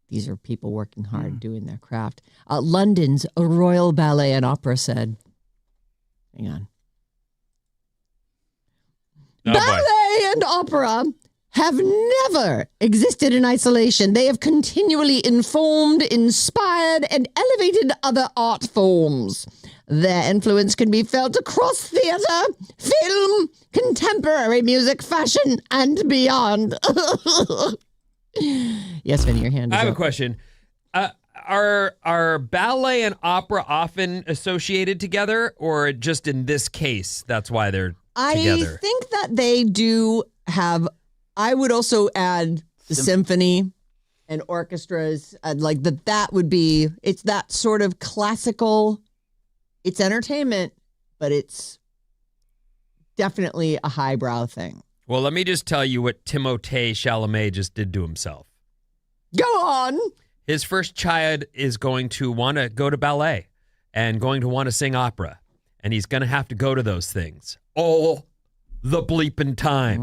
These are people working hard doing their craft. London's Royal Ballet and Opera said, hang on. Oh, ballet and opera have never existed in isolation. They have continually informed, inspired, and elevated other art forms. Their influence can be felt across theater, film, contemporary music, fashion, and beyond. Yes, Vinny, your hand is I have up. a question. Are ballet and opera often associated together, or just in this case, that's why they're together? I think that they do have. I would also add the symphony and orchestras. Like that would be. It's that sort of classical. It's entertainment, but it's definitely a highbrow thing. Well, let me just tell you what Timothée Chalamet just did to himself. Go on. His first child is going to want to go to ballet and going to want to sing opera. And he's going to have to go to those things all the bleeping time.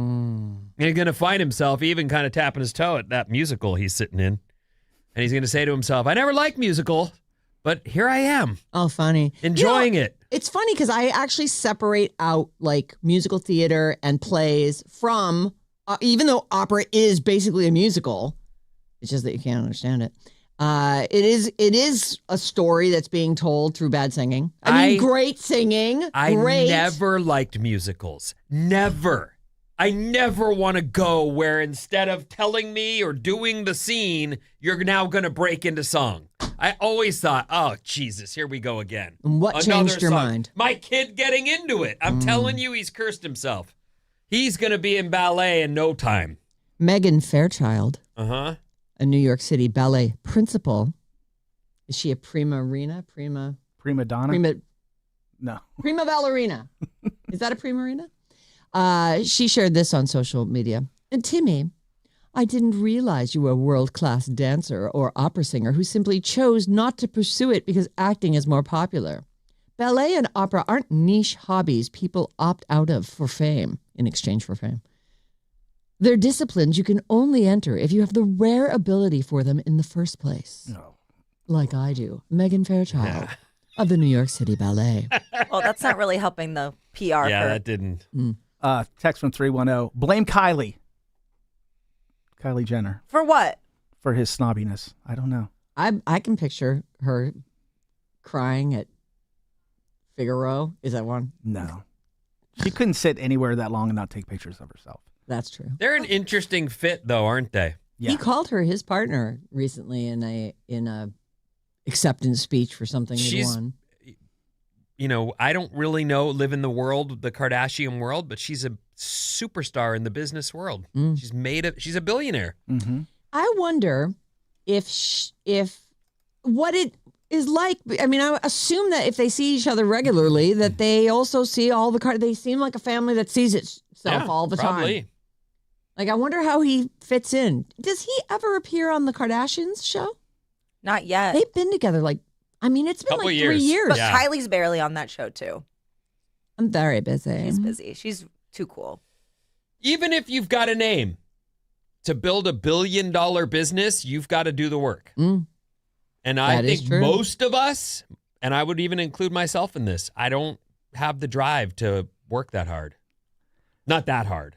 And he's going to find himself even kind of tapping his toe at that musical he's sitting in. And he's going to say to himself, I never liked musical, but here I am. Oh, funny. Enjoying it. It's funny because I actually separate out like musical theater and plays from, even though opera is basically a musical, it's just that you can't understand it. It is a story that's being told through bad singing. I mean, great singing. I great. never liked musicals. Never. I never want to go where instead of telling me or doing the scene, you're now going to break into song. I always thought, oh, Jesus, here we go again. And what changed your mind? My kid getting into it. I'm telling you, he's cursed himself. He's going to be in ballet in no time. Megan Fairchild. Uh-huh. A New York City ballet principal. Is she a prima donna? No. Prima ballerina. Is that a prima arena? She shared this on social media. And Timmy, I didn't realize you were a world-class dancer or opera singer who simply chose not to pursue it because acting is more popular. Ballet and opera aren't niche hobbies people opt out of for fame, in exchange for fame. They're disciplines you can only enter if you have the rare ability for them in the first place. No. Like I do. Megan Fairchild of the New York City Ballet. Well, that's not really helping the PR. Yeah, that didn't. Text from 310. Blame Kylie Jenner. For what? For his snobbiness. I don't know. I can picture her crying at Figaro. Is that one? No. She couldn't sit anywhere that long and not take pictures of herself. That's true. They're an interesting fit, though, aren't they? Yeah. He called her his partner recently in a acceptance speech for something he won. You know, I don't really live in the world, the Kardashian world, but she's a superstar in the business world. She's a billionaire. Mm-hmm. I wonder if what it is like. I mean, I assume that if they see each other regularly, that they also see all the they seem like a family that sees itself all the time. Like, I wonder how he fits in. Does he ever appear on the Kardashians show? Not yet. They've been together it's been like 3 years. But Kylie's barely on that show, too. I'm very busy. She's busy. She's too cool. Even if you've got a name, to build $1 billion business, you've got to do the work. And I think most of us, and I would even include myself in this, I don't have the drive to work that hard. Not that hard.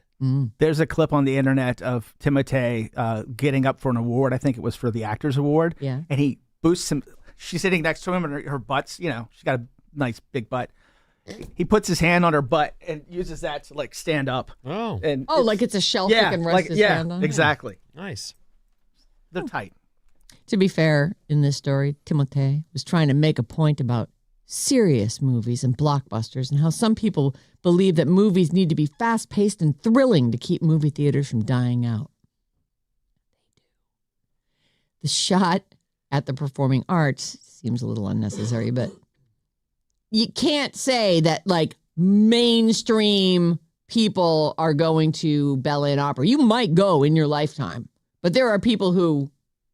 There's a clip on the internet of Timothée getting up for an award. I think it was for the Actors Award. Yeah. And he boosts him. She's sitting next to him, and her butt's, she's got a nice big butt. He puts his hand on her butt and uses that to stand up. Oh. And like it's a shelf he can rest his hand on? Exactly. Nice. They're tight. To be fair, in this story, Timothée was trying to make a point about serious movies and blockbusters and how some people believe that movies need to be fast-paced and thrilling to keep movie theaters from dying out. The shot at the Performing Arts seems a little unnecessary, but you can't say that mainstream people are going to ballet and opera. You might go in your lifetime, but there are people who,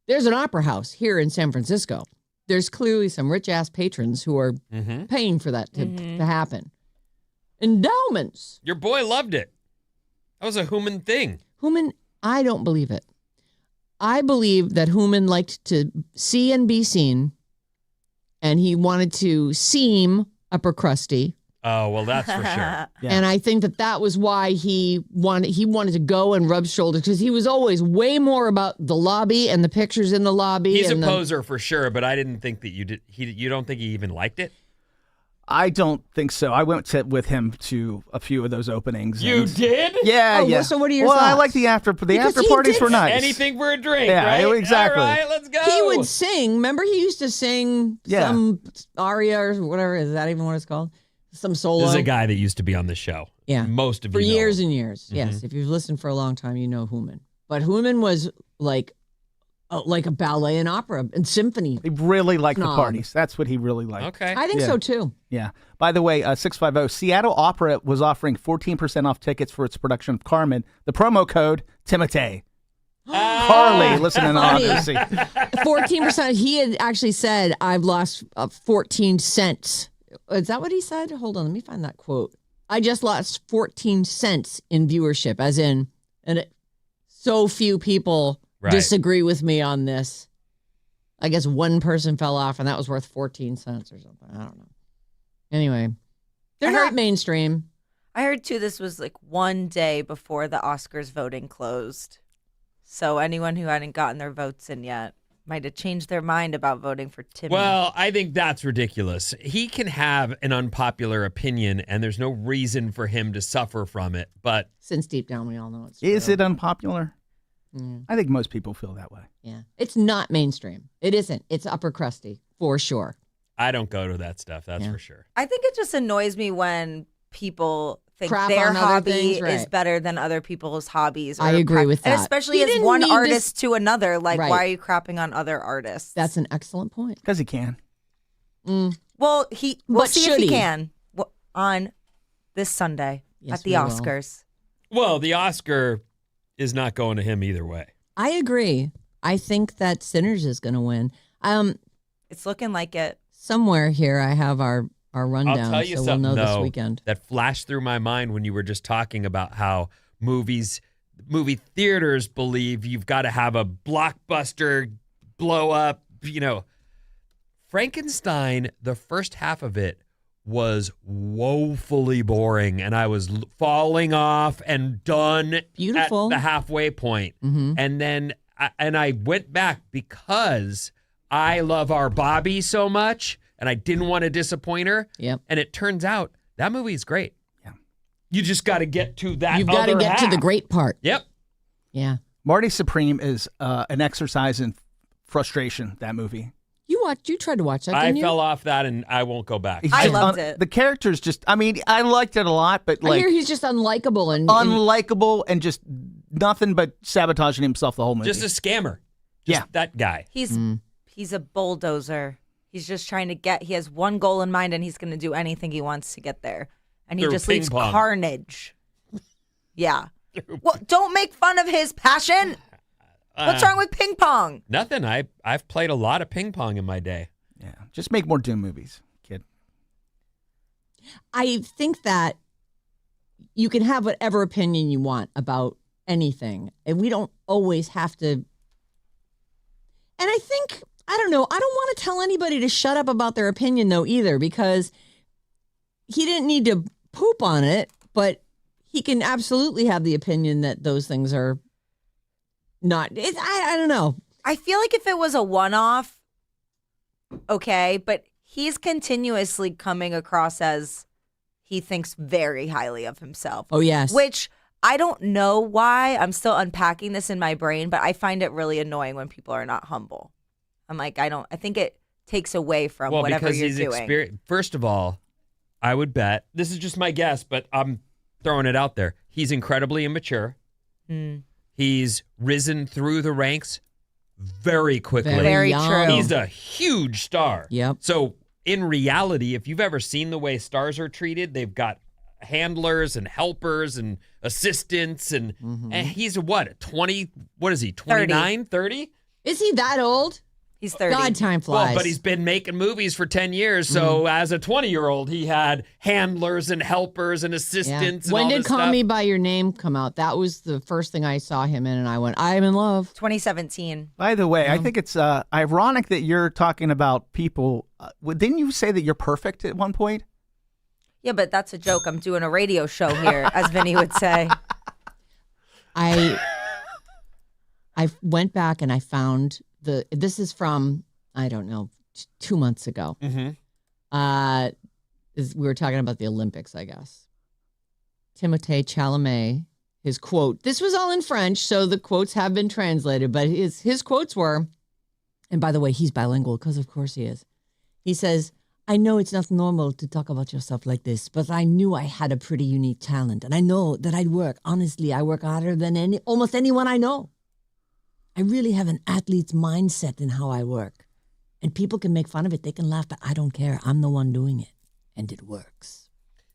there's an opera house here in San Francisco. There's clearly some rich-ass patrons who are paying for that to happen. Endowments. Your boy loved it. That was a human thing. Human, I don't believe it. I believe that Human liked to see and be seen, and he wanted to seem upper crusty Oh, well, that's for sure. Yeah. And I think that was why he wanted to go and rub shoulders, because he was always way more about the lobby and the pictures in the lobby. He's a and poser for sure, but I didn't think that you did. You don't think he even liked it? I don't think so. I went with him to a few of those openings. You and- did? Yeah, Oh, yeah. so what are your Well, I thoughts? like the after Because he parties did were nice. Anything for a drink, Yeah, right? exactly. All right, let's go. He would sing. Remember, he used to sing some aria or whatever. Is that even what it's called? Some solo. This is a guy that used to be on the show. Yeah. Most of for you know years him. and years. Yes, if you've listened for a long time, you know Human. But Human was like a ballet and opera and symphony. He really liked the Snob. parties. That's what he really liked. Okay. I think Yeah. so too. Yeah. By the way, 650, Seattle Opera was offering 14% off tickets for its production of Carmen. The promo code, Timotei. Carly, listening on Funny. Odyssey. 14%. He had actually said, I've lost 14 cents. Is that what he said? Hold on. Let me find that quote. I just lost 14 cents in viewership, as in, so few people Right. disagree with me on this. I guess one person fell off, and that was worth 14 cents or something. I don't know. Anyway, they're I not heard- mainstream. I heard too this was like one day before the Oscars voting closed. So anyone who hadn't gotten their votes in yet might have changed their mind about voting for Timmy. Well, I think that's ridiculous. He can have an unpopular opinion, and there's no reason for him to suffer from it. But Since deep down we all know it's Is true. it unpopular? Mm, I think most people feel that way. yeah. It's not mainstream. It isn't. It's upper crusty, for sure. I don't go to that stuff, that's Yeah. for sure. I think it just annoys me when people think Crap their on other hobby things, is right. better than other people's hobbies. I agree with And that. especially He as didn't one need to artist to another. Like, Right. why are you crapping on other artists? That's an excellent point. Because he can. Mm. We'll But see if should he he? can on this Sunday Yes, at the we will. Oscars. Well, the Oscar is not going to him either way. I agree. I think that Sinners is going to win. It's looking like it. Somewhere here I have our rundown, I'll tell you so something we'll know this though, weekend. that flashed through my mind when you were just talking about how movie theaters believe you've got to have a blockbuster blow up. Frankenstein, the first half of it was woefully boring, and I was falling off and done Beautiful. at the halfway point. Mm-hmm. And then I went back because I love our Bobby so much, and I didn't want to disappoint her. Yep. And it turns out that movie is great. Yeah. You just got to get to that. You've got to other get to the half. great part. Yep. Yeah. Marty Supreme is an exercise in frustration, that movie. You tried to watch that, I didn't you? fell off that, and I won't go back. He's I just loved it. The character's just, I liked it a lot, but I like hear he's just unlikable and unlikable and just nothing but sabotaging himself the whole movie. Just a scammer. Yeah. That guy. He's a bulldozer. He's just trying to he has one goal in mind and he's going to do anything he wants to get there. And he Through just ping leaves pong. carnage. Yeah. Well, don't make fun of his passion. What's wrong with ping pong? Nothing. I've played a lot of ping pong in my day. Yeah. Just make more Doom movies, kid. I think that you can have whatever opinion you want about anything, and we don't always have to. And I think, I don't know, I don't want to tell anybody to shut up about their opinion, though, either, because he didn't need to poop on it, but he can absolutely have the opinion that those things are not. I don't know. I feel like if it was a one-off, okay, but he's continuously coming across as he thinks very highly of himself. Oh, yes. Which I don't know why. I'm still unpacking this in my brain, but I find it really annoying when people are not humble. I'm like, I think it takes away from whatever because you're he's doing. First of all, I would bet, this is just my guess, but I'm throwing it out there. He's incredibly immature. He's risen through the ranks very quickly. Very young. true. He's a huge star. Yep. So in reality, if you've ever seen the way stars are treated, they've got handlers and helpers and assistants and he's what, 20, what is he, 29, 30? Is he that old? He's 30. God, time flies. Well, but he's been making movies for 10 years. So as a 20-year-old, he had handlers and helpers and assistants and When all did this Call stuff. Me By Your Name come out? That was the first thing I saw him in, and I went, I'm in love. 2017. By the way, I think it's ironic that you're talking about people. Didn't you say that you're perfect at one point? Yeah, but that's a joke. I'm doing a radio show here, as Vinny would say. I went back and I found this is from, I don't know, 2 months ago. Mm-hmm. We were talking about the Olympics, I guess. Timothée Chalamet, his quote, this was all in French, so the quotes have been translated, but his quotes were, and by the way, he's bilingual because of course he is. He says, I know it's not normal to talk about yourself like this, but I knew I had a pretty unique talent, and I know that I'd work. Honestly, I work harder than almost anyone I know. I really have an athlete's mindset in how I work. And people can make fun of it. They can laugh, but I don't care. I'm the one doing it. And it works.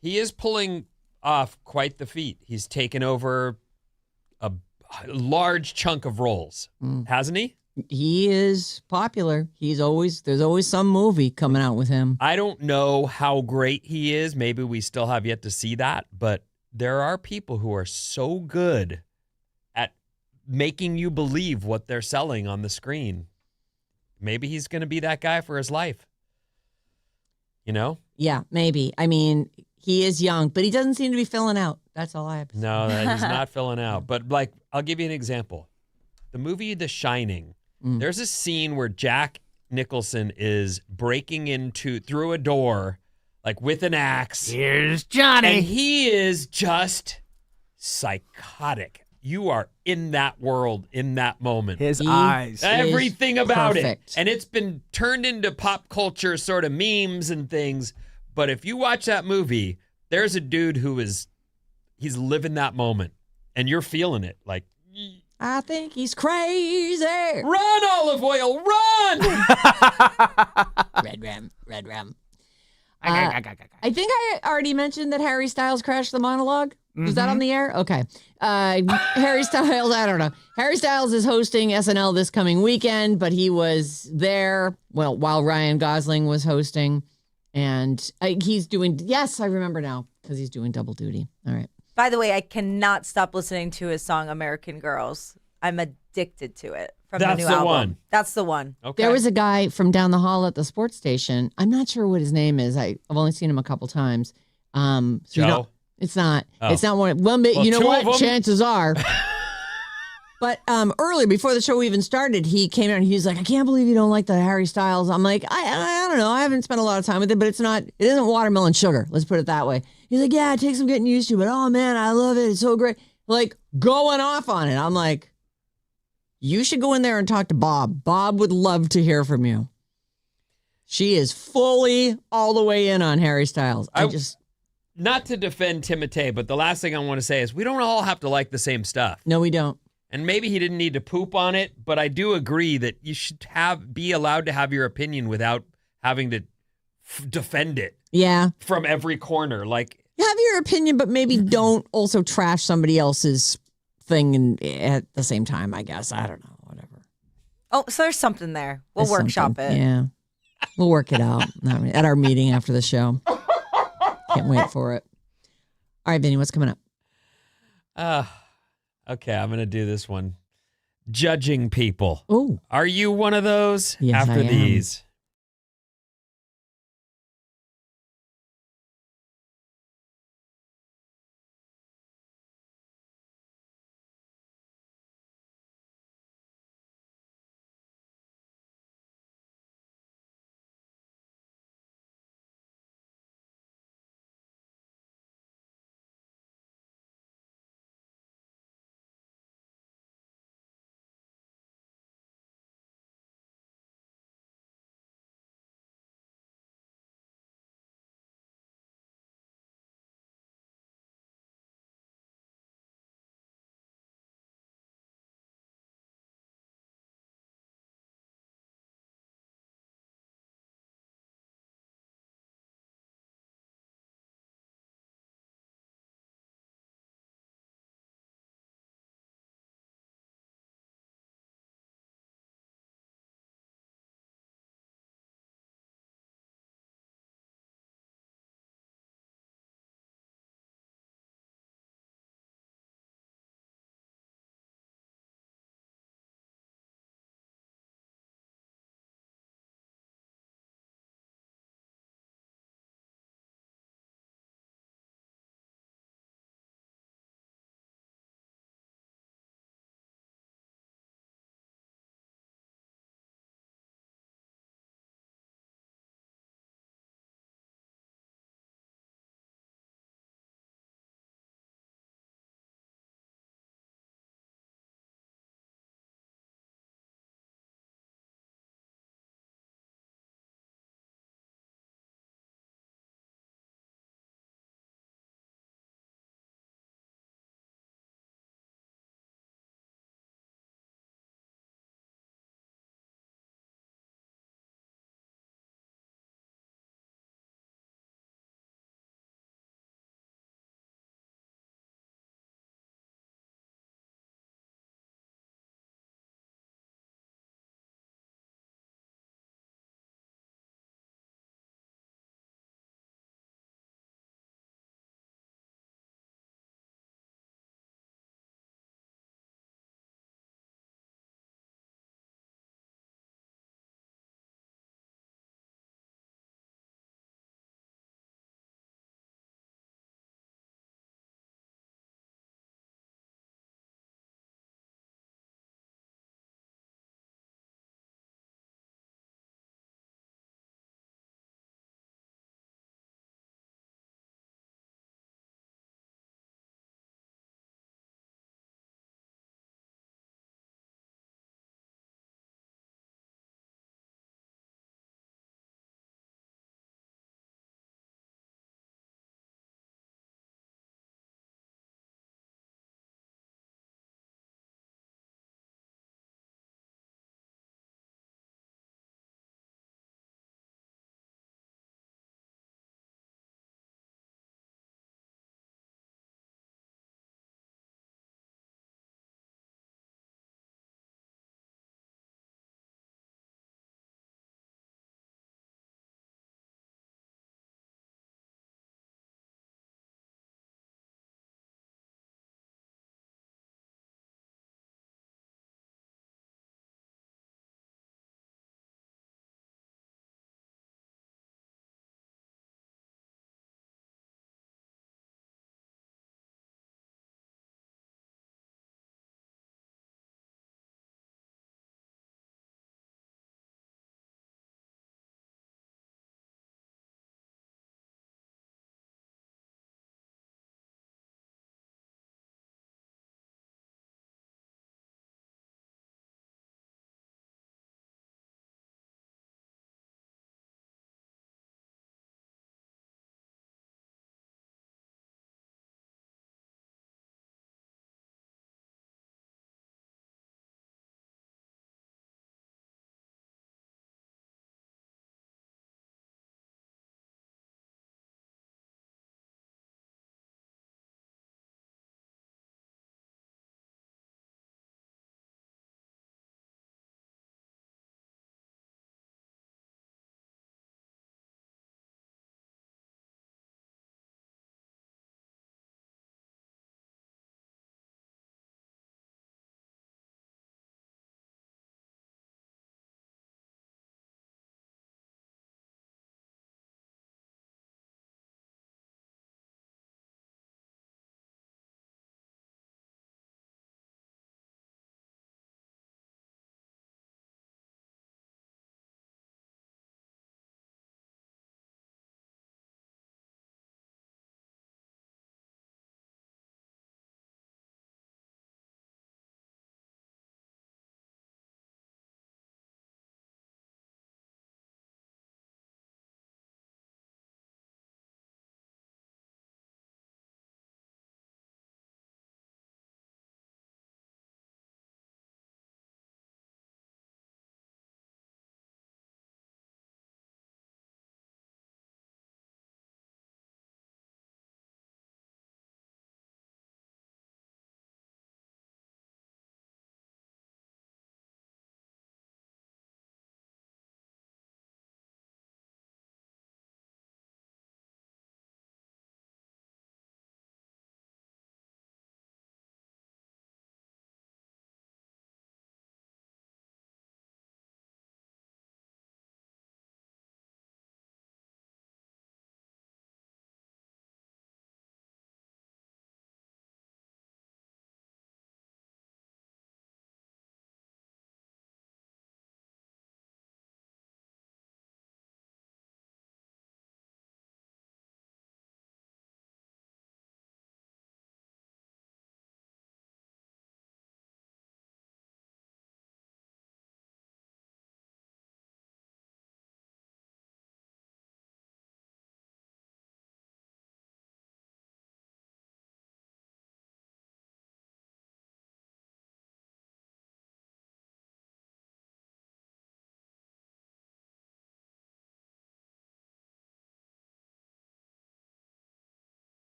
He is pulling off quite the feat. He's taken over a large chunk of roles, hasn't he? He is popular. There's always some movie coming out with him. I don't know how great he is. Maybe we still have yet to see that, but there are people who are so good at making you believe what they're selling on the screen. Maybe he's going to be that guy for his life. You know? Yeah, maybe. I mean, he is young, but he doesn't seem to be filling out. That's all I have to say. No, he's not filling out. But like, I'll give you an example. The movie The Shining, there's a scene where Jack Nicholson is breaking through a door, like with an axe. Here's Johnny. And he is just psychotic. You are in that world in that moment. His eyes. Everything about perfect. it. And it's been turned into pop culture sort of memes and things. But if you watch that movie, there's a dude he's living that moment. And you're feeling it. Like, I think he's crazy. run, Olive Oil, run! Red Ram. I think I already mentioned that Harry Styles crashed the monologue. Was that on the air? Okay. Harry Styles, I don't know. Harry Styles is hosting SNL this coming weekend, but he was there, while Ryan Gosling was hosting. And he's doing, yes, I remember now, because he's doing double duty. All right. By the way, I cannot stop listening to his song American Girls. I'm addicted to it from the That's new the album. one. That's the one. Okay. There was a guy from down the hall at the sports station. I'm not sure what his name is. I've only seen him a couple times. So Joe? It's not. Oh. It's not one. Well, you know two of what? them. Chances are. But earlier, before the show even started, he came out and he was like, "I can't believe you don't like the Harry Styles." I'm like, I don't know. I haven't spent a lot of time with it, but it isn't watermelon sugar. Let's put it that way. He's like, "Yeah, it takes some getting used to, but oh man, I love it. It's so great." Like going off on it. I'm like, you should go in there and talk to Bob. Bob would love to hear from you. She is fully all the way in on Harry Styles. Not to defend Timothée, but the last thing I want to say is we don't all have to like the same stuff. No, we don't. And maybe he didn't need to poop on it, but I do agree that you should be allowed to have your opinion without having to defend it. Yeah. From every corner. Like, have your opinion, but maybe don't also trash somebody else's thing at the same time, I guess. I don't know. Whatever. Oh, so there's something there. We'll There's workshop something. it. Yeah. We'll work it out at our meeting after the show. Can't wait for it. All right, Vinny, what's coming up? Okay, I'm going to do this one. Judging people. Oh. Are you one of those? Yes, After I am. these.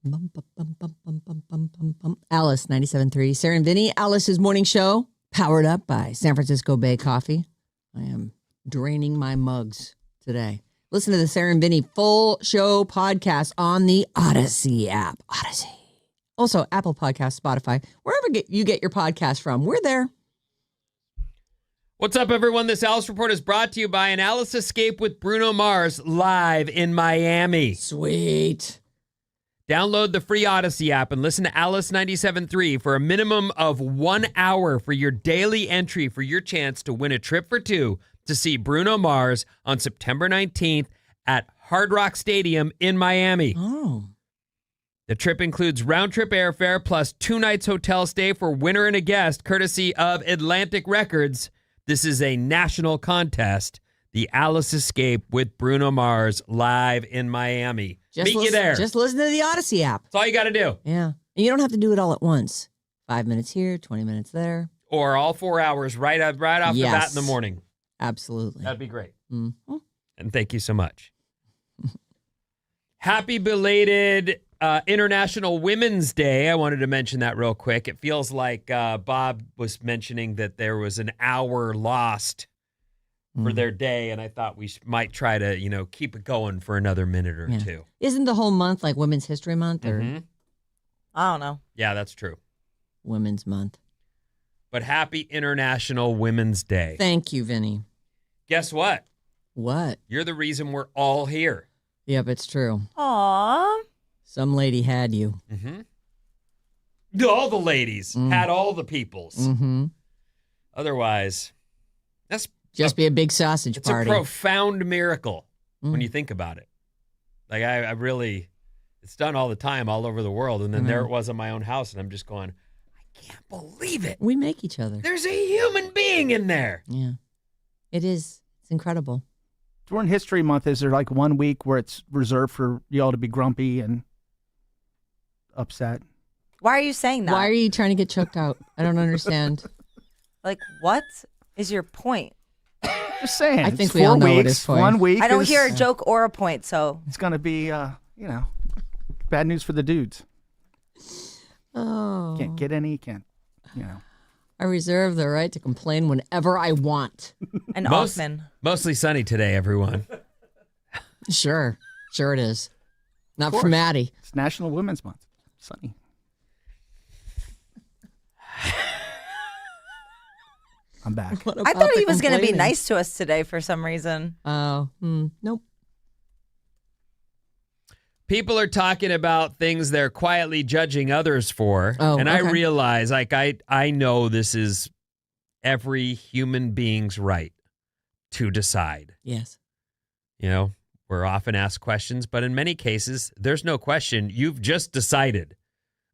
Bum, bum, bum, bum, bum, bum, bum, bum, bum. Alice 97.3. Sarah and Vinnie, Alice's morning show, powered up by San Francisco Bay Coffee. I am draining my mugs today. Listen to the Sarah and Vinnie full show podcast on the Odyssey app. Odyssey. Also, Apple Podcasts, Spotify, wherever you get your podcast from. We're there. What's up, everyone? This Alice Report is brought to you by an Alice Escape with Bruno Mars live in Miami. Sweet. Download the free Odyssey app and listen to Alice 97.3 for a minimum of 1 hour for your daily entry for your chance to win a trip for two to see Bruno Mars on September 19th at Hard Rock Stadium in Miami. Oh. The trip includes round-trip airfare plus 2 nights hotel stay for winner and a guest, courtesy of Atlantic Records. This is a national contest. The Alice Escape with Bruno Mars live in Miami. Meet you there. Just listen to the Odyssey app. That's all you got to do. Yeah. And you don't have to do it all at once. 5 minutes here, 20 minutes there. Or all 4 hours right off the bat in the morning. Absolutely. That'd be great. Mm-hmm. And thank you so much. Happy belated International Women's Day. I wanted to mention that real quick. It feels like Bob was mentioning that there was an hour lost for their day, and I thought we might try to, keep it going for another minute or two. Isn't the whole month like Women's History Month or I don't know. Yeah, that's true. Women's Month? But happy International Women's Day. Thank you, Vinny. Guess what? What? You're the reason we're all here. Yep, it's true. Aww. Some lady had you. Mm-hmm. All the ladies had all the peoples. Mm-hmm. Otherwise, that's just be a big sausage party. It's a profound miracle when you think about it. Like I really, it's done all the time all over the world. And then there it was in my own house. And I'm just going, I can't believe it. We make each other. There's a human being in there. Yeah. It is. It's incredible. During History Month, is there like 1 week where it's reserved for y'all to be grumpy and upset? Why are you saying that? Why are you trying to get choked out? I don't understand. Like, what is your point? Just saying. I think it's we 4 all know weeks, what his point. 1 week. I don't is, hear a joke or a point, so. It's going to be, bad news for the dudes. Oh. Can't get any, I reserve the right to complain whenever I want. And often. Mostly sunny today, everyone. Sure it is. Not for Maddie. It's National Women's Month. Sunny. I'm back. I thought he was going to be nice to us today for some reason. Oh, nope. People are talking about things they're quietly judging others for. Oh, and okay. I realize, I know this is every human being's right to decide. Yes. We're often asked questions, but in many cases, there's no question. You've just decided.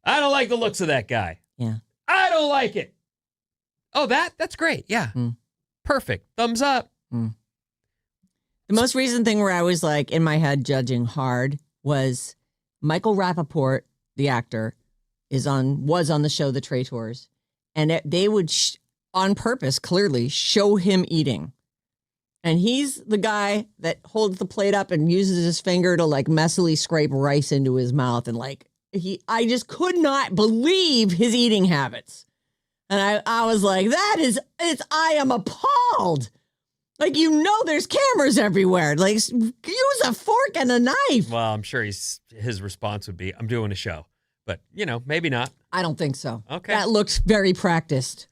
I don't like the looks of that guy. Yeah. I don't like it. Oh, that's great. Yeah. Perfect. Thumbs up. The most recent thing where I was like in my head judging hard was Michael Rappaport, the actor, was on the show The Traitors, and they would on purpose clearly show him eating. And he's the guy that holds the plate up and uses his finger to like messily scrape rice into his mouth. And I just could not believe his eating habits. And I was like, I am appalled. Like, there's cameras everywhere. Like, use a fork and a knife. Well, I'm sure his response would be, I'm doing a show. But, maybe not. I don't think so. Okay. That looks very practiced.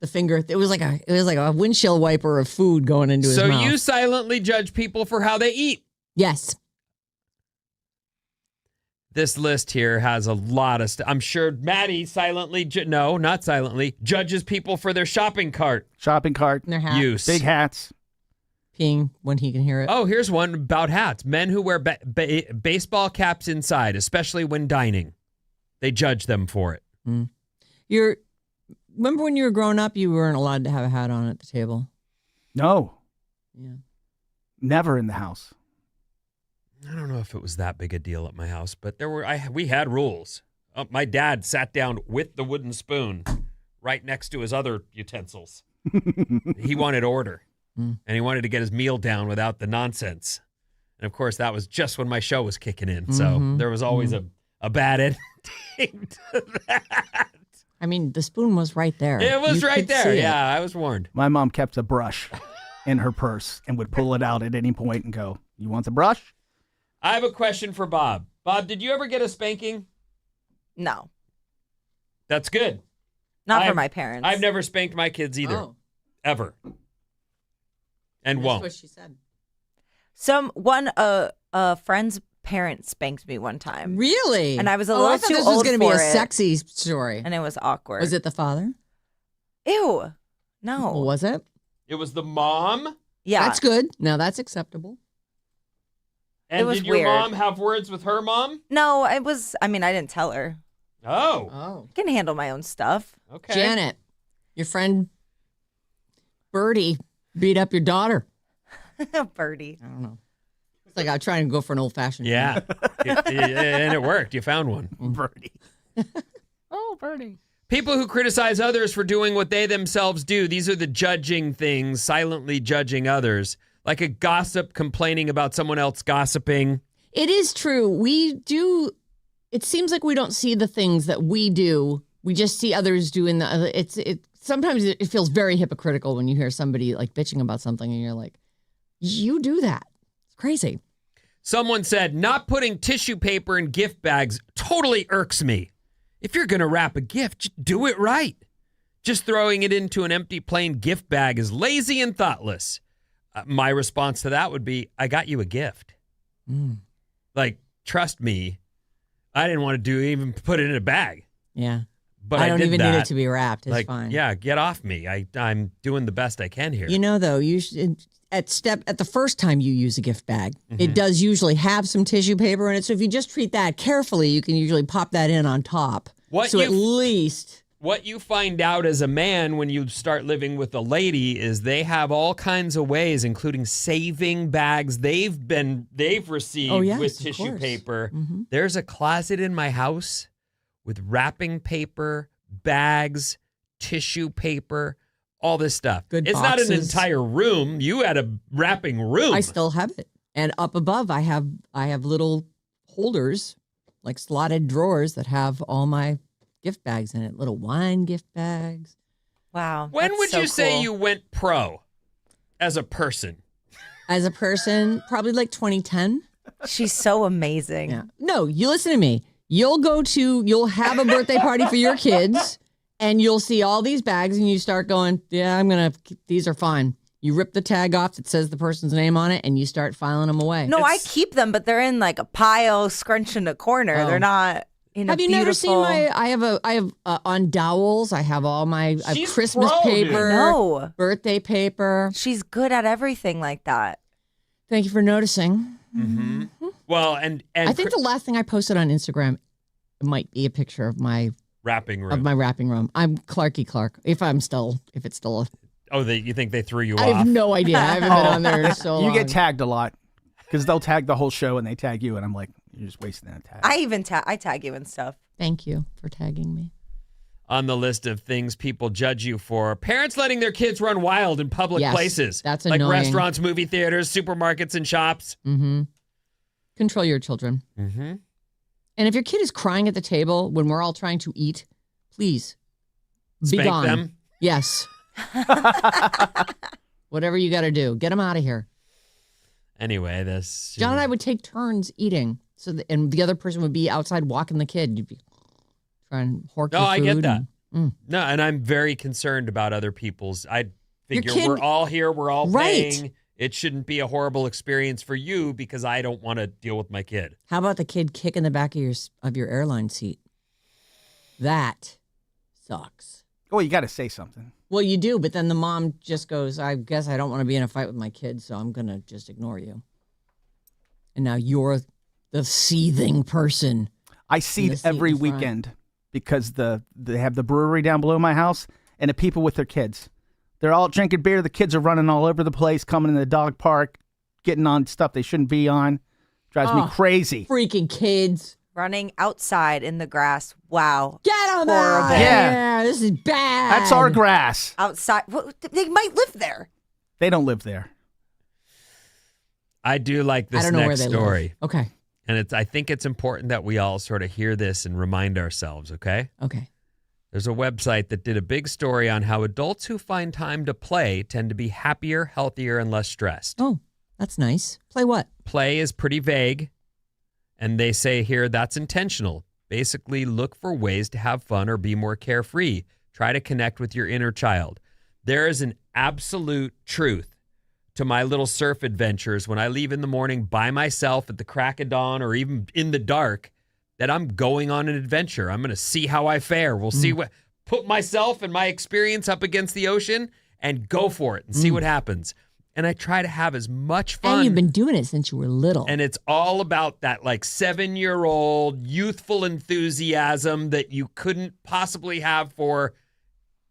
The finger, it was like a windshield wiper of food going into his mouth. So you silently judge people for how they eat. Yes. This list here has a lot of stuff. I'm sure Maddie silently, no, not silently, judges people for their shopping cart. Shopping cart. And their hats. Use. Big hats. Peeing when he can hear it. Oh, here's one about hats. Men who wear baseball caps inside, especially when dining. They judge them for it. Remember when you were growing up, you weren't allowed to have a hat on at the table? No. Yeah. Never in the house. I don't know if it was that big a deal at my house, but we had rules. My dad sat down with the wooden spoon right next to his other utensils. He wanted order, and he wanted to get his meal down without the nonsense. And of course, that was just when my show was kicking in. So there was always a a bad ending to that. I mean, the spoon was right there. It was You right could there. see it. Yeah, I was warned. My mom kept a brush in her purse and would pull it out at any point and go, "You want the brush?" I have a question for Bob. Bob, did you ever get a spanking? No, That's good. not for my parents. I've never spanked my kids either. Oh, Ever. And that's won't. what she said. A friend's parents spanked me one time. Really? And I was a I little thought too this was old going to be for a it. sexy story. And it was awkward. Was it the father? Ew. No. Well, was it? It was the mom. Yeah. That's good. Now that's acceptable. And was did your weird. mom have words with her mom? No, it was, I didn't tell her. Oh, Oh. I can handle my own stuff. okay. Janet, your friend Birdie beat up your daughter. Birdie. I don't know. It's like I'm trying to go for an old fashioned. Yeah. And it worked. You found one. Birdie. Oh, Birdie. People who criticize others for doing what they themselves do, these are the judging things, silently judging others. Like a gossip complaining about someone else gossiping. It is true. We do. It seems like we don't see the things that we do. We just see others doing the other. Sometimes it feels very hypocritical when you hear somebody like bitching about something and you're like, you do that. It's crazy. Someone said, not putting tissue paper in gift bags totally irks me. If you're going to wrap a gift, just do it right. Just throwing it into an empty plain gift bag is lazy and thoughtless. My response to that would be, I got you a gift. Like, trust me, I didn't want to even put it in a bag. Yeah. But I don't did even that. need it to be wrapped. It's like, fine. yeah, get off me. I'm doing the best I can here. You know, though, you should, at the first time you use a gift bag, it does usually have some tissue paper in it. So if you just treat that carefully, you can usually pop that in on top. At least. What you find out as a man when you start living with a lady is they have all kinds of ways, including saving bags they've received with tissue paper. There's a closet in my house with wrapping paper, bags, tissue paper, all this stuff. Good It's not an boxes. entire room. You had a wrapping room. I still have it. And up above, I have little holders, like slotted drawers that have all my gift bags in it, little wine gift bags. Wow. When that's would so you say cool. you went pro as a person? As a person, probably like 2010. She's so amazing. Yeah. No, you listen to me. You'll have a birthday party for your kids and you'll see all these bags and you start going, yeah, these are fine. You rip the tag off that says the person's name on it and you start filing them away. No, I keep them, but they're in like a pile scrunched in a corner. Oh. They're not in a Have you beautiful... never seen I have on dowels, I have all my I have She's Christmas pro, dude. paper, No. birthday paper. She's good at everything like that. Thank you for noticing. Mm-hmm. Well, and I think the last thing I posted on Instagram might be a picture of my wrapping room. wrapping room. I'm Clarky Clark. If it's still You think they threw you I off? have no idea. I haven't been on there in so long. You get tagged a lot because they'll tag the whole show and they tag you, and I'm like, you're just wasting that tag. I even I tag you and stuff. Thank you for tagging me. On the list of things people judge you for, parents letting their kids run wild in public Yes, places. that's like annoying. restaurants, movie theaters, supermarkets, and shops. Mm-hmm. Control your children. Mm-hmm. And if your kid is crying at the table when we're all trying to eat, please be Spank gone. them. Yes. Whatever you got to do, get them out of here. Anyway, this John and I would take turns eating, and the other person would be outside walking the kid. You'd be trying to hork No, your I get food that. and- No, and I'm very concerned about other people's. I figure kid- we're all here, we're all Right. paying. It shouldn't be a horrible experience for you because I don't want to deal with my kid. How about the kid kicking the back of your airline seat? That sucks. Oh, you got to say something. Well, you do, but then the mom just goes, I guess I don't want to be in a fight with my kid, so I'm going to just ignore you. And now you're the seething person. I see the it seat every in front. weekend because they have the brewery down below my house and the people with their kids. They're all drinking beer. The kids are running all over the place, coming in the dog park, getting on stuff they shouldn't be on. Drives me Oh. crazy. Freaking kids. Running outside in the grass. Wow. Get them Horrible. out of Yeah. here. This is bad. That's our grass. Outside. Well, they might live there. They don't live there. I do like I this don't know where next they story. live. Okay. And I think it's important that we all sort of hear this and remind ourselves, okay? Okay. There's a website that did a big story on how adults who find time to play tend to be happier, healthier, and less stressed. Oh, that's nice. Play what? Play is pretty vague, and they say here that's intentional. Basically, look for ways to have fun or be more carefree. Try to connect with your inner child. There is an absolute truth to my little surf adventures when I leave in the morning by myself at the crack of dawn or even in the dark, that I'm going on an adventure. I'm going to see how I fare. We'll see put myself and my experience up against the ocean and go for it and see what happens. And I try to have as much fun. And you've been doing it since you were little. And it's all about that like 7-year-old youthful enthusiasm that you couldn't possibly have for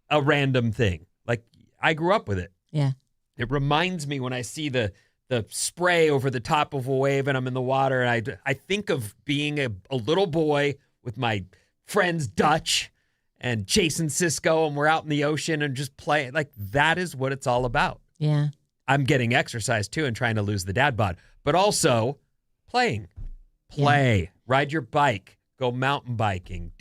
a random thing. Like I grew up with it. Yeah. It reminds me when I see the spray over the top of a wave and I'm in the water, and I think of being a little boy with my friends Dutch and Jason Sisko, and we're out in the ocean and just playing. Like that is what it's all about. Yeah. I'm getting exercise too and trying to lose the dad bod, but also playing. Play, ride your bike, go mountain biking,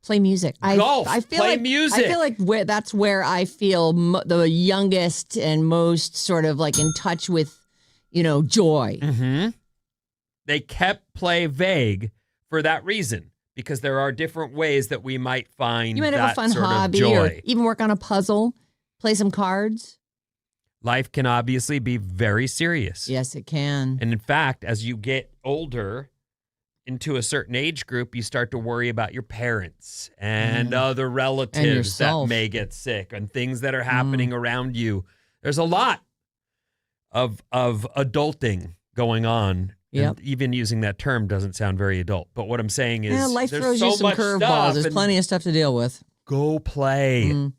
play music. Golf, I feel play like, music. I feel like that's where I feel the youngest and most sort of like in touch with, joy. Mm-hmm. They kept play vague for that reason, because there are different ways that we might find You might that have a fun sort hobby of joy. or even work on a puzzle, play some cards. Life can obviously be very serious. Yes, it can. And in fact, as you get older into a certain age group, you start to worry about your parents and other relatives that may get sick and things that are happening around you. There's a lot of adulting going on. Yep. And even using that term doesn't sound very adult. But what I'm saying is life there's throws so you some much curveballs. stuff, There's and plenty of stuff to deal with. Go play.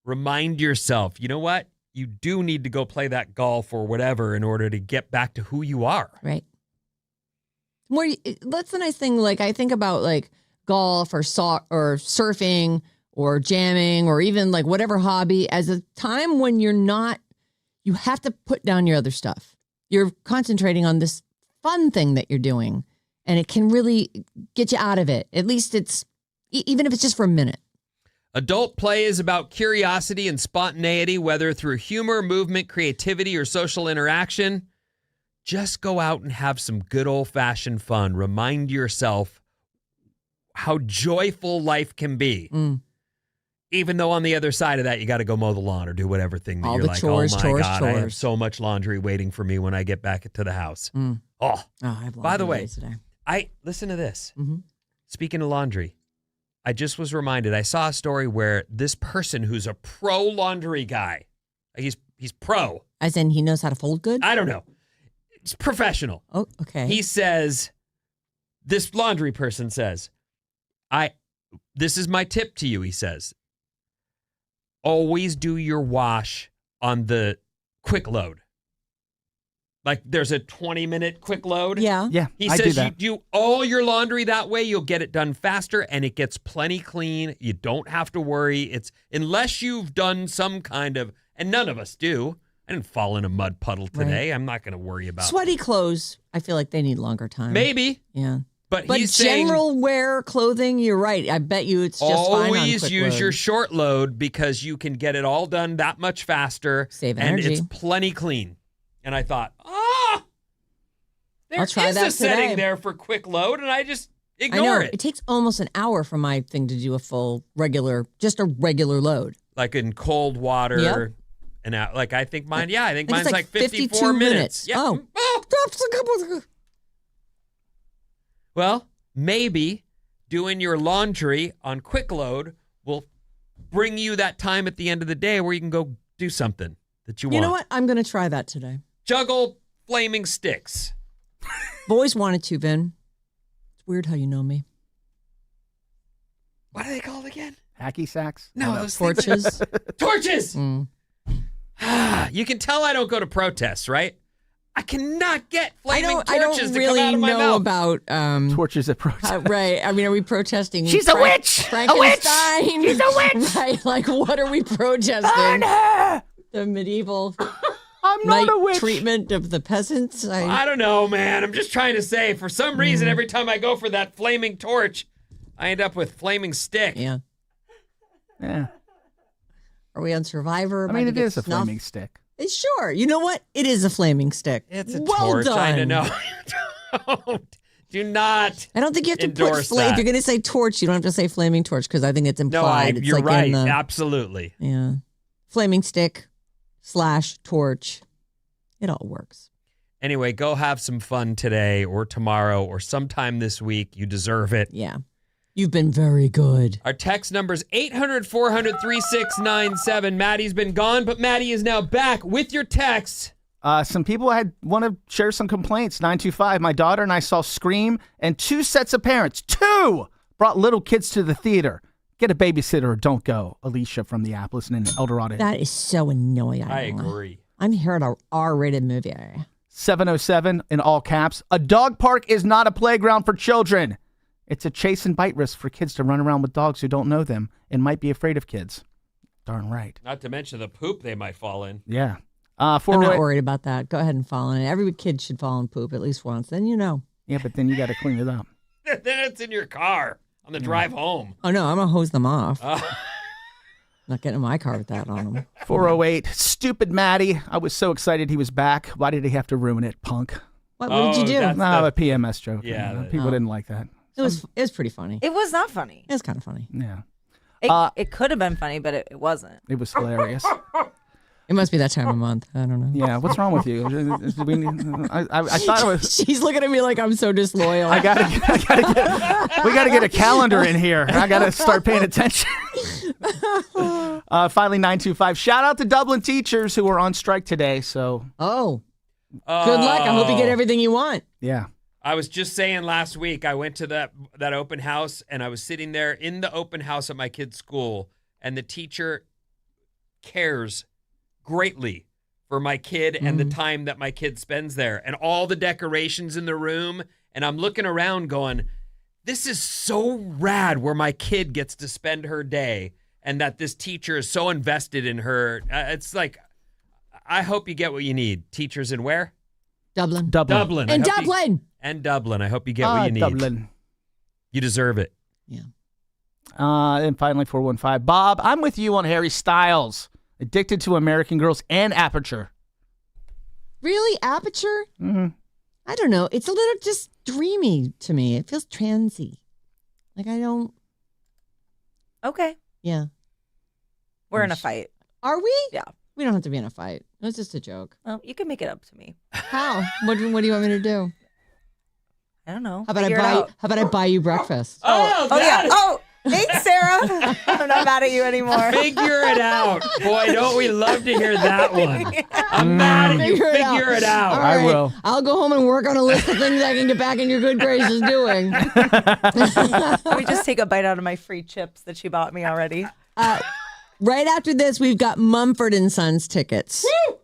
Remind yourself, you know what? You do need to go play that golf or whatever in order to get back to who you are. Right. That's the nice thing. Like I think about like golf or surfing or jamming or even like whatever hobby as a time when you have to put down your other stuff. You're concentrating on this fun thing that you're doing, and it can really get you out of it. At least even if it's just for a minute. Adult play is about curiosity and spontaneity, whether through humor, movement, creativity, or social interaction. Just go out and have some good old-fashioned fun. Remind yourself how joyful life can be. Even though on the other side of that, you got to go mow the lawn or do whatever thing that All you're the like, chores, oh my chores, God, I have chores. so much laundry waiting for me when I get back to the house. I have By the laundry way, days today. listen to this. Mm-hmm. Speaking of laundry, I just was reminded, I saw a story where this person who's a pro laundry guy, he's pro. As in he knows how to fold good? I don't know. He's professional. Oh, okay. He says, this laundry person says, this is my tip to you, he says. Always do your wash on the quick load. Like there's a 20-minute quick load. Yeah. Yeah, He I do says you that. do all your laundry that way, you'll get it done faster and it gets plenty clean. You don't have to worry. It's unless you've done some kind of, and none of us do. I didn't fall in a mud puddle today. I'm not going to worry about Sweaty clothes, I feel like they need longer time. Maybe. Yeah. But But he's saying general wear clothing, you're right. I bet you it's just fine on always quick use load. your short load because you can get it all done that much faster. Save and energy. it's plenty clean. And I thought, there I'll try is that a setting today. there for quick load, and I just I ignore know. it. It takes almost an hour for my thing to do a full just a regular load. Like in cold water. Yep. And like I think mine, I think I mine's think like it's 54 minutes. Yeah. Oh. Well, maybe doing your laundry on quick load will bring you that time at the end of the day where you can go do something that you want. You know what? I'm going to try that today. Juggle flaming sticks. I've always wanted to, Vin. It's weird how you know me. What are they called again? Hacky sacks? No, those things- Torches. Torches! Mm. You can tell I don't go to protests, right? I cannot get I flaming don't torches to really come out of my know mouth. about Torches at protest. right. I mean, are we protesting? She's a witch! Frankenstein. She's a witch! Right. Like, what are we protesting? Burn her! The medieval I'm not night a witch. treatment of the peasants. I don't know, man. I'm just trying to say, for some reason, every time I go for that flaming torch, I end up with flaming stick. Yeah. Yeah. Are we on Survivor? I mean, it is a flaming stick. Sure. You know what? It is a flaming stick. It's a well torch. done. I know. Do not. I don't think you have to put endorse flame. If that. you're going to say torch, you don't have to say flaming torch because I think it's implied. It's you're like right. In the, Absolutely. yeah. Flaming stick / torch. It all works. Anyway, go have some fun today or tomorrow or sometime this week. You deserve it. Yeah. You've been very good. Our text number is 800-400-3697. Maddie's been gone, but Maddie is now back with your texts. Some people want to share some complaints. 925, my daughter and I saw Scream, and 2 sets of parents, 2, brought little kids to the theater. Get a babysitter or don't go. Alicia from the Apples and El Dorado. That is so annoying. I agree. I'm here at an R-rated movie. 707 in all caps. A dog park is not a playground for children. It's a chase and bite risk for kids to run around with dogs who don't know them and might be afraid of kids. Darn right. Not to mention the poop they might fall in. Yeah. I'm not worried about that. Go ahead and fall in it. Every kid should fall in poop at least once. Then you know. Yeah, but then you got to clean it up. Then it's in your car on the drive home. Oh, no. I'm going to hose them off. Not getting in my car with that on them. 408. Stupid Maddie. I was so excited he was back. Why did he have to ruin it, punk? What did you do? that's A PMS joke. Yeah, People didn't like that. It was pretty funny. It was not funny. It was kind of funny. Yeah. It could have been funny, but it wasn't. It was hilarious. It must be that time of month. I don't know. Yeah. What's wrong with you? I thought it was. She's looking at me like I'm so disloyal. We got to get a calendar in here. I got to start paying attention. Finally, 925. Shout out to Dublin teachers who are on strike today. So, good luck. I hope you get everything you want. yeah. I was just saying last week, I went to that open house, and I was sitting there in the open house at my kid's school, and the teacher cares greatly for my kid and the time that my kid spends there and all the decorations in the room. And I'm looking around going, this is so rad where my kid gets to spend her day and that this teacher is so invested in her. It's like, I hope you get what you need. Teachers in where? Dublin. Dublin. And Dublin. And Dublin. I hope you get what you need. Dublin. You deserve it. Yeah. And finally, 415. Bob, I'm with you on Harry Styles. Addicted to American Girls and Aperture. Really? Aperture? Mm-hmm. I don't know. It's a little just dreamy to me. It feels transy. Like I don't. Okay. Yeah. We're in a fight. Are we? Yeah. We don't have to be in a fight. It was just a joke. Well, you can make it up to me. How? What do you want me to do? I don't know. How about Figure it out. How about I buy you breakfast? Oh yeah. Oh, thanks, Sarah. I'm not mad at you anymore. Figure it out. Boy, don't we love to hear that one. I'm mad at you. Figure it out. All I right. will. I'll go home and work on a list of things I can get back in your good graces doing. Let me just take a bite out of my free chips that she bought me already. Right after this, we've got Mumford and Sons tickets. Woo!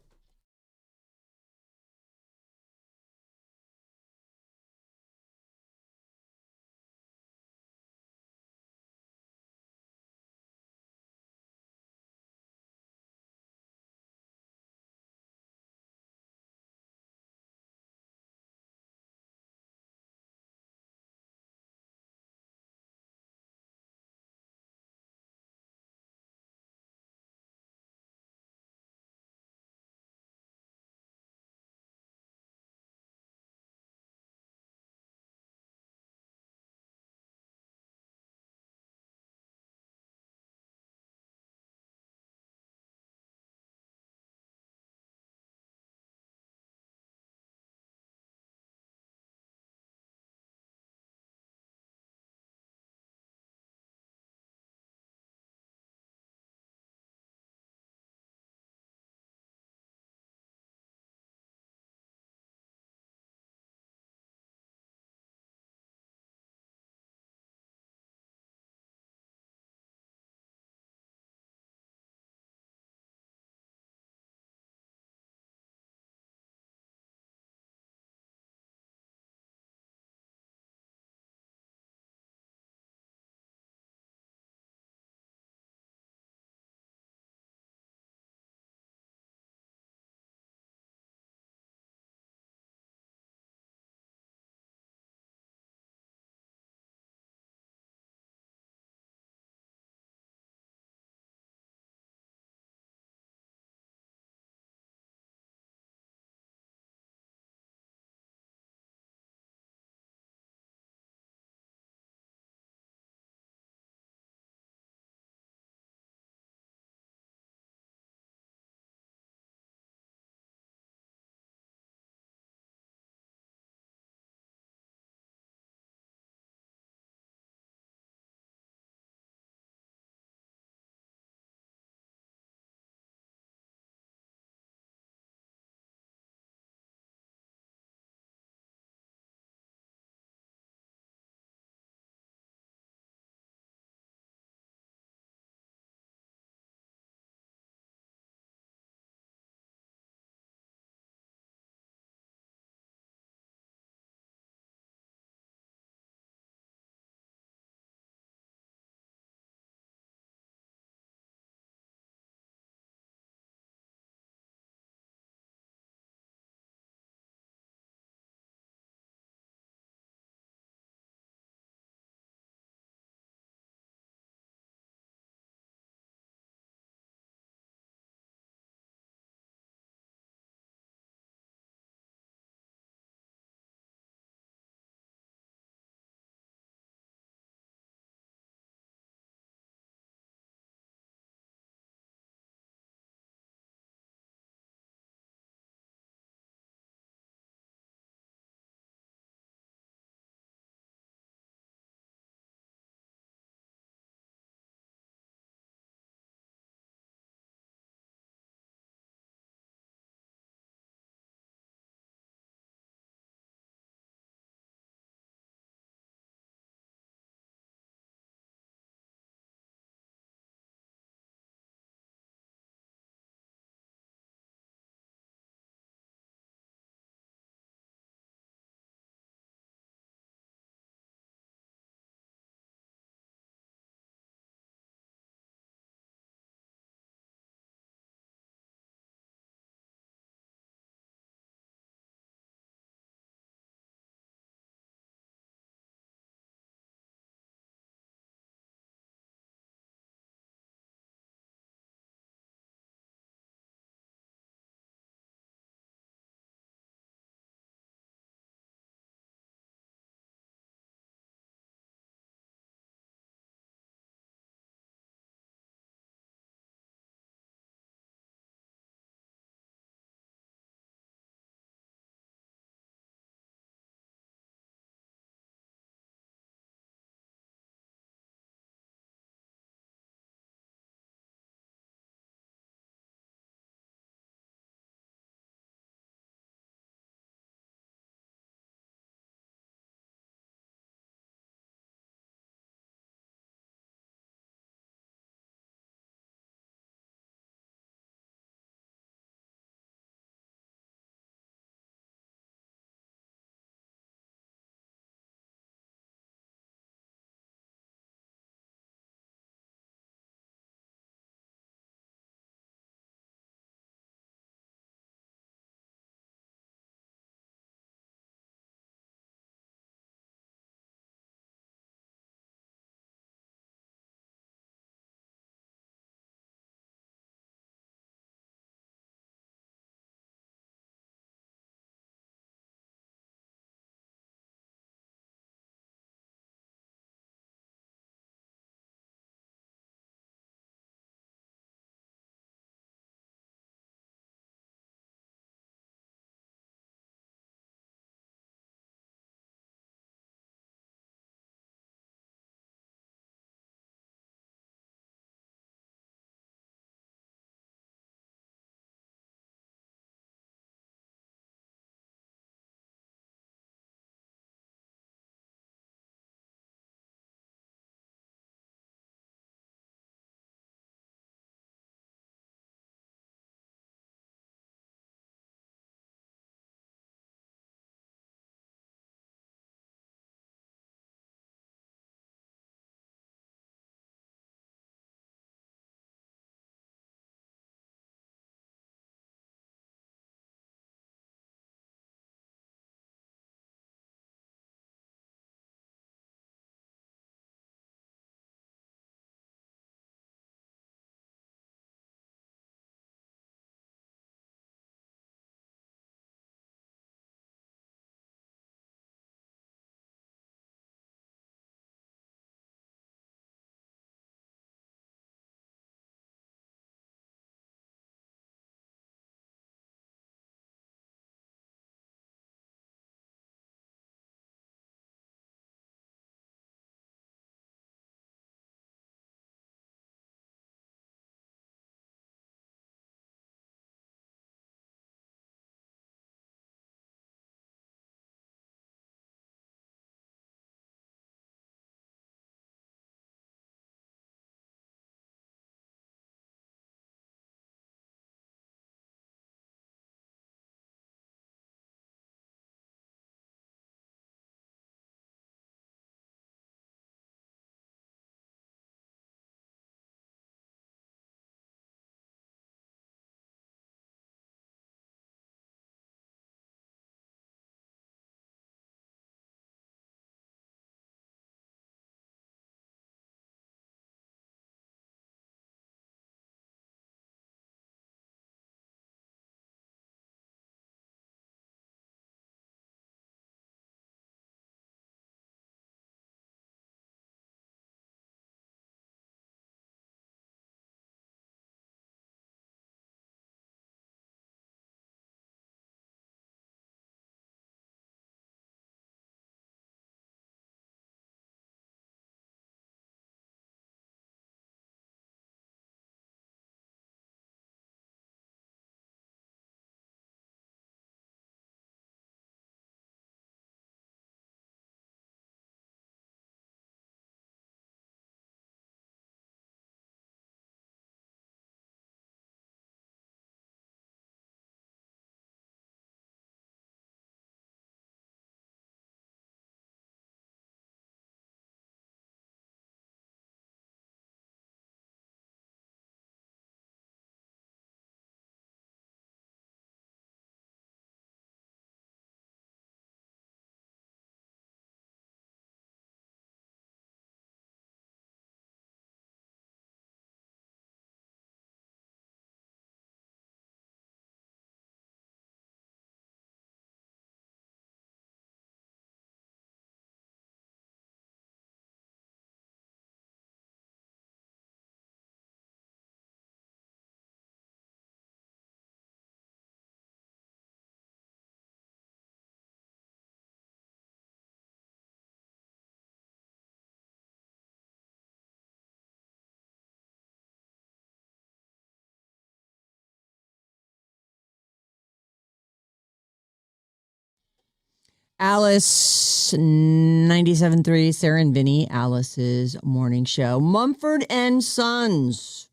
Alice 97.3, Sarah and Vinnie, Alice's morning show. Mumford and Sons.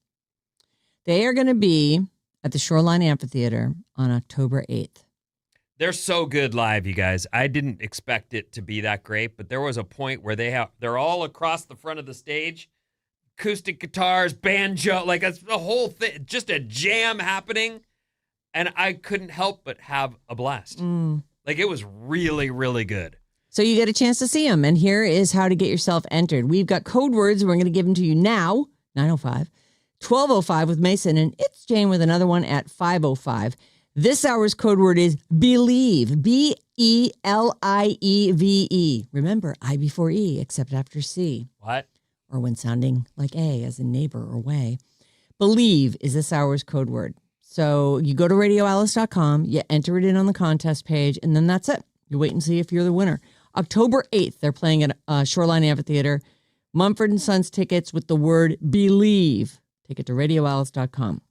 They are going to be at the Shoreline Amphitheater on October 8th. They're so good live, you guys. I didn't expect it to be that great, but there was a point where they're all across the front of the stage, acoustic guitars, banjo, like it's the whole thing, just a jam happening, and I couldn't help but have a blast. Like it was really, really good. So you get a chance to see them, and here is how to get yourself entered. We've got code words. We're going to give them to you now, 9:05, 12:05 with Mason, and it's Jane with another one at 5:05. This hour's code word is believe, BELIEVE. Remember, I before E, except after C. What? Or when sounding like A, as in neighbor or way. Believe is this hour's code word. So you go to radioalice.com, you enter it in on the contest page, and then that's it. You wait and see if you're the winner. October 8th, they're playing at Shoreline Amphitheater. Mumford & Sons tickets with the word believe. Take it to radioalice.com.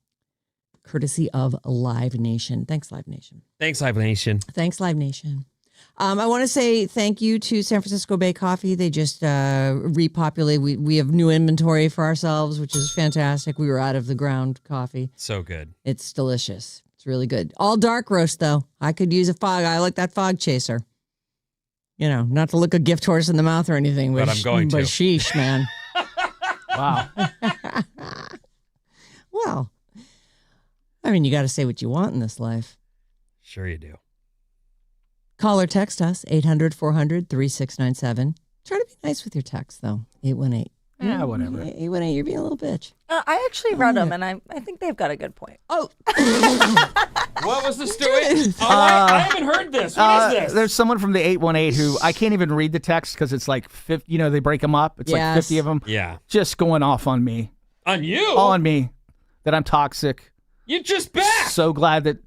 Courtesy of Live Nation. Thanks, Live Nation. Thanks, Live Nation. Thanks, Live Nation. I want to say thank you to San Francisco Bay Coffee. They just repopulate. We have new inventory for ourselves, which is fantastic. We were out of the ground coffee. So good. It's delicious. It's really good. All dark roast, though. I could use a fog. I like that fog chaser. You know, not to look a gift horse in the mouth or anything. But I'm going to. But sheesh, man. Wow. Well, I mean, you got to say what you want in this life. Sure you do. Call or text us, 800-400-3697. Try to be nice with your text, though. 818. Yeah, whatever. 818, you're being a little bitch. I actually read them, and I think they've got a good point. Oh. What was the story? I haven't heard this. What is this? There's someone from the 818 who, I can't even read the text because it's like, 50, they break them up. It's like 50 of them. Yeah. Just going off on me. On you? On me. That I'm toxic. You're just back. So glad that,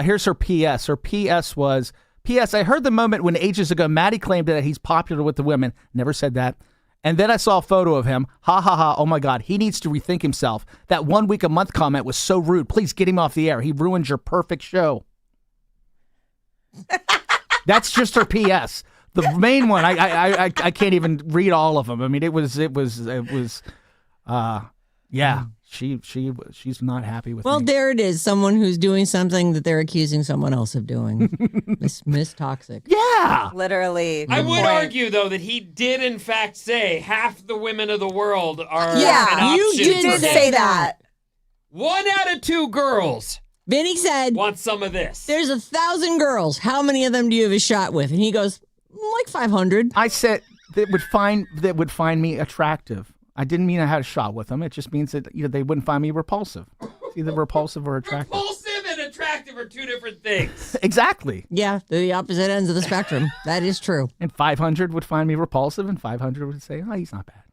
here's her PS. Her PS was, PS, I heard the moment when ages ago Maddie claimed that he's popular with the women. Never said that. And then I saw a photo of him. Ha ha ha. Oh my God. He needs to rethink himself. That 1 week a month comment was so rude. Please get him off the air. He ruined your perfect show. That's just her PS. The main one, I can't even read all of them. I mean, it was yeah. She's not happy with me. Well, there it is. Someone who's doing something that they're accusing someone else of doing. Miss Toxic. Yeah. Literally. I would argue, though, that he did, in fact, say half the women of the world are an Yeah, option you did for say him. that. 1 out of 2 girls Vinny said, want some of this. there's 1,000 girls. How many of them do you have a shot with? And he goes, like 500. I said that would find me attractive. I didn't mean I had a shot with them. It just means that they wouldn't find me repulsive. It's either repulsive or attractive. Repulsive and attractive are 2 different things. Exactly. Yeah, they're the opposite ends of the spectrum. That is true. And 500 would find me repulsive, and 500 would say, "Oh, he's not bad."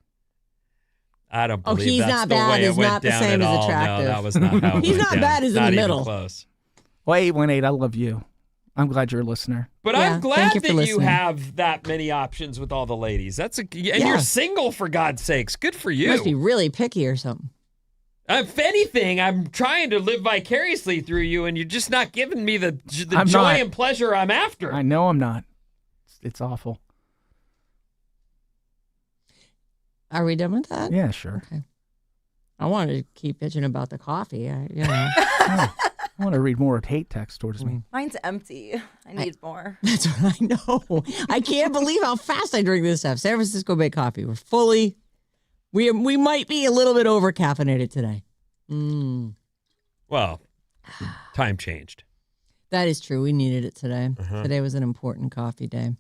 I don't believe he's that's not the bad way is it went not the down same at as all. attractive. No, that was not how it He's went not down. bad, he's in Not the even middle. Close. Well, 818, I love you. I'm glad you're a listener. But Yeah, I'm thank glad you for that you listening. have that many options with all the ladies. And Yeah. you're single, for God's sakes. Good for you. You must be really picky or something. If anything, I'm trying to live vicariously through you, and you're just not giving me the I'm joy not. and pleasure I'm after. I know I'm not. It's awful. Are we done with that? Yeah, sure. Okay. I wanted to keep bitching about the coffee. I want to read more hate text towards me. Mine's empty. I need more. That's what I know. I can't believe how fast I drink this stuff. San Francisco Bay Coffee. We're fully, we might be a little bit over caffeinated today. Well, time changed. That is true. We needed it today. Today was an important coffee day.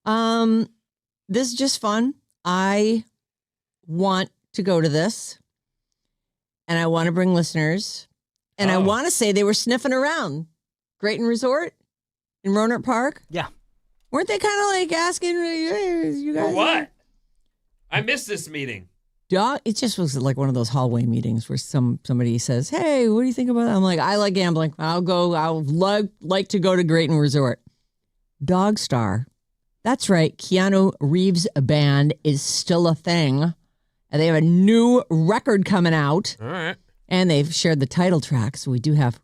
This is just fun. I want to go to this, and I want to bring listeners, and I want to say they were sniffing around Grayton Resort in Rohnert Park. Yeah. Weren't they kind of like asking, hey, you guys? For what? I missed this meeting. It just was like one of those hallway meetings where somebody says, hey, what do you think about that? I'm like, I like gambling. I'll go. I would like to go to Grayton Resort. Dog Star. That's right. Keanu Reeves' band is still a thing. And they have a new record coming out. All right. And they've shared the title track. So we do have,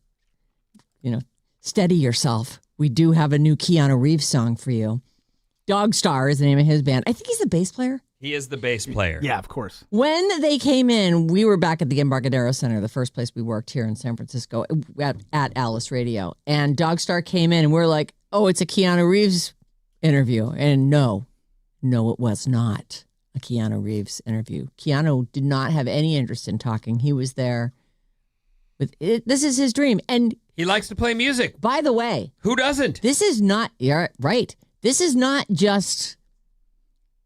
steady yourself we do have a new Keanu Reeves song for you. Dog Star is the name of his band. I think he's the bass player. He is the bass player. Yeah, of course. When they came in, we were back at the Embarcadero Center, the first place we worked here in San Francisco at Alice Radio. And Dog Star came in and we're like, oh, it's a Keanu Reeves interview. And no, it was not a Keanu Reeves interview. Keanu did not have any interest in talking. He was there with it. This is his dream. And He likes to play music. by the way, Who doesn't? this is not, you're right. This is not just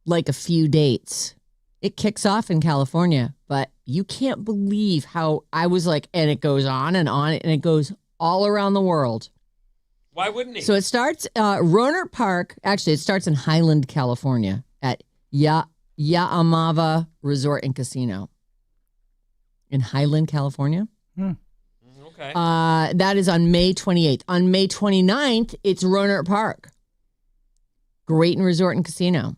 like a few dates. It kicks off in California, but you can't believe how I was like, and it goes on, and it goes all around the world. Why wouldn't he? So it starts, Rohnert Park, actually, it starts in Highland, California at Yaamava Resort and Casino in Highland, California. Okay. That is on May 28th. On May 29th, it's Rohnert Park. Grayton Resort and Casino.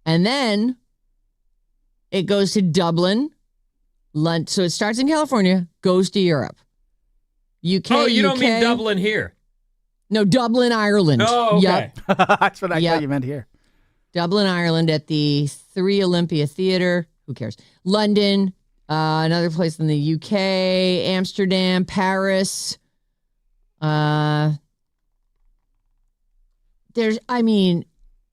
And then it goes to Dublin. So it starts in California, goes to Europe. UK, oh, you don't UK. mean Dublin here. No, Dublin, Ireland. Oh, okay. Yep. That's what I Yep. thought you meant here. Dublin, Ireland at the 3 Olympia Theatre. Who cares? London, another place in the UK, Amsterdam, Paris.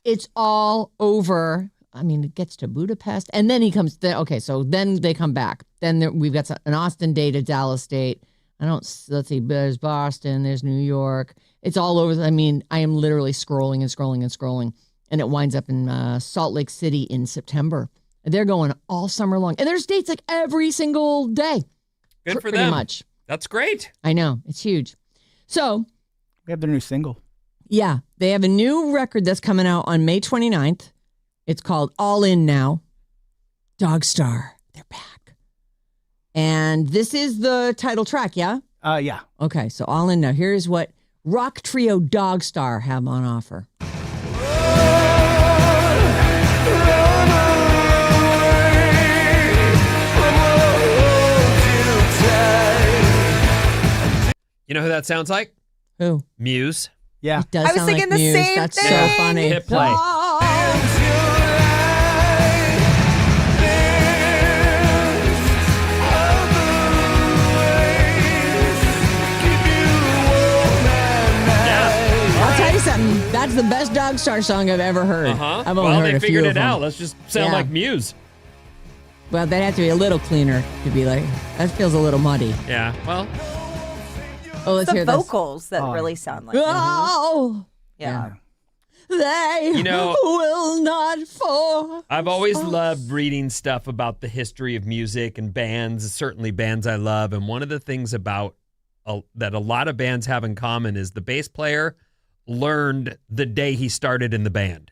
It's all over. It gets to Budapest. And then he comes, so then they come back. Then we've got an Austin date, a Dallas date. Let's see, there's Boston, there's New York. It's all over. I am literally scrolling and scrolling and scrolling. And it winds up in Salt Lake City in September. They're going all summer long. And there's dates like every single day. Good for pretty them. much. That's great. I know. It's huge. So, We have their new single. yeah, they have a new record that's coming out on May 29th. It's called All In Now. Dog Star. They're back. And this is the title track, yeah? Yeah. Okay, so All In Now. Here's what rock trio Dog Star have on offer. You know who that sounds like? Who? Muse. Yeah. It does I was sound thinking like the Muse. same That's thing. so funny. Hit play. I'll tell you something. That's the best Dog Star song I've ever heard. Uh-huh. I've only Well, heard they a few figured of it them. out. Let's just sound Yeah. like Muse. Well, they'd have to be a little cleaner to be like, that feels a little muddy. Yeah. Well, Oh, let's the hear this. vocals that really sound like Oh, yeah. they will not fall. I've always loved reading stuff about the history of music and bands, certainly bands I love. And one of the things about that a lot of bands have in common is the bass player learned the day he started in the band.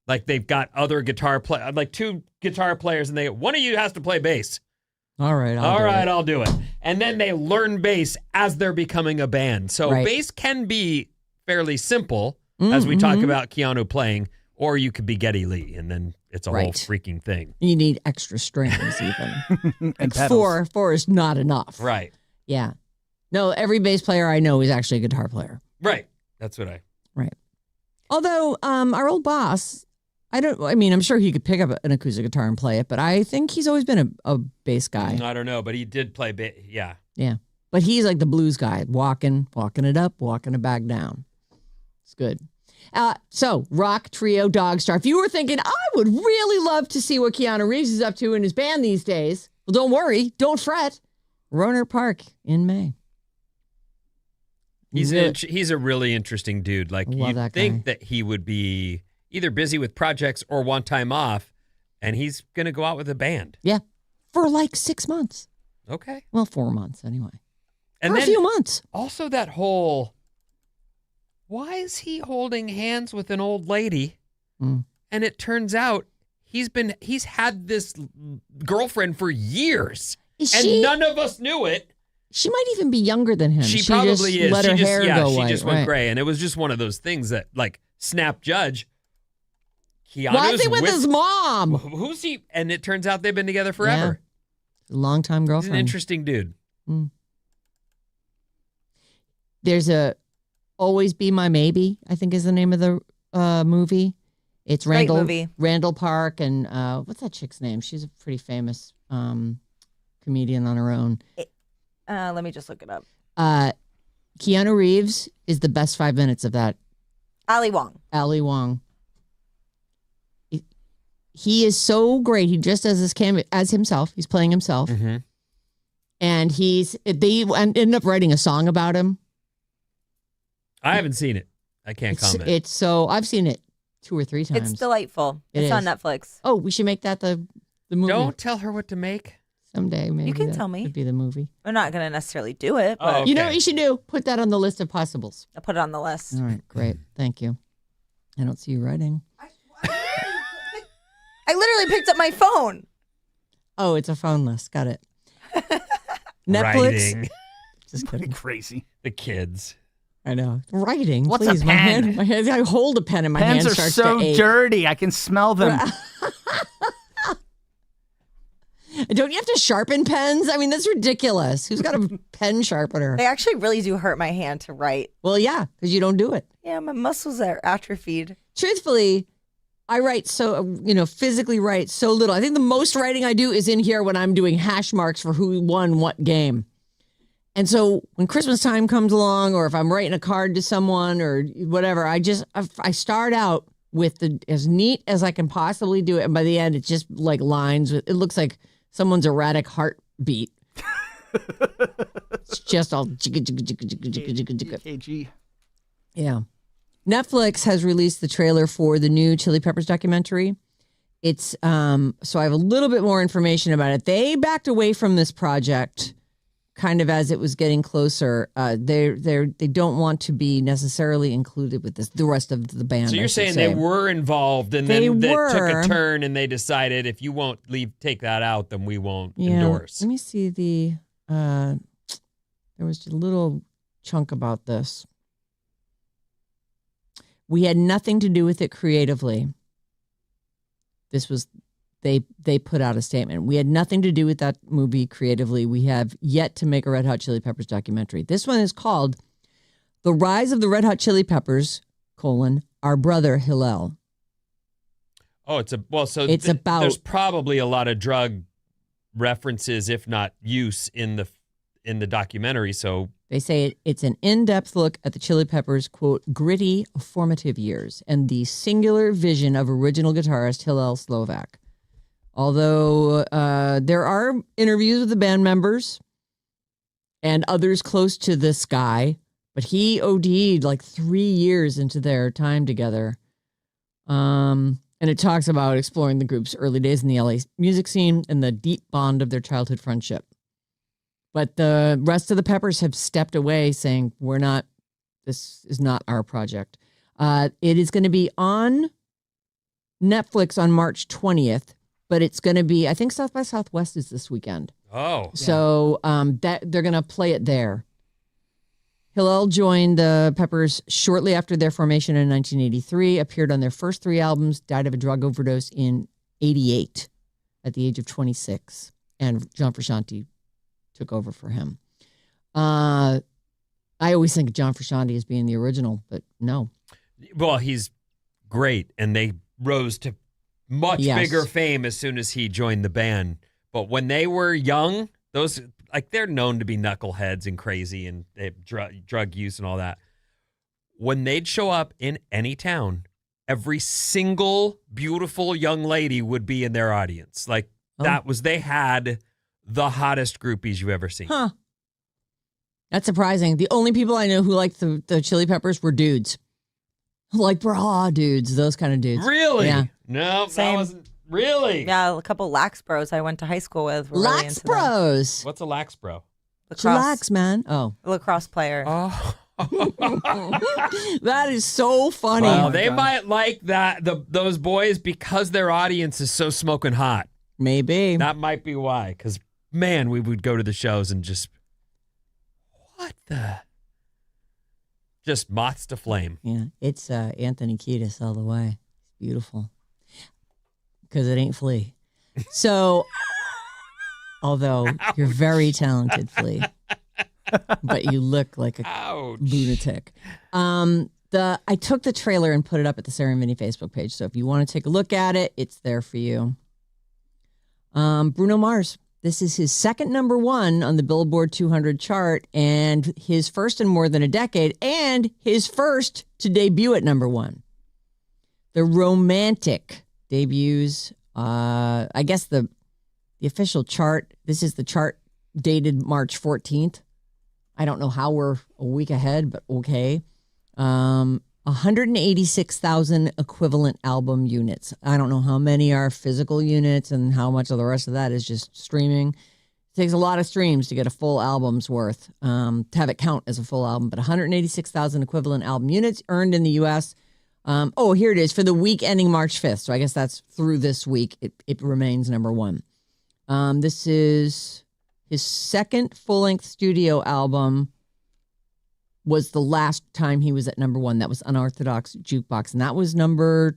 Like they've got other like two guitar players, and one of you has to play bass. All right. I'll do it. And then they learn bass as they're becoming a band. So Right. bass can be fairly simple, as we talk about Keanu playing, or you could be Geddy Lee, and then it's a whole Right. freaking thing. You need extra strings even. And Like pedals. four is not enough. Right. Yeah. No, every bass player I know is actually a guitar player. Right. That's what Right. Although our old boss, I'm sure he could pick up an acoustic guitar and play it, but I think he's always been a bass guy. I don't know, but he did play bass. Yeah. Yeah. But he's like the blues guy, walking it up, walking it back down. It's good. So, rock trio Dog Star. If you were thinking, I would really love to see what Keanu Reeves is up to in his band these days, well, don't worry. Don't fret. Rohnert Park in May. He's a really interesting dude. Like, Love you'd that think guy. that he would be either busy with projects or one time off, and he's going to go out with a band. Yeah. For like 6 months. Okay. Well, 4 months anyway. And For then a few months. also that whole, why is he holding hands with an old lady? Mm. And it turns out he's had this girlfriend for years, Is and she? none of us knew it. She might even be younger than him. She just probably is. Let She her just, hair yeah, go she white. just went right. gray, and it was just one of those things that, like, snap judge. Keanu's Why is he with his mom? Who's he? And it turns out they've been together forever. Longtime He's girlfriend. an interesting dude. There's a Always Be My Maybe, I think is the name of the movie. It's Great movie. Randall Park and what's that chick's name? She's a pretty famous comedian on her own. Let me just look it up. Keanu Reeves is the best 5 minutes of that. Ali Wong. Ali Wong. He is so great. He just does this as himself. He's playing himself. Mm-hmm. And they ended up writing a song about him. I haven't seen it. I can't comment. I've seen it 2 or 3 times. It's delightful. It's on Netflix. Oh, we should make that the movie. Don't tell her what to make. Someday, maybe. You can that tell me. Could be the movie. We're not going to necessarily do it, but okay. You know what you should do? Put that on the list of possibles. I'll put it on the list. All right, great. Thank you. I don't see you writing. I literally picked up my phone. Oh, it's a phone list. Got it. Netflix. Writing. Just kidding. Crazy. The kids. I know. Writing. What's a please. pen? I hold a pen in my hand. Pens are starts so to ache. dirty. I can smell them. Don't you have to sharpen pens? I mean, that's ridiculous. Who's got a pen sharpener? They actually really do hurt my hand to write. Well, yeah, because you don't do it. Yeah, my muscles are atrophied. Truthfully, I write physically write so little. I think the most writing I do is in here when I'm doing hash marks for who won what game. And so when Christmas time comes along, or if I'm writing a card to someone or whatever, I start out with as neat as I can possibly do it. And by the end, it's just like lines. It looks like someone's erratic heartbeat. It's just all KG. Yeah. Netflix has released the trailer for the new Chili Peppers documentary. It's so I have a little bit more information about it. They backed away from this project kind of as it was getting closer. They don't want to be necessarily included with the rest of the band. So you're saying they were involved and then they took a turn and they decided if you won't take that out, then we won't endorse. Let me see there was a little chunk about this. We had nothing to do with it creatively. This was, they put out a statement. We had nothing to do with that movie creatively. We have yet to make a Red Hot Chili Peppers documentary. This one is called The Rise of the Red Hot Chili Peppers, Our Brother Hillel. Oh, it's about. There's probably a lot of drug references, if not use, in the documentary. So they say it's an in-depth look at the Chili Peppers, quote, gritty, formative years and the singular vision of original guitarist Hillel Slovak. Although there are interviews with the band members and others close to this guy, but he OD'd like 3 years into their time together. And it talks about exploring the group's early days in the LA music scene and the deep bond of their childhood friendship. But the rest of the Peppers have stepped away saying, this is not our project. It is going to be on Netflix on March 20th, but it's going to be, I think South by Southwest is this weekend. Oh. So that they're going to play it there. Hillel joined the Peppers shortly after their formation in 1983, appeared on their first 3 albums, died of a drug overdose in 88 at the age of 26. And John Frusciante took over for him. I always think of John Frusciante as being the original, but no. Well, he's great, and they rose to much bigger fame as soon as he joined the band. But when they were young, they're known to be knuckleheads and crazy, and they have drug use and all that. When they'd show up in any town, every single beautiful young lady would be in their audience. They had the hottest groupies you've ever seen. Huh. That's surprising. The only people I know who liked the Chili Peppers were dudes. Like bra dudes, those kind of dudes. Really? Yeah. No, Same. that wasn't really. Yeah, a couple lax bros I went to high school with were really Lax into them. bros. What's a lax bro? Chillax, man. Oh. Lacrosse player. Oh. That is so funny. Well, they might like those boys because their audience is so smoking hot. Maybe. That might be why. Because, man, we would go to the shows and just, what the? Just moths to flame. Yeah, it's Anthony Kiedis all the way. It's beautiful. Because it ain't Flea. So, although you're very talented, Flea. but you look like a Ouch. lunatic. I took the trailer and put it up at the Sarah Vinnie Facebook page. So if you want to take a look at it, it's there for you. Bruno Mars. This is his second number one on the Billboard 200 chart and his first in more than a decade and his first to debut at number one. The Romantic debuts, I guess the official chart. This is the chart dated March 14th. I don't know how we're a week ahead, but okay. 186,000 equivalent album units. I don't know how many are physical units and how much of the rest of that is just streaming. It takes a lot of streams to get a full album's worth, to have it count as a full album, but 186,000 equivalent album units earned in the U.S. Here it is for the week ending March 5th. So I guess that's through this week. It remains number one. This is his second full-length studio album. Was the last time he was at number one. That was Unorthodox Jukebox. And that was number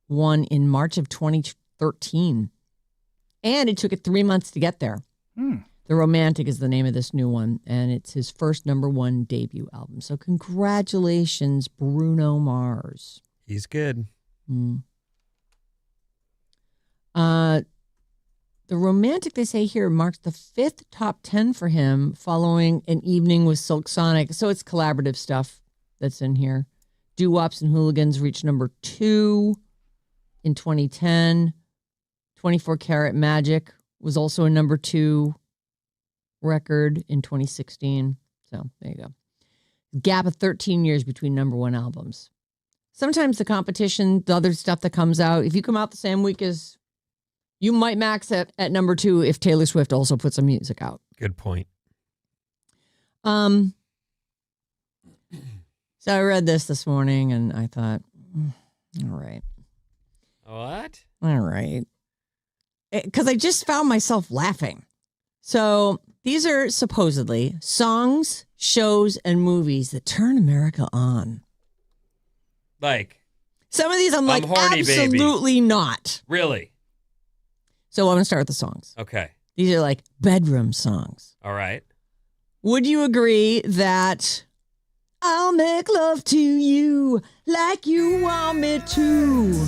one in March of 2013. And it took it 3 months to get there. The Romantic is the name of this new one. And it's his first number one debut album. So congratulations, Bruno Mars. He's good. The Romantic, they say here, marks the 5th top 10 for him following An Evening with Silk Sonic. So it's collaborative stuff that's in here. Doo-Wops and Hooligans reached number 2 in 2010. 24 Karat Magic was also a number 2 record in 2016. So there you go. Gap of 13 years between number one albums. Sometimes the competition, the other stuff that comes out, if you come out the same week as... You might max it at number 2 if Taylor Swift also puts some music out. Good point. So I read this morning and I thought, all right. What? All right. Because I just found myself laughing. So these are supposedly songs, shows, and movies that turn America on. Like? Some of these I'm like, horny, absolutely baby. not. Really? So I'm going to start with the songs. Okay. These are like bedroom songs. All right. Would you agree that I'll make love to you like you want me to?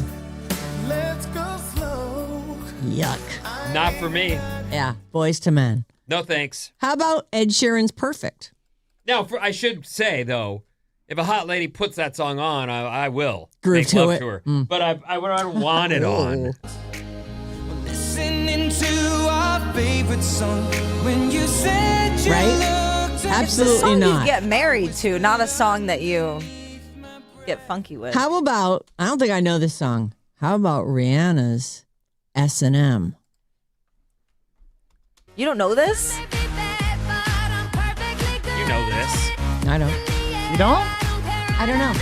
Let's go slow. Yuck. Not for me. Yeah, Boys to Men. No thanks. How about Ed Sheeran's Perfect? Now, I should say, though, if a hot lady puts that song on, I will Groove make to love it. to her. But I don't want it on. Listening to our favorite song when you said you Right? looked It's a Absolutely song not. you get married to, not a song that you get funky with. How about, I don't think I know this song. How about Rihanna's S&M? You don't know this? You know this. I don't. You don't? I don't know.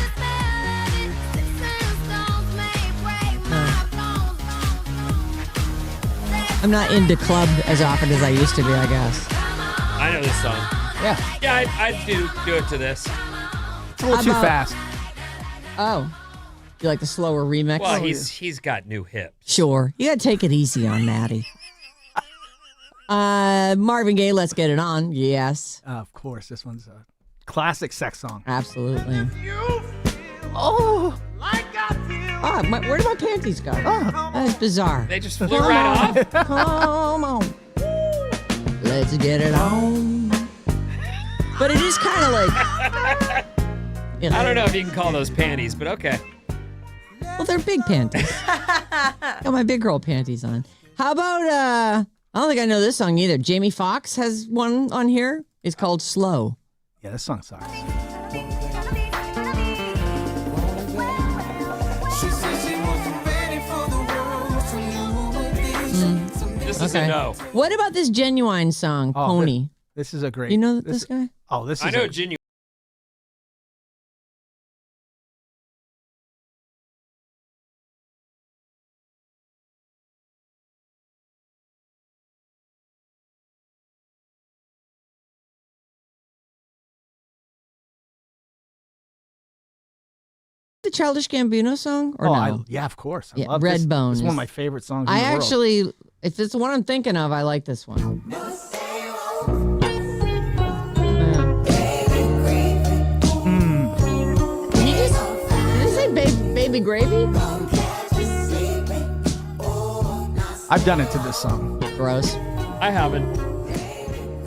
I'm not into club as often as I used to be, I guess. I know this song. Yeah. Yeah, I'd do it to this. It's a little too fast. Oh. You like the slower remix? Well, he's got new hips. Sure. You gotta take it easy on Maddie. Marvin Gaye, Let's Get It On. Yes. Of course, this one's a classic sex song. Absolutely. Oh. Where did my panties go? Oh. That's bizarre. They just flew right off. Come on. Let's get it on. But it is kind of like... You know, I don't know if you can call those panties, but okay. well, they're big panties. Got my big girl panties on. How about... I don't think I know this song either. Jamie Foxx has one on here. It's called Slow. Yeah, this song sucks. This is Okay. a no. What about this Genuine song, Oh, Pony? This is a great. You know this guy? Oh, this is. I know a, Genuine. The Childish Gambino song? Or Oh, no? yeah, of course. I Yeah, love this. Redbone It's one of is- my favorite songs. I in the world. actually, if it's the one I'm thinking of, I like this one. be gravy? I've done it to this song. Gross. I haven't.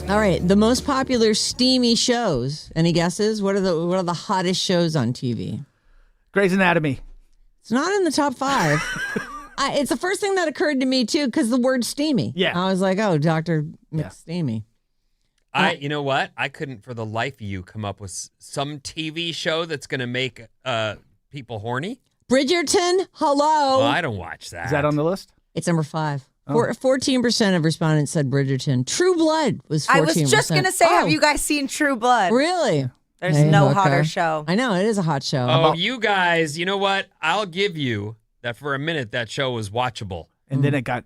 All right, the most popular steamy shows. Any guesses? What are the hottest shows on TV? Grey's Anatomy. It's not in the top 5. It's the first thing that occurred to me too, because the word steamy. Yeah. I was like, oh, Dr. McSteamy. You know what? I couldn't for the life of you come up with some TV show that's going to make people horny. Bridgerton, hello. Well, I don't watch that. Is that on the list? It's number 5. Oh. 14% of respondents said Bridgerton. True Blood was 14%. I was just going to say, have you guys seen True Blood? Really? There's Hey, no hooker. hotter show. I know, it is a hot show. Oh, you guys, you know what? I'll give you that for a minute that show was watchable. And then it got...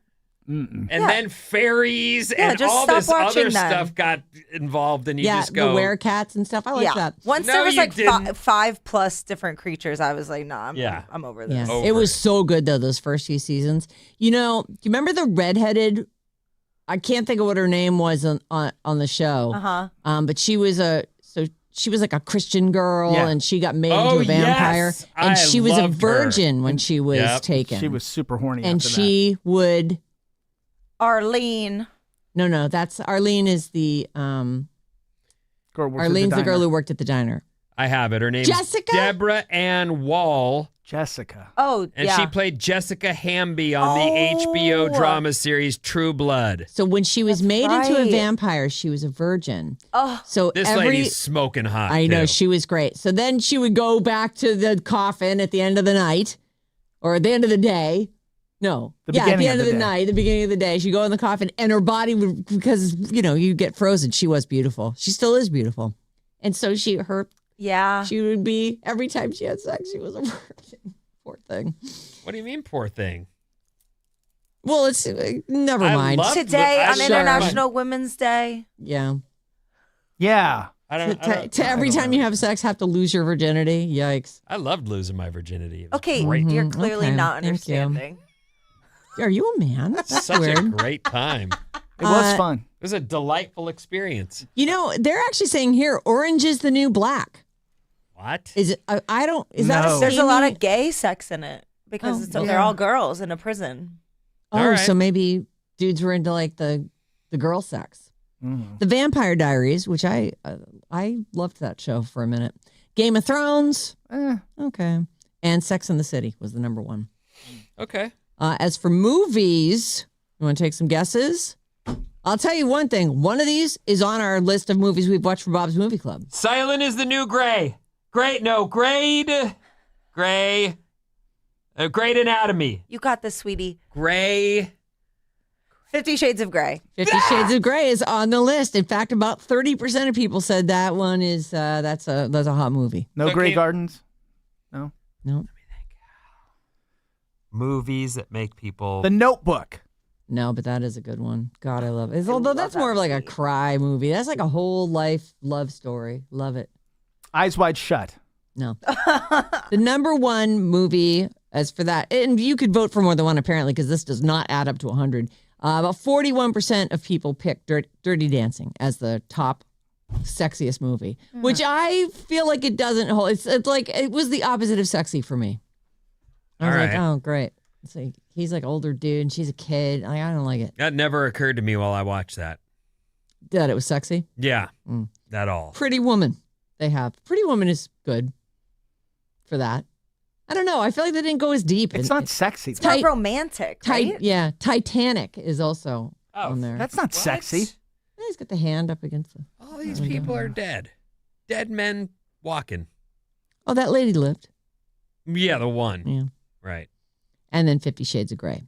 Mm-mm. And then fairies and just all stop this other watching them. stuff got involved, and you yeah, just go, the werecats and stuff. I like that. Once No, there was you like didn't. 5+ different creatures, I was like, nah, Yeah. I'm over this. Yeah, Over it was it. so good though. Those first few seasons. You know, do you remember the redheaded? I can't think of what her name was on the show. But she was like a Christian girl, Yeah. and she got made Oh, into a vampire, yes. and I she was a loved her. virgin when she was Yep. taken. She was super horny and after she would. Arlene. No, that's Arlene. Is the that. Girl works at Arlene's the diner. girl who worked at the diner. I have it. Her name's Jessica? Deborah Ann Wall, Jessica. Oh, and yeah. she played Jessica Hamby on the HBO drama series True Blood. So when she was That's made into a right. vampire, she was a virgin. Oh, So This every lady's smoking hot. I know too. she was great. So then she would go back to the coffin at the end of the night, or at the end of the day. No, The at the beginning end of of the the day. night, the beginning of the day, she'd go in the coffin, and her body would, because you get frozen. She was beautiful. She still is beautiful, and so she would be every time she had sex, she was a virgin. Poor thing. What do you mean, poor thing? Well, it's never I mind. love- today I on love- International Women's Day. Yeah. Yeah. I don't. To every time you have sex, have to lose your virginity. Yikes. I loved losing my virginity. It was Okay, great. you're clearly Okay, not thank you. understanding. Are you a man? That's Such a weird. great time. It was fun. It was a delightful experience. They're actually saying here, orange is the new black. What? Is it? I don't. Is that No. a There's a lot steamy- of gay sex in it because they're all girls in a prison. Oh, All right. so maybe dudes were into like the girl sex. Mm. The Vampire Diaries, which I loved that show for a minute. Game of Thrones, okay, and Sex and the City was the number 1. Okay. As for movies, you want to take some guesses? I'll tell you one thing. One of these is on our list of movies we've watched for Bob's Movie Club. Silent is the new gray. Great Anatomy. You got this, sweetie. Gray. 50 Shades of Grey. 50 Shades of Grey is on the list. In fact, about 30% of people said that one is that's a hot movie. No Okay. Grey Gardens? No. No, Movies that make people. The Notebook. no, but that is a good one. God, I love it. Although that's more of like a cry movie. That's like a whole life love story. Love it. Eyes Wide Shut. No. The number 1 movie, as for that, and you could vote for more than one apparently because this does not add up to 100. About 41% of people picked Dirty Dancing as the top sexiest movie, which I feel like it doesn't hold. It's like it was the opposite of sexy for me. I was All like, right. oh, great. It's like he's like older dude and she's a kid. I don't like it. That never occurred to me while I watched that. That it was sexy. Yeah. At all. Pretty Woman. They have Pretty Woman is good for that. I don't know. I feel like they didn't go as deep. It's not sexy. It's more Tight- romantic, right? Yeah, Titanic is also on there. That's not sexy. Yeah, he's got the hand up against the. All these people are dead. Dead men walking. Oh, that lady lived. Yeah, the one. Yeah. Right. And then 50 Shades of Grey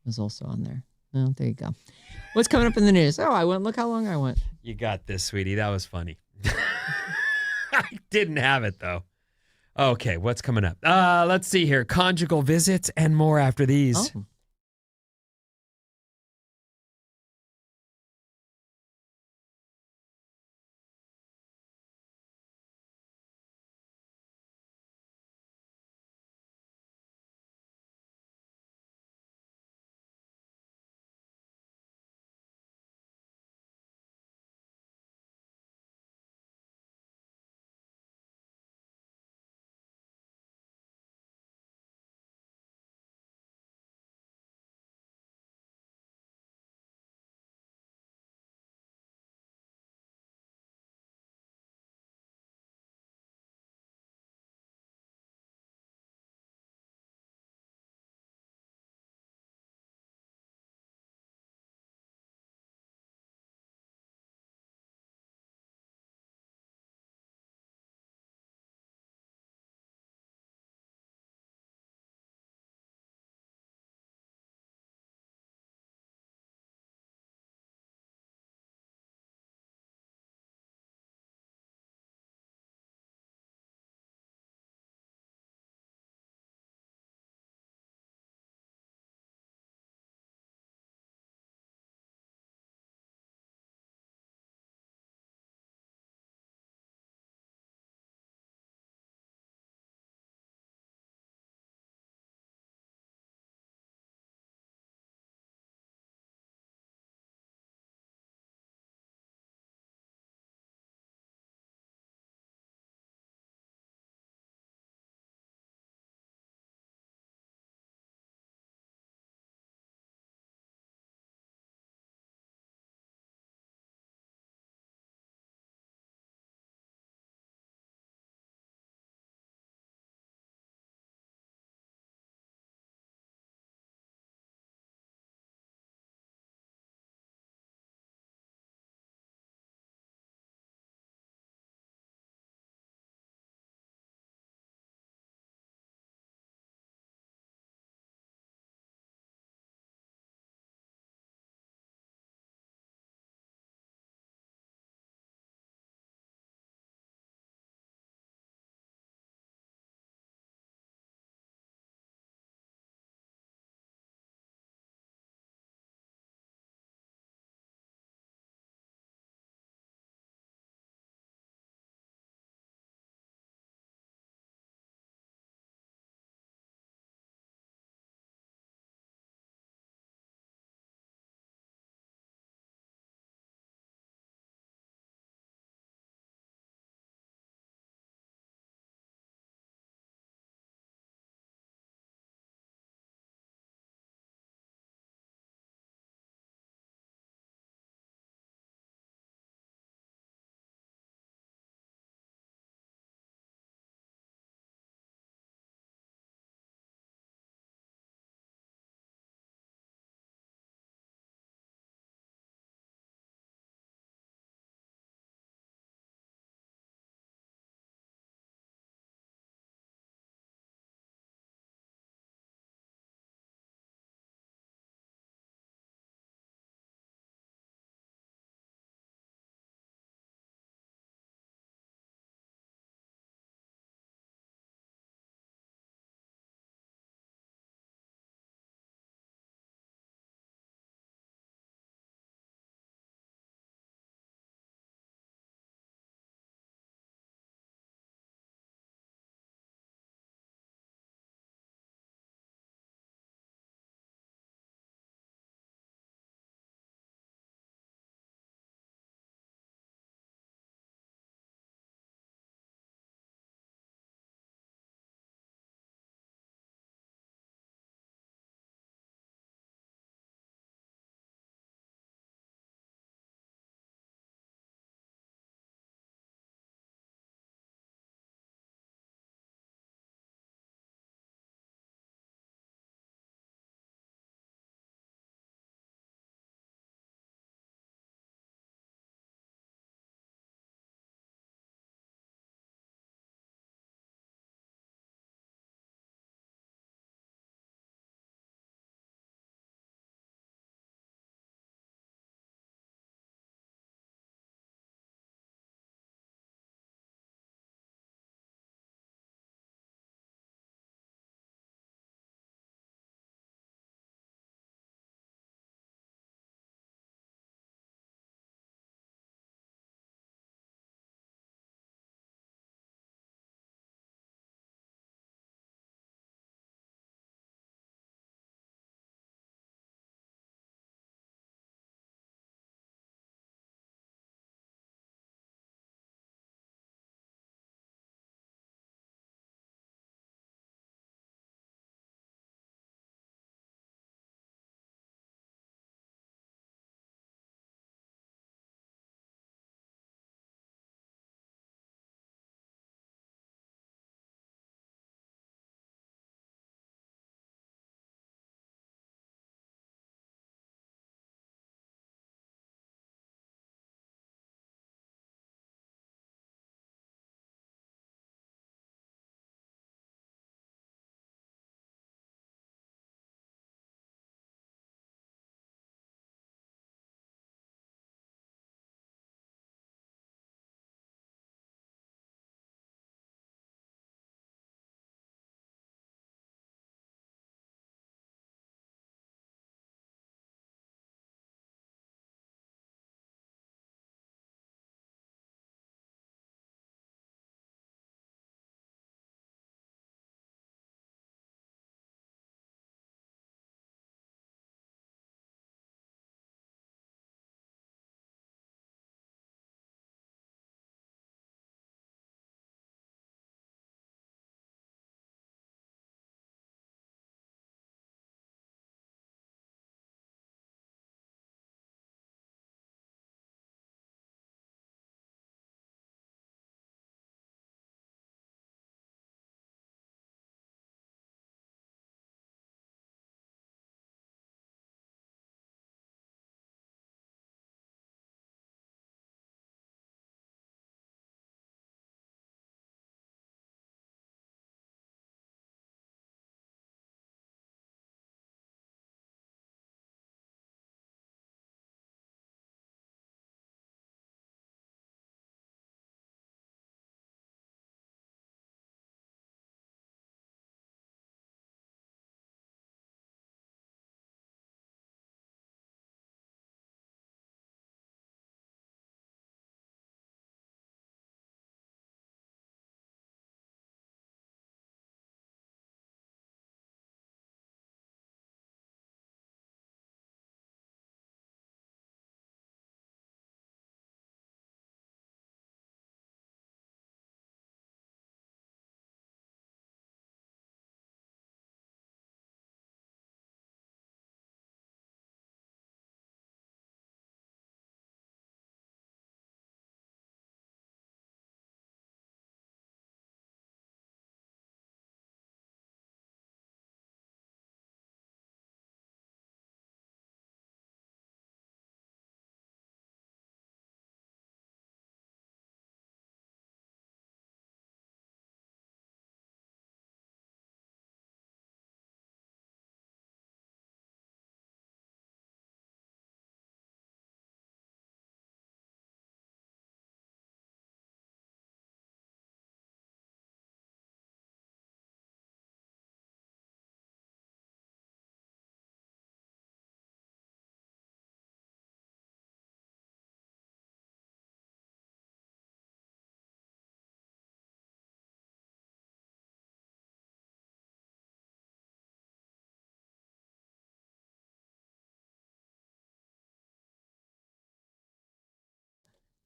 was also on there. Oh, there you go. What's coming up in the news? Oh, I went. Look how long I went. You got this, sweetie. That was funny. I didn't have it, though. Okay, what's coming up? Let's see here. Conjugal visits and more after these. Oh.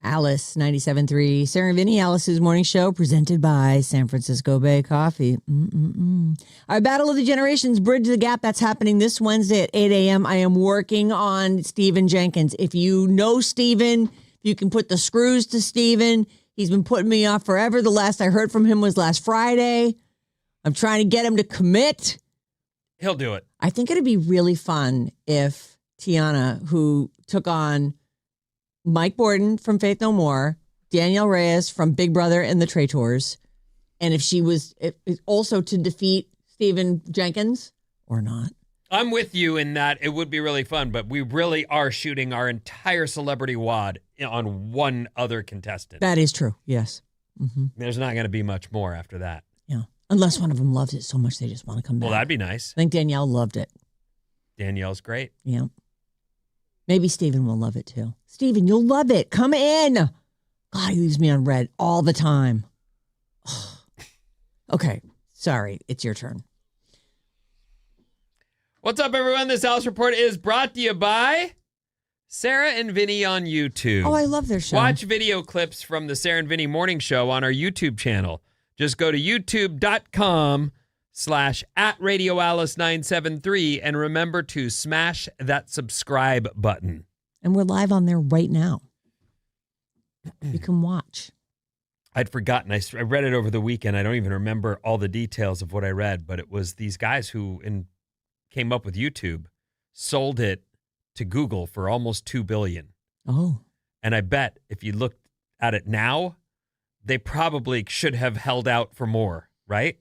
Alice 97.3, Sarah Vinnie, Alice's morning show, presented by San Francisco Bay Coffee. Our Battle of the Generations, Bridge the Gap, that's happening this Wednesday at 8 a.m. I am working on Stephen Jenkins. If you know Stephen, you can put the screws to Stephen. He's been putting me off forever. The last I heard from him was last Friday. I'm trying to get him to commit. He'll do it. I think it'd be really fun if Tiana, who took on Mike Borden from Faith No More, Danielle Reyes from Big Brother and the Traitors, and if she was also to defeat Stephen Jenkins or not. I'm with you in that it would be really fun, but we really are shooting our entire celebrity wad on one other contestant. That is true, yes. Mm-hmm. There's not going to be much more after that. Yeah, unless one of them loves it so much they just want to come back. Well, that'd be nice. I think Danielle loved it. Danielle's great. Yeah. Maybe Steven will love it too. Steven, you'll love it. Come in. God, he leaves me on red all the time. Okay, sorry. It's your turn. What's up, everyone? This Alice Report is brought to you by Sarah and Vinnie on YouTube. Oh, I love their show. Watch video clips from the Sarah and Vinnie Morning Show on our YouTube channel. Just go to youtube.com/@RadioAlice973 and remember to smash that subscribe button. And we're live on there right now. You can watch. I'd forgotten. I read it over the weekend. I don't even remember all the details of what I read, but it was these guys who came up with YouTube, sold it to Google for almost $2 billion. Oh. And I bet if you looked at it now, they probably should have held out for more, right?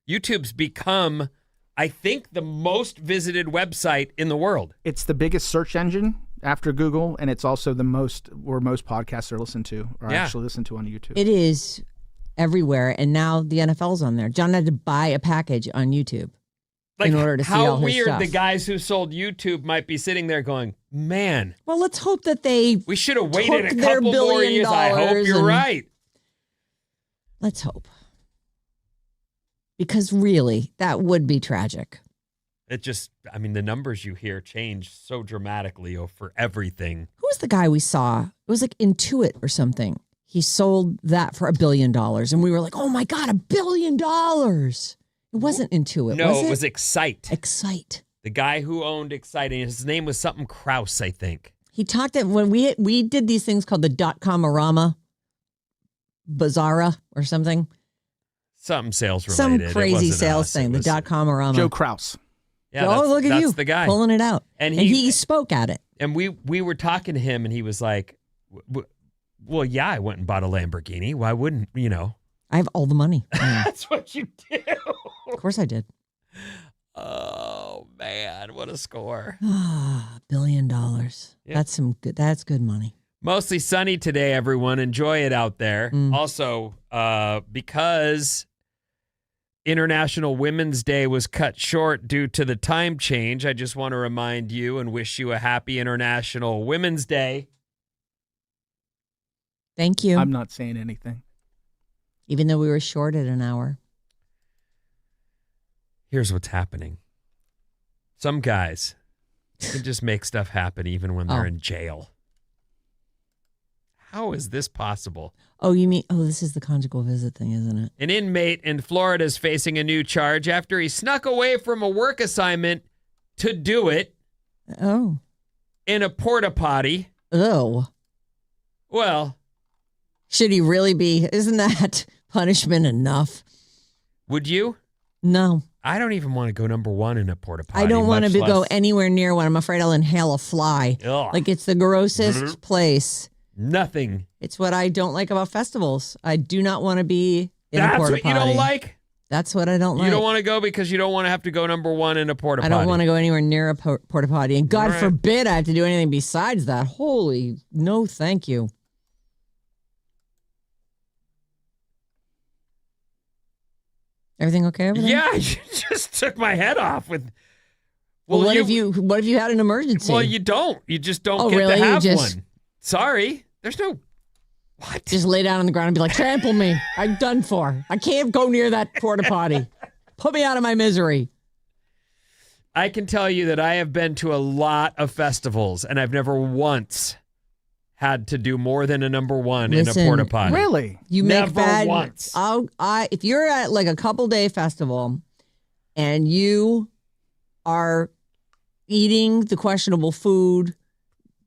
YouTube's become, I think, the most visited website in the world. It's the biggest search engine after Google, and it's also the most where most podcasts are listened to or actually listened to on YouTube. It is everywhere, and now the NFL's on there. John had to buy a package on YouTube in order to see all his how weird stuff. the guys who sold YouTube might be sitting there going, man. Well, let's hope that we should have waited a took their couple more years. I hope you're right. Let's hope. Because really, that would be tragic. It just, the numbers you hear change so dramatically for everything. Who was the guy we saw? It was like Intuit or something. He sold that for $1 billion. And we were like, oh my God, $1 billion. It wasn't Intuit, No, was it? It was Excite. Excite. The guy who owned Excite, and his name was something Krause, I think. He talked that when we did these things called the .com-orama Bazaara or something. Something sales related. Some crazy wasn't sales us. thing, the .com-orama. Joe Krause. Yeah, look at that's you the guy. pulling it out. And and he spoke at it. And we were talking to him, and he was like, well, yeah, I went and bought a Lamborghini. Why wouldn't, I have all the money. That's what you do. Of course I did. Oh, man, what a score. $1 billion. Yeah. That's good money. Mostly sunny today, everyone. Enjoy it out there. Also, because International Women's Day was cut short due to the time change, I just want to remind you and wish you a happy International Women's Day. Thank you. I'm not saying anything. Even though we were short at an hour. Here's what's happening. Some guys can just make stuff happen even when they're in jail. How is this possible? Oh, you mean, this is the conjugal visit thing, isn't it? An inmate in Florida is facing a new charge after he snuck away from a work assignment to do it. Oh. In a porta potty. Oh. Well. Should he really be? Isn't that punishment enough? Would you? No. I don't even want to go number one in a porta potty. I don't want to go less... anywhere near one. I'm afraid I'll inhale a fly. Ugh. Like it's the grossest place. Nothing. It's what I don't like about festivals. I do not want to be in a porta potty. That's what you don't like? That's what I don't like. You don't want to go because you don't want to have to go number one in a porta potty. I don't want to go anywhere near a porta potty. And God forbid I have to do anything besides that. Holy, no thank you. Everything okay over there? Yeah, you just took my head off with. Well, what if you had an emergency? Well, you don't. You just don't get really? to have one. Sorry, there's no. What? Just lay down on the ground and be like, trample me. I'm done for. I can't go near that porta potty. Put me out of my misery. I can tell you that I have been to a lot of festivals, and I've never once had to do more than a number one Listen, in a porta potty. Really? You make Never bad. once. If you're at like a couple day festival and you are eating the questionable food,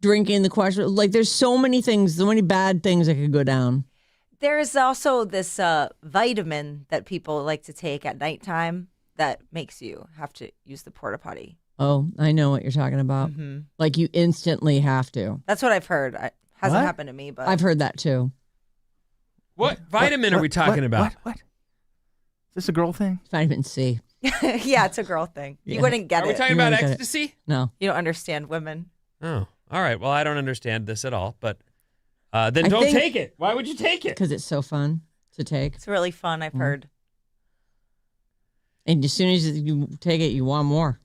drinking the questionable, like there's so many things, so many bad things that could go down. There's also this vitamin that people like to take at nighttime that makes you have to use the porta potty. Oh, I know what you're talking about. Mm-hmm. Like you instantly have to. That's what I've heard. Hasn't What? happened to me, but I've heard that too. What vitamin are we talking about? What? Is this a girl thing? Vitamin C. yeah, it's a girl thing. Yeah. You wouldn't get Are we it. talking You about wouldn't get it. ecstasy? No. You don't understand women. Oh, all right. Well, I don't understand this at all, but then I don't think- take it. Why would you take it? Because it's so fun to take. It's really fun, I've heard. And as soon as you take it, you want more.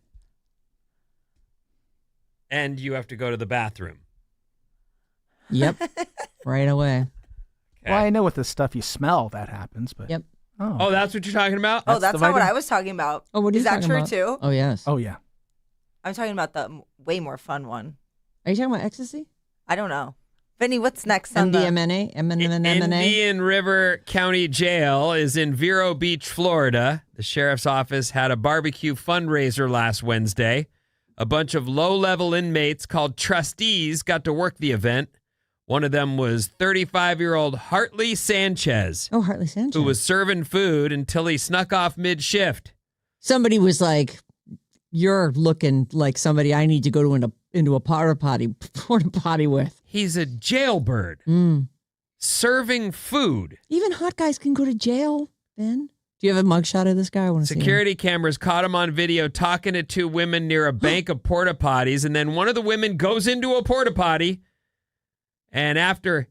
And you have to go to the bathroom. Yep. Right away. Okay. Well, I know with the stuff you smell that happens, but Yep. Oh, that's what you're talking about? Oh, that's the not what vitamin? I was talking about. Oh, what are you Is that talking true about? too? Oh, yes. Oh yeah. I'm talking about the way more fun one. Are you talking about ecstasy? I don't know. Vinny, what's next on the... MDMA? MDMA? Indian River County Jail is in Vero Beach, Florida. The sheriff's office had a barbecue fundraiser last Wednesday. A bunch of low-level inmates called trustees got to work the event. One of them was 35-year-old Hartley Sanchez, Oh, Hartley Sanchez. who was serving food until he snuck off mid-shift. Somebody was like, "You're looking like somebody I need to go to into a porta potty with." He's a jailbird serving food. Even hot guys can go to jail, Ben. Do you have a mugshot of this guy? I want to see him. Security cameras caught him on video talking to two women near a bank of porta potties, and then one of the women goes into a porta potty, and after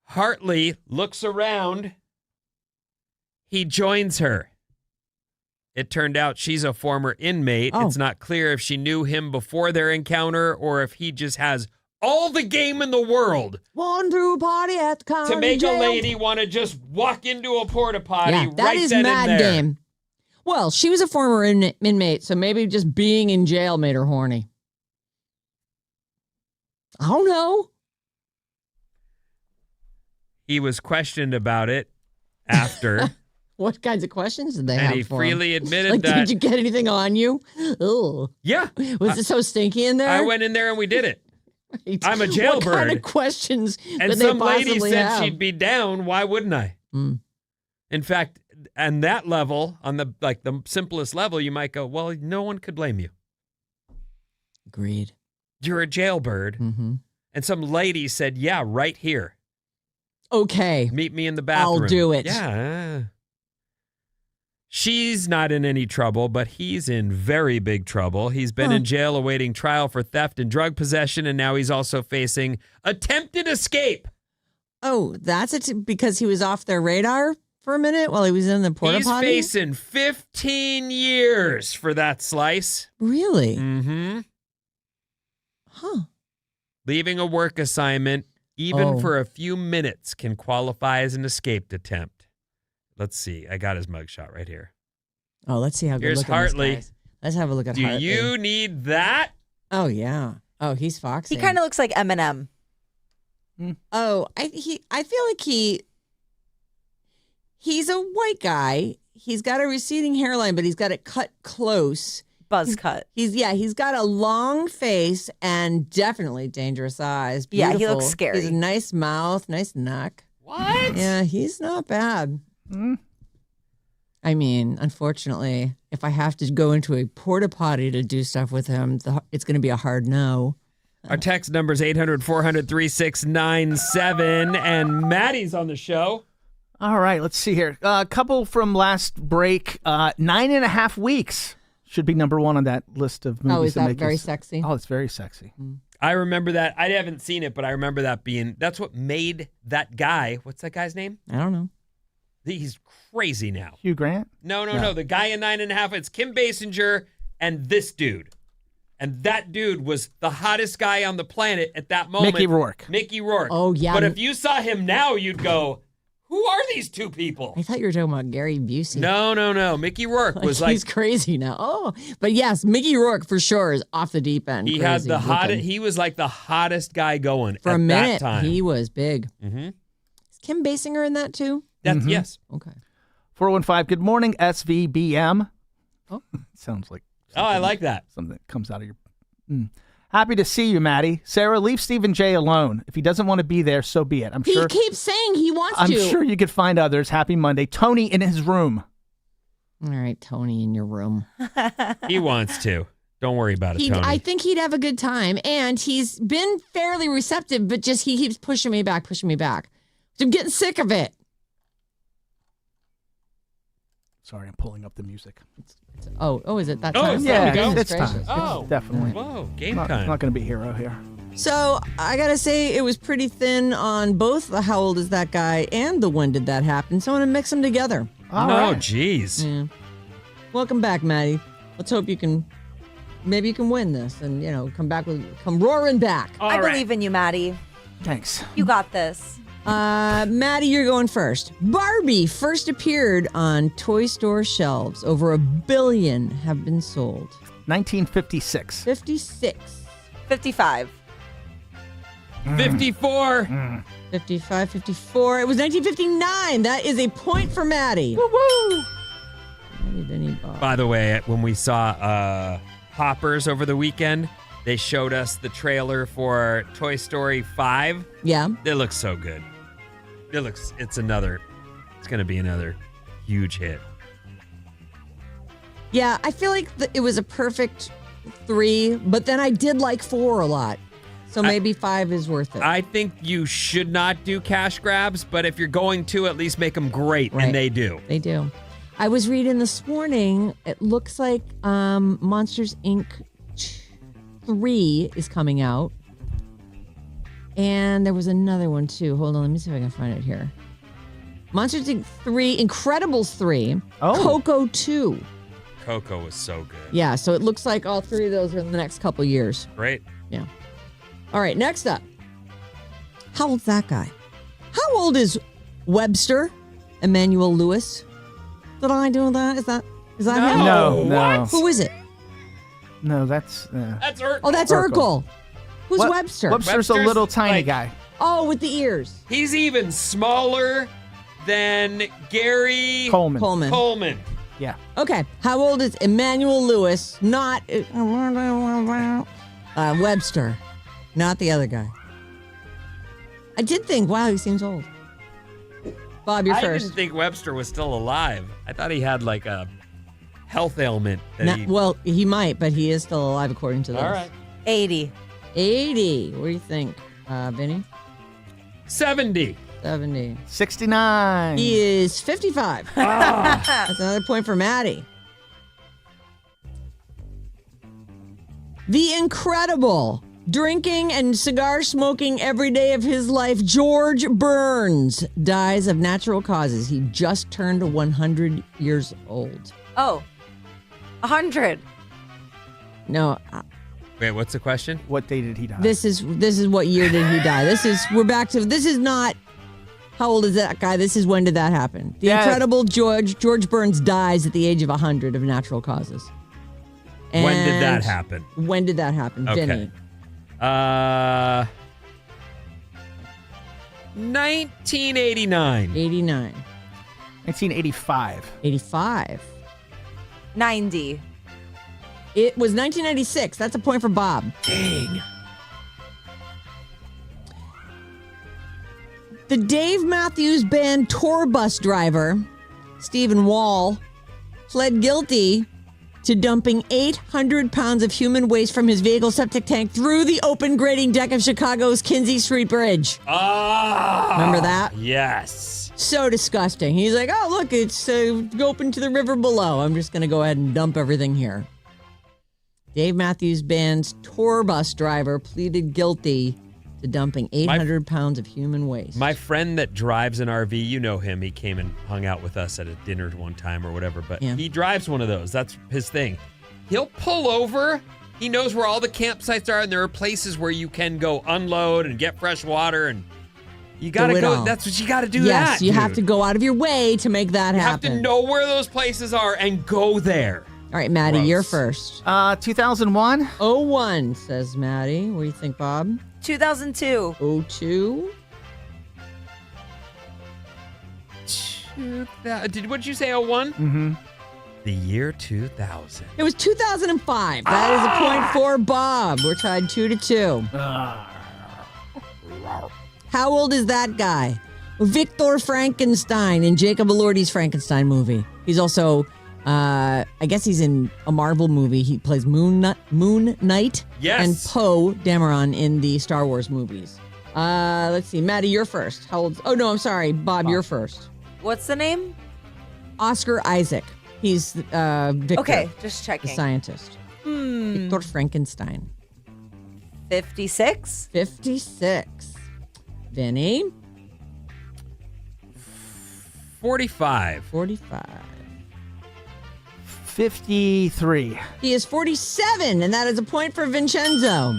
Hartley looks around, he joins her. It turned out she's a former inmate. Oh. It's not clear if she knew him before their encounter or if he just has all the game in the world One through party at the county to make jail. a lady want to just walk into a porta potty Yeah, that right is then mad and there. game. Well, she was a former inmate, so maybe just being in jail made her horny. I don't know. He was questioned about it after, What kinds of questions did they and have he for him? freely admitted Like, that. did you get anything on you? Oh, Yeah, was it so stinky in there? I went in there and we did it. Right. I'm a What kind jailbird. of questions And could they some lady possibly said have? she'd be down. Why wouldn't I? Mm. In fact, on that level, on the simplest level, you might go, well, no one could blame you. Agreed. You're a jailbird. Mm-hmm. And some lady said, yeah, right here. Okay. Meet me in the bathroom. I'll do it. Yeah. She's not in any trouble, but he's in very big trouble. He's been in jail awaiting trial for theft and drug possession, and now he's also facing attempted escape. Oh, that's it because he was off their radar for a minute while he was in the porta He's potty? facing 15 years for that slice. Really? Mm-hmm. Huh. Leaving a work assignment, even Oh. for a few minutes, can qualify as an escape attempt. Let's see. I got his mugshot right here. Oh, let's see how good Here's looking Hartley. this guy is. Let's have a look at Do Hartley. you need that? Oh, yeah. Oh, he's foxy. He kind of looks like Eminem. Oh, I feel like he's a white guy. He's got a receding hairline, but he's got it cut close. Buzz cut. He's got a long face and definitely dangerous eyes. Yeah, he Beautiful. looks scary. He's a nice mouth, nice neck. What? Yeah, he's not bad. I mean, unfortunately, if I have to go into a porta potty to do stuff with him, it's going to be a hard no. Our text number is 800-400-3697, and Maddie's on the show. All right, let's see here. A couple from last break. 9.5 weeks should be number one on that list of movies. Oh, is that make very you- sexy? Oh, it's very sexy. I remember that. I haven't seen it, but I remember that being, that's what made that guy, what's that guy's name? I don't know. He's crazy now. Hugh Grant? No. The guy in 9.5, it's Kim Basinger and this dude. And that dude was the hottest guy on the planet at that moment. Mickey Rourke. Mickey Rourke. Oh, yeah. But if you saw him now, you'd go, Who are these two people? I thought you were talking about Gary Busey. No. Mickey Rourke was like he's crazy now. Oh, but yes, Mickey Rourke for sure is off the deep end. he crazy had the hottest. looking. He was like the hottest guy going For at a minute. that time. He was big. Mm-hmm. Is Kim Basinger in that too? That's yes. Okay. 415. Good morning, SVBM. Oh. Sounds like Oh, I like that. something that comes out of your. Happy to see you, Maddie. Sarah, leave Stephen J alone. If he doesn't want to be there, so be it. He keeps saying he wants I'm to. sure you could find others. Happy Monday. Tony in his room. All right, Tony in your room. He wants to. Don't worry about it, Tony. I think he'd have a good time, and he's been fairly receptive, but just he keeps pushing me back. So I'm getting sick of it. Sorry, I'm pulling up the music. Oh, is it that Oh, time? it's Yeah, time to go? it's Goodness time. gracious. Oh. It's definitely. Whoa, game Not time. going to be hero here. So I gotta say it was pretty thin on both the How Old Is That Guy and the When Did That Happen. So I'm gonna mix them together. All no, right. jeez. Yeah. Welcome back, Maddie. Let's hope you can. Maybe you can win this and come roaring back. I believe in you, Maddie. Thanks. You got this. Maddie, you're going first. Barbie first appeared on toy store shelves. Over 1 billion have been sold. 1956. 56. 55. 54. 55, 54. It was 1959. That is a point for Maddie. Woo! Maddie, Vinnie, Bob. By the way, when we saw Hoppers over the weekend, they showed us the trailer for Toy Story 5. Yeah. It looks so good. It's going to be another huge hit. Yeah, I feel like it was a perfect 3, but then I did like 4 a lot. So maybe 5 is worth it. I think you should not do cash grabs, but if you're going to, at least make them great, Right. and they do. They do. I was reading this morning, it looks like Monsters, Inc. 3 is coming out. And there was another one, too. Hold on, let me see if I can find it here. Monsters, Inc. 3, Incredibles 3, Coco 2. Coco was so good. Yeah, so it looks like all 3 of those are in the next couple years. Great. Yeah. All right, next up. How old's that guy? How old is Webster Emmanuel Lewis? Did I do that? Is that him? No. What? Who is it? No, that's. That's Urkel. Oh, that's Urkel. Urkel. Who's What? Webster? Webster's a Webster's little tiny like- guy. Oh, with the ears. He's even smaller than Gary Coleman. Yeah. Okay. How old is Emmanuel Lewis? Not Webster. Not the other guy. I did think, wow, he seems old. Bob, you're I first. didn't think Webster was still alive. I thought he had like a health ailment. Well, he might, but he is still alive according to this. All right. 80. 80. What do you think, Vinny? 70. 70. 69. He is 55. That's another point for Maddie. The incredible, drinking and cigar smoking every day of his life, George Burns dies of natural causes. He just turned 100 years old. Oh, 100. No, Wait, what's the question? What day did he die? this is what year did he die? This is not how old is that guy? This is when did that happen? The Yeah. incredible George Burns dies at the age of 100 of natural causes. When did that And happen? When did that happen, Okay. Vinny? 1989. 89. 1985. 85. 90. It was 1996. That's a point for Bob. Dang. The Dave Matthews Band tour bus driver, Stephen Wall, pled guilty to dumping 800 pounds of human waste from his vehicle septic tank through the open grading deck of Chicago's Kinsey Street Bridge. Ah. Remember that? Yes. So disgusting. He's like, oh, look, it's open to the river below. I'm just going to go ahead and dump everything here. Dave Matthews Band's tour bus driver pleaded guilty to dumping 800 pounds of human waste. My friend that drives an RV, you know him. He came and hung out with us at a dinner one time or whatever, but Yeah. he drives one of those. That's his thing. He'll pull over. He knows where all the campsites are, and there are places where you can go unload and get fresh water. And You gotta do it go. all. That's what you gotta do. Yes, that, you have dude. to go out of your way to make that You happen. have to know where those places are and go there. All right, Maddie, Gross. you're first. 2001. 01, says Maddie. What do you think, Bob? 2002. 02. What'd you say? 01? Mm-hmm. The year 2000. It was 2005. That is a point for Bob. We're tied 2-2. How old is that guy? Victor Frankenstein in Jacob Elordi's Frankenstein movie. He's also, I guess he's in a Marvel movie. He plays Moon Knight Yes. and Poe Dameron in the Star Wars movies. Let's see. Maddie, you're first. How old? Oh, no, I'm sorry. Bob, you're first. What's the name? Oscar Isaac. He's Victor, Okay, just the checking. scientist. Victor Frankenstein. 56? 56. Vinny, 45. 45. 53. He is 47, and that is a point for Vincenzo.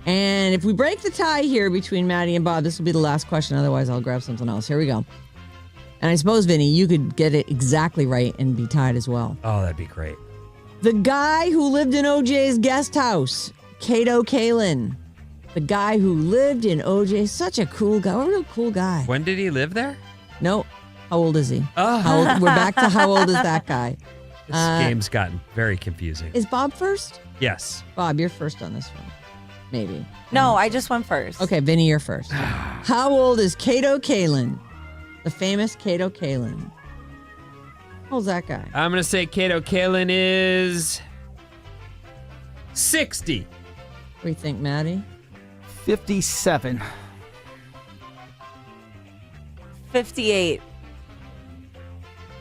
And if we break the tie here between Maddie and Bob, this will be the last question. Otherwise, I'll grab something else. Here we go. And I suppose, Vinny, you could get it exactly right and be tied as well. Oh, that'd be great. The guy who lived in OJ's guest house, Kato Kalin. The guy who lived in OJ, such a cool guy. A real cool guy. When did he live there? No. How old is he? Oh. How old, we're back to how old is that guy? This game's gotten very confusing. Is Bob first? Yes. Bob, you're first on this one. Maybe. No, I just went first. Okay, Vinny, you're first. How old is Kato Kalin? The famous Kato Kalin. How old's that guy? I'm going to say Kato Kalin is 60. What do you think, Maddie? 57. 58.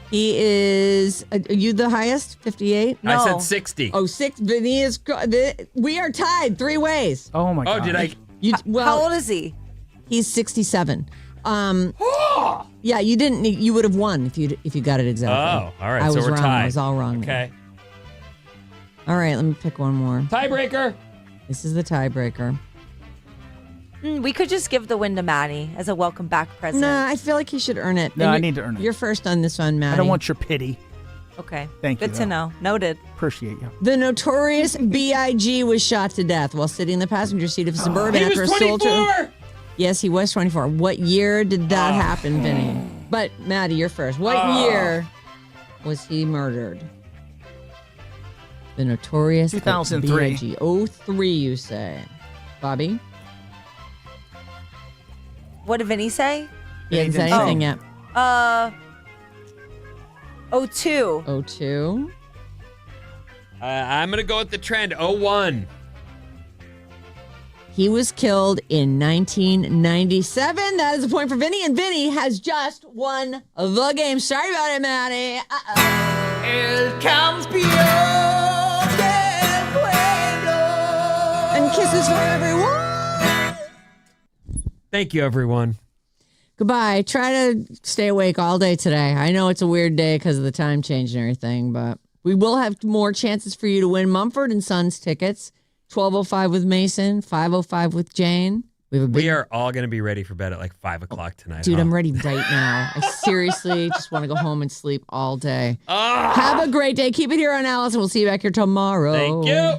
He is, are you the highest? 58? No. I said 60. Oh, 6. Vinny is, we are tied 3 ways. Oh my Oh, god. did I? How old is he? He's 67. Yeah, you didn't. You would have won if you got it exactly. Oh, all right. I So was we're wrong. tied. I was all wrong. there. Okay. All right, let me pick one more. Tiebreaker. This is the tiebreaker. We could just give the win to Maddie as a welcome back present. Nah, I feel like he should earn it. No, And I you're- need to earn it. You're first on this one, Maddie. I don't want your pity. Okay. Thank you, Good to though. know. Noted. Appreciate you. The notorious B.I.G. was shot to death while sitting in the passenger seat of a Suburban He after was a soldier. 24. Yes, he was 24. What year did that happen, Vinny? But Maddie, you're first. What year was he murdered? The notorious 2003. B.I.G. 03, you say. Bobby? What did Vinny say? He hasn't said didn't say. anything yet. 02. 02. I'm going to go with the trend. 01. He was killed in 1997. That is a point for Vinny, and Vinny has just won the game. Sorry about it, Maddie. Uh-oh. El campeón del pueblo. And kisses for everyone. Thank you, everyone. Goodbye. Try to stay awake all day today. I know it's a weird day because of the time change and everything, but we will have more chances for you to win Mumford & Sons tickets. 12:05 with Mason, 5:05 with Jane. We have a big We are all going to be ready for bed at like 5 o'clock tonight. dude. huh? I'm ready right now. I seriously just want to go home and sleep all day. Have a great day. Keep it here on Alice, and we'll see you back here tomorrow. Thank you.